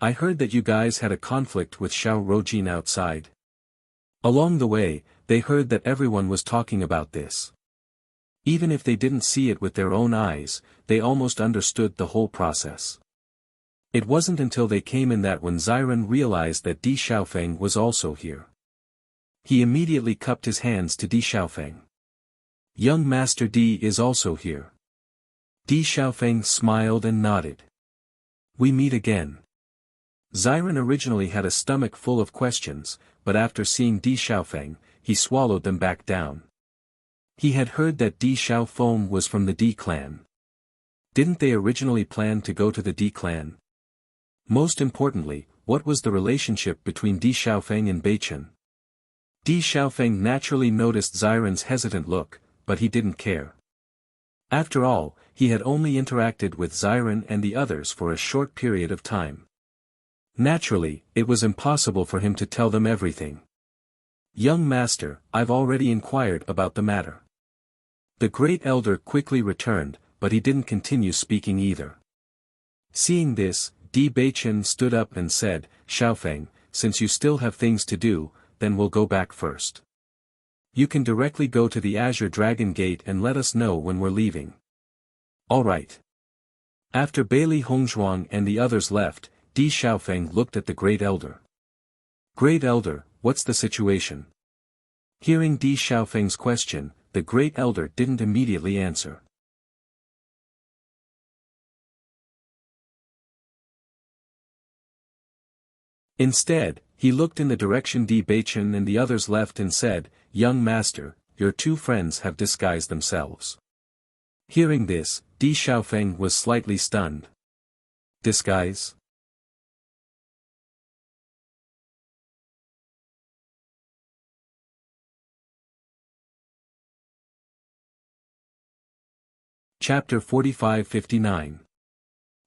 [SPEAKER 1] I heard that you guys had a conflict with Xiao Rojin outside. Along the way, they heard that everyone was talking about this. Even if they didn't see it with their own eyes, they almost understood the whole process. It wasn't until they came in that when Ziren realized that Di Xiaofeng was also here. He immediately cupped his hands to Di Xiaofeng. Young Master Di is also here. Di Xiaofeng smiled and nodded. We meet again. Ziren originally had a stomach full of questions, but after seeing Di Xiaofeng, he swallowed them back down. He had heard that Di Xiaofeng was from the Di clan. Didn't they originally plan to go to the Di clan? Most importantly, what was the relationship between Di Xiaofeng and Beichen? Di Xiaofeng naturally noticed Ziren's hesitant look, but he didn't care. After all, he had only interacted with Ziren and the others for a short period of time. Naturally, it was impossible for him to tell them everything. Young master, I've already inquired about the matter. The great elder quickly returned, but he didn't continue speaking either. Seeing this, Di Beichen stood up and said, Xiaofeng, since you still have things to do, then we'll go back first. You can directly go to the Azure Dragon Gate and let us know when we're leaving. All right. After Bailey Hongzhuang and the others left, Di Xiaofeng looked at the Great Elder. Great Elder, what's the situation? Hearing Di Xiaofeng's question, the Great Elder didn't immediately answer. Instead, he looked in the direction Di Beichen and the others left and said, Young master, your two friends have disguised themselves. Hearing this, Di Xiaofeng was slightly stunned. Disguise? Chapter 45-59.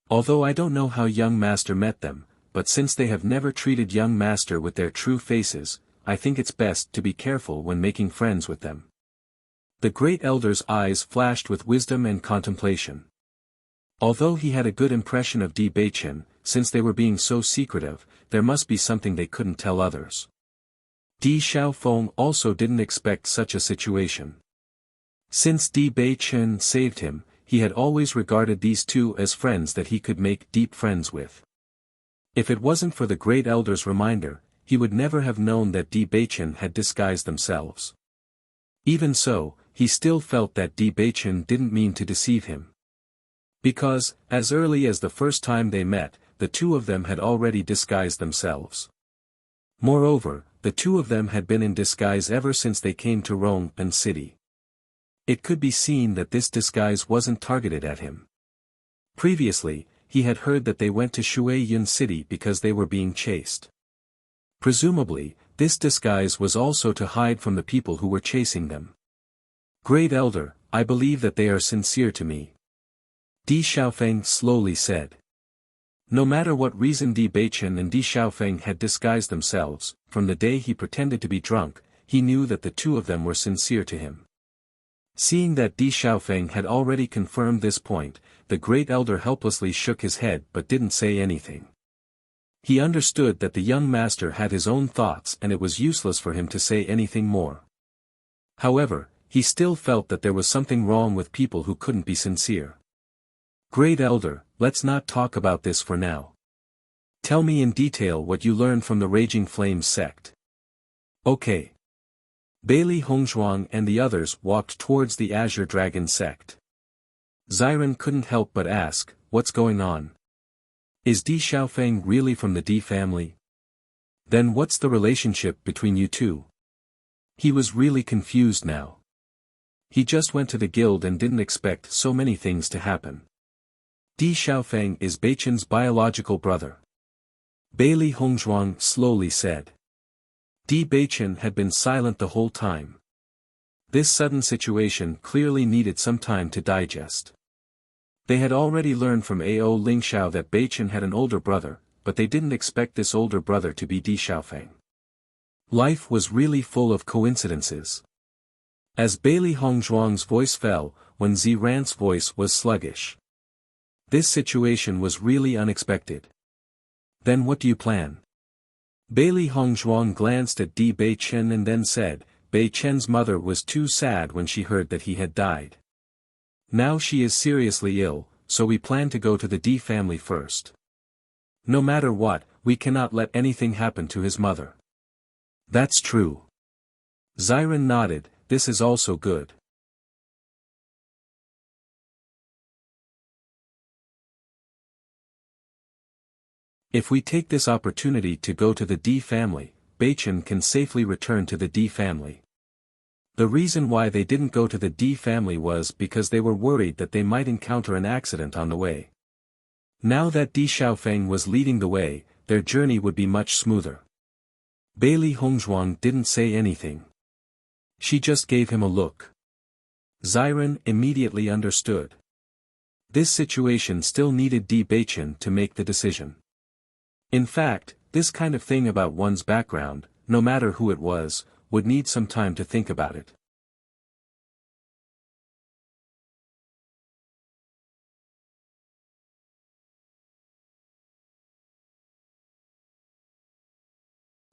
[SPEAKER 1] Although I don't know how young master met them, but since they have never treated young master with their true faces, I think it's best to be careful when making friends with them. The great elder's eyes flashed with wisdom and contemplation. Although he had a good impression of Di Beichen, since they were being so secretive, there must be something they couldn't tell others. Di Xiaofeng also didn't expect such a situation. Since Di Beichen saved him, he had always regarded these two as friends that he could make deep friends with. If it wasn't for the great elder's reminder, he would never have known that Di Baichen had disguised themselves. Even so, he still felt that Di Baichen didn't mean to deceive him. Because, as early as the first time they met, the two of them had already disguised themselves. Moreover, the two of them had been in disguise ever since they came to Rongpan City. It could be seen that this disguise wasn't targeted at him. Previously, he had heard that they went to Shuiyun City because they were being chased. Presumably, this disguise was also to hide from the people who were chasing them. Great Elder, I believe that they are sincere to me. Di Xiaofeng slowly said. No matter what reason Di Baichen and Di Xiaofeng had disguised themselves, from the day he pretended to be drunk, he knew that the two of them were sincere to him. Seeing that Di Xiaofeng had already confirmed this point, the Great Elder helplessly shook his head but didn't say anything. He understood that the young master had his own thoughts and it was useless for him to say anything more. However, he still felt that there was something wrong with people who couldn't be sincere. Great Elder, let's not talk about this for now. Tell me in detail what you learned from the Raging Flames sect. Okay. Bailey Hongzhuang and the others walked towards the Azure Dragon sect. Ziren couldn't help but ask, what's going on? Is Di Xiaofeng really from the Di family? Then what's the relationship between you two? He was really confused now. He just went to the guild and didn't expect so many things to happen. Di Xiaofeng is Baichen's biological brother. Bailey Hongzhuang slowly said. Di Baichen had been silent the whole time. This sudden situation clearly needed some time to digest. They had already learned from Ao Lingxiao that Baichen had an older brother, but they didn't expect this older brother to be Di Xiaofeng. Life was really full of coincidences. As Bailey Hongzhuang's voice fell, when Ziran's voice was sluggish. This situation was really unexpected. Then what do you plan? Bailey Hongzhuang glanced at Di Baichen and then said, Baichen's mother was too sad when she heard that he had died. Now she is seriously ill, so we plan to go to the Di family first. No matter what, we cannot let anything happen to his mother. That's true. Ziren nodded, this is also good. If we take this opportunity to go to the Di family, Baichen can safely return to the Di family. The reason why they didn't go to the Di family was because they were worried that they might encounter an accident on the way. Now that Di Xiaofeng was leading the way, their journey would be much smoother. Bailey Hongzhuang didn't say anything. She just gave him a look. Ziren immediately understood. This situation still needed Di Baichen to make the decision. In fact, this kind of thing about one's background, no matter who it was, would need some time to think about it.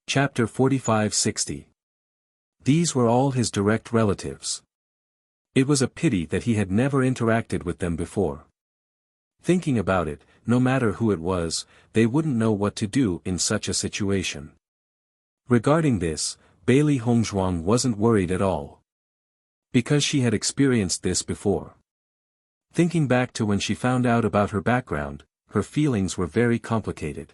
[SPEAKER 1] Chapter 45-60. These were all his direct relatives. It was a pity that he had never interacted with them before. Thinking about it, no matter who it was, they wouldn't know what to do in such a situation. Regarding this, Bailey Hongzhuang wasn't worried at all. Because she had experienced this before. Thinking back to when she found out about her background, her feelings were very complicated.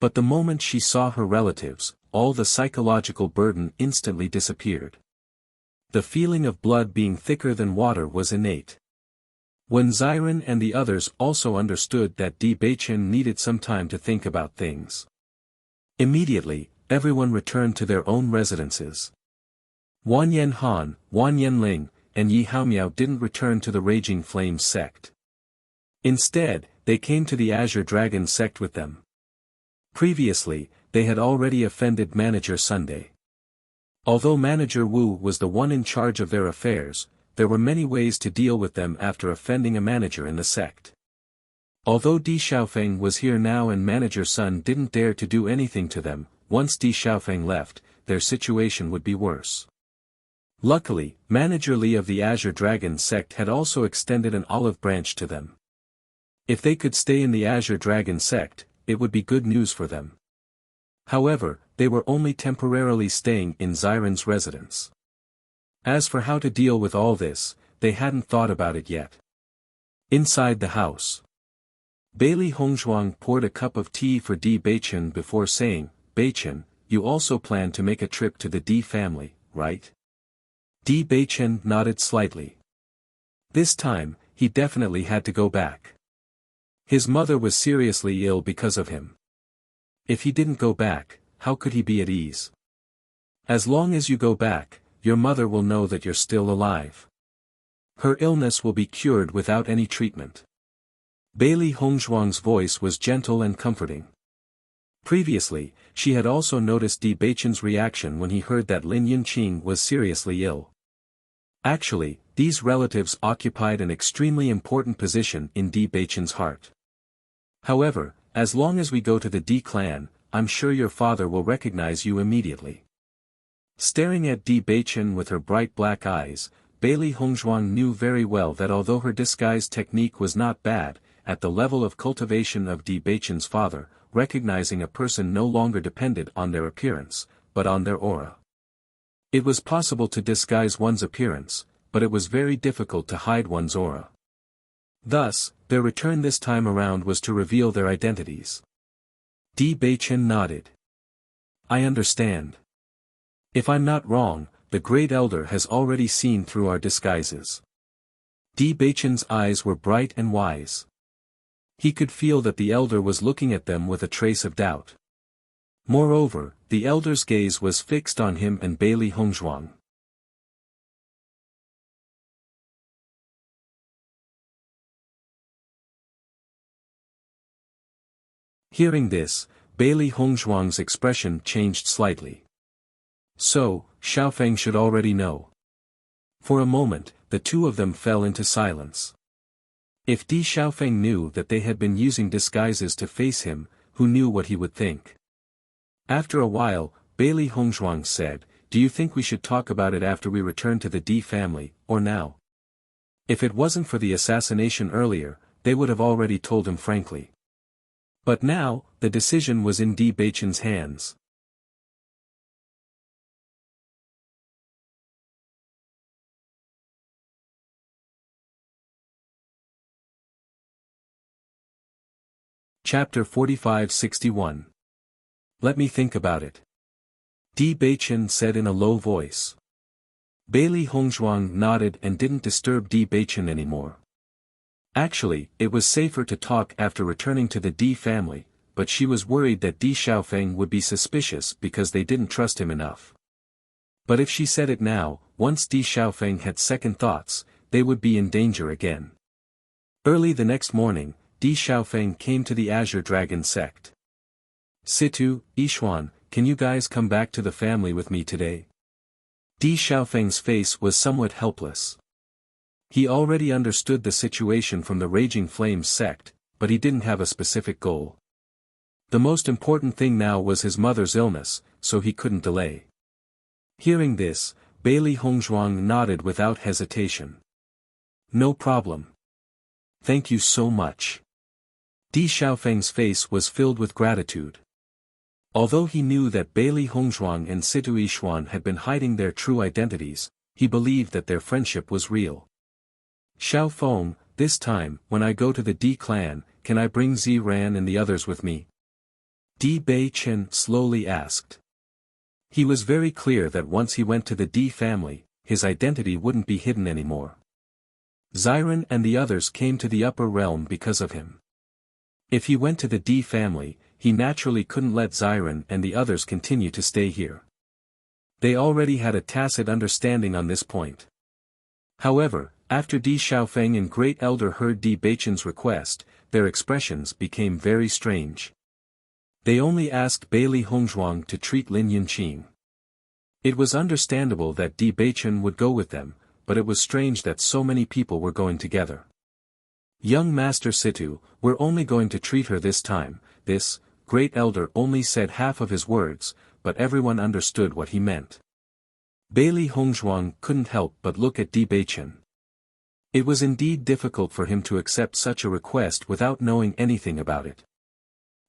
[SPEAKER 1] But the moment she saw her relatives, all the psychological burden instantly disappeared. The feeling of blood being thicker than water was innate. When Ziren and the others also understood that Di Baichen needed some time to think about things. Immediately, everyone returned to their own residences. Wanyan Han, Wanyan Ling, and Yi Haomiao didn't return to the Raging Flames sect. Instead, they came to the Azure Dragon sect with them. Previously, they had already offended Manager Sunday. Although Manager Wu was the one in charge of their affairs, there were many ways to deal with them after offending a manager in the sect. Although Di Xiaofeng was here now and Manager Sun didn't dare to do anything to them, once Di Xiaofeng left, their situation would be worse. Luckily, Manager Li of the Azure Dragon sect had also extended an olive branch to them. If they could stay in the Azure Dragon sect, it would be good news for them. However, they were only temporarily staying in Xiren's residence. As for how to deal with all this, they hadn't thought about it yet. Inside the house, Bailey Hongzhuang poured a cup of tea for Di Beichen before saying, "Beichen, you also plan to make a trip to the Di family, right?" Di Beichen nodded slightly. This time, he definitely had to go back. His mother was seriously ill because of him. If he didn't go back, how could he be at ease? As long as you go back, your mother will know that you're still alive. Her illness will be cured without any treatment. Bailey Hongzhuang's voice was gentle and comforting. Previously, she had also noticed Di Beichen's reaction when he heard that Lin Yunqing was seriously ill. Actually, these relatives occupied an extremely important position in Di Beichen's heart. However, as long as we go to the Di clan, I'm sure your father will recognize you immediately. Staring at Di Beichen with her bright black eyes, Bailey Hongzhuang knew very well that although her disguise technique was not bad, at the level of cultivation of Di Beichen's father, recognizing a person no longer depended on their appearance, but on their aura. It was possible to disguise one's appearance, but it was very difficult to hide one's aura. Thus, their return this time around was to reveal their identities. Di Beichen nodded. "I understand. If I'm not wrong, the Great Elder has already seen through our disguises." Di Beichen's eyes were bright and wise. He could feel that the Elder was looking at them with a trace of doubt. Moreover, the Elder's gaze was fixed on him and Bailey Hongzhuang. Hearing this, Bailey Hongzhuang's expression changed slightly. So, Xiaofeng should already know. For a moment, the two of them fell into silence. If Di Xiaofeng knew that they had been using disguises to face him, who knew what he would think? After a while, Bailey Hongzhuang said, "Do you think we should talk about it after we return to the Di family, or now?" If it wasn't for the assassination earlier, they would have already told him frankly. But now, the decision was in Di Beichen's hands. Chapter 45-61. Let me think about it. Di Beichen said in a low voice. Bailey Hongzhuang nodded and didn't disturb Di Beichen anymore. Actually, it was safer to talk after returning to the Di family, but she was worried that Di Xiaofeng would be suspicious because they didn't trust him enough. But if she said it now, once Di Xiaofeng had second thoughts, they would be in danger again. Early the next morning, Di Xiaofeng came to the Azure Dragon sect. "Situ, Yixuan, can you guys come back to the family with me today?" Di Xiaofeng's face was somewhat helpless. He already understood the situation from the Raging Flames sect, but he didn't have a specific goal. The most important thing now was his mother's illness, so he couldn't delay. Hearing this, Bailey Hongzhuang nodded without hesitation. "No problem. Thank you so much." Di Xiaofeng's face was filled with gratitude. Although he knew that Bailey Hongzhuang and Situ Yixuan had been hiding their true identities, he believed that their friendship was real. "Xiaofeng, this time, when I go to the Di clan, can I bring Ziran and the others with me?" Di Beichen slowly asked. He was very clear that once he went to the Di family, his identity wouldn't be hidden anymore. Ziran and the others came to the upper realm because of him. If he went to the Di family, he naturally couldn't let Ziran and the others continue to stay here. They already had a tacit understanding on this point. However, after Di Xiaofeng and Great Elder heard Di Beichen's request, their expressions became very strange. They only asked Bailey Hongzhuang to treat Lin Yunqing. It was understandable that Di Beichen would go with them, but it was strange that so many people were going together. "Young Master Situ, we're only going to treat her this time." This Great Elder only said half of his words, but everyone understood what he meant. Bailey Hongzhuang couldn't help but look at Di Beichen. It was indeed difficult for him to accept such a request without knowing anything about it.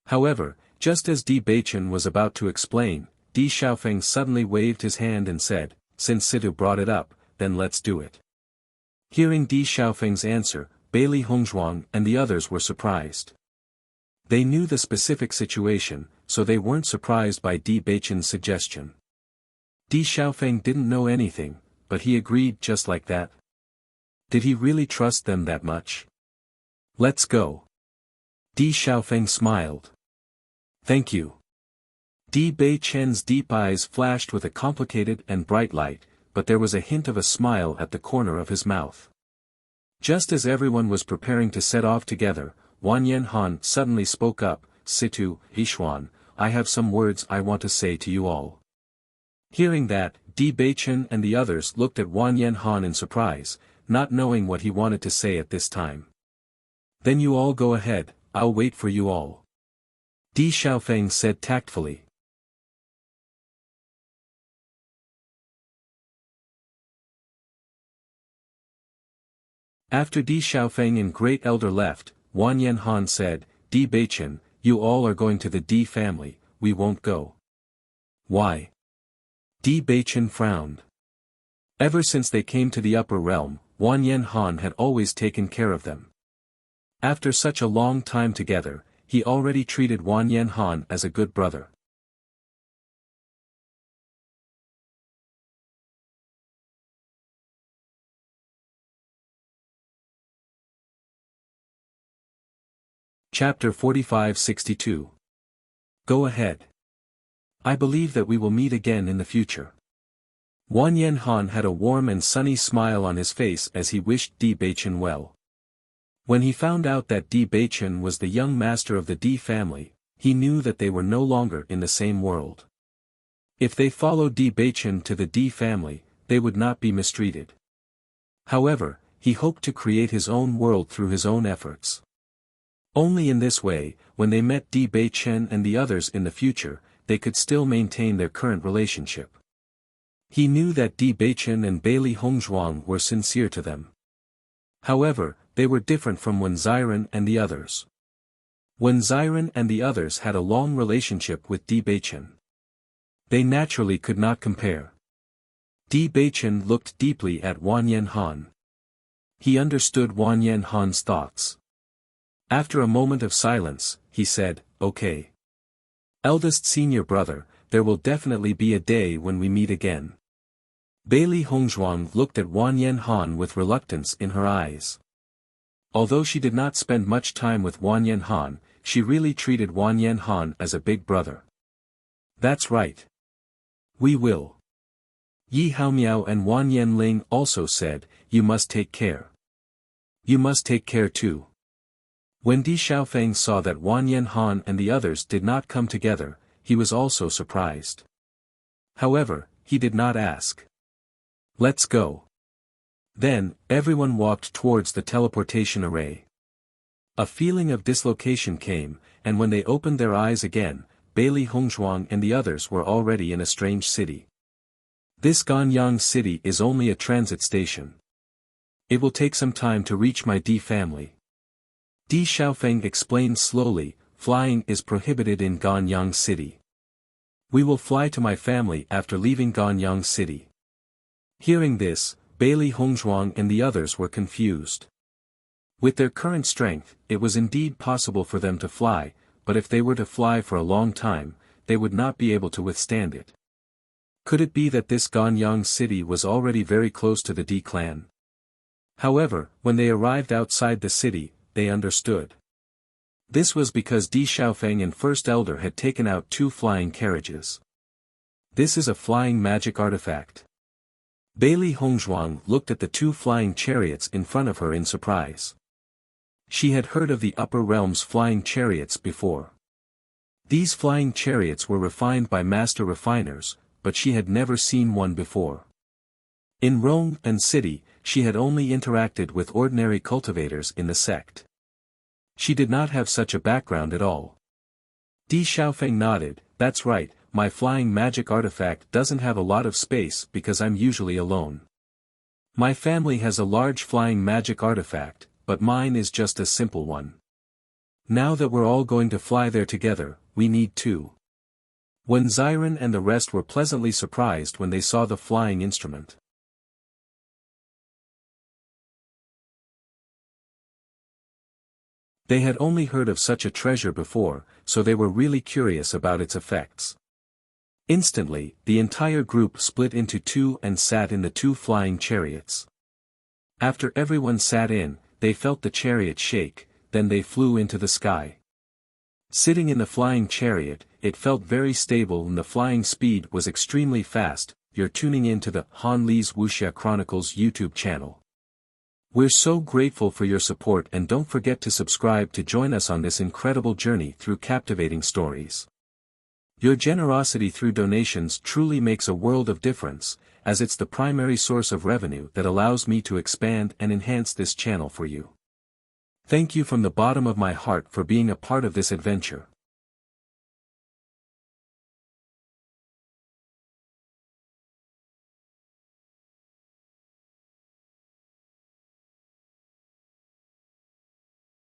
[SPEAKER 1] However, just as Di Beichen was about to explain, Di Xiaofeng suddenly waved his hand and said, "Since Situ brought it up, then let's do it." Hearing Di Xiaofeng's answer, Bailey Hongzhuang and the others were surprised. They knew the specific situation, so they weren't surprised by Di Beichen's suggestion. Di Xiaofeng didn't know anything, but he agreed just like that. Did he really trust them that much? "Let's go." Di Xiaofeng smiled. "Thank you." Di Beichen's deep eyes flashed with a complicated and bright light, but there was a hint of a smile at the corner of his mouth. Just as everyone was preparing to set off together, Wan Yanhan suddenly spoke up, "Situ, Yishuan, I have some words I want to say to you all." Hearing that, Di Beichen and the others looked at Wan Yanhan in surprise, not knowing what he wanted to say at this time. "Then you all go ahead, I'll wait for you all," Di Xiaofeng said tactfully. After Di Xiaofeng and Great Elder left, Wan Yanhan said, "Di Beichen, you all are going to the Di family, we won't go." "Why?" Di Beichen frowned. Ever since they came to the upper realm, Wan Yanhan had always taken care of them. After such a long time together, he already treated Wan Yanhan as a good brother. Chapter 45-62. Go ahead. I believe that we will meet again in the future. Wan Yanhan had a warm and sunny smile on his face as he wished Di Beichen well. When he found out that Di Beichen was the young master of the Di family, he knew that they were no longer in the same world. If they followed Di Beichen to the Di family, they would not be mistreated. However, he hoped to create his own world through his own efforts. Only in this way, when they met Di Beichen and the others in the future, they could still maintain their current relationship. He knew that Di Beichen and Bailey Hongzhuang were sincere to them. However, they were different from Wen Xiren and the others. Wen Xiren and the others had a long relationship with Di Beichen. They naturally could not compare. Di Beichen looked deeply at Wan Yanhan. He understood Wan Yanhan's thoughts. After a moment of silence, he said, "Okay. Eldest senior brother, there will definitely be a day when we meet again." Bailey Hongzhuang looked at Wan Yanhan with reluctance in her eyes. Although she did not spend much time with Wan Yanhan, she really treated Wan Yanhan as a big brother. "That's right. We will." Yi Haomiao and Wan Yanling also said, "You must take care." "You must take care too." When Di Xiaofeng saw that Wan Yanhan and the others did not come together, he was also surprised. However, he did not ask. "Let's go." Then, everyone walked towards the teleportation array. A feeling of dislocation came, and when they opened their eyes again, Bailey Hongzhuang and the others were already in a strange city. This Ganyang city is only a transit station. It will take some time to reach my Di family. Di Xiaofeng explained slowly, "Flying is prohibited in Ganyang city. We will fly to my family after leaving Ganyang city." Hearing this, Bailey Hongzhuang and the others were confused. With their current strength, it was indeed possible for them to fly, but if they were to fly for a long time, they would not be able to withstand it. Could it be that this Ganyang city was already very close to the Di clan? However, when they arrived outside the city, they understood. This was because Di Xiaofeng and First Elder had taken out 2 flying carriages. This is a flying magic artifact. Bailey Hongzhuang looked at the 2 flying chariots in front of her in surprise. She had heard of the upper realm's flying chariots before. These flying chariots were refined by master refiners, but she had never seen one before. In Rome and city, she had only interacted with ordinary cultivators in the sect. She did not have such a background at all. Di Xiaofeng nodded, "That's right, my flying magic artifact doesn't have a lot of space because I'm usually alone. My family has a large flying magic artifact, but mine is just a simple one. Now that we're all going to fly there together, we need 2. When Xiren and the rest were pleasantly surprised when they saw the flying instrument. They had only heard of such a treasure before, so they were really curious about its effects. Instantly, the entire group split into two and sat in the two flying chariots. After everyone sat in, they felt the chariot shake, then they flew into the sky. Sitting in the flying chariot, it felt very stable and the flying speed was extremely fast. You're tuning in to the Han Li's Wuxia Chronicles YouTube channel. We're so grateful for your support and don't forget to subscribe to join us on this incredible journey through captivating stories. Your generosity through donations truly makes a world of difference, as it's the primary source of revenue that allows me to expand and enhance this channel for you. Thank you from the bottom of my heart for being a part of this adventure.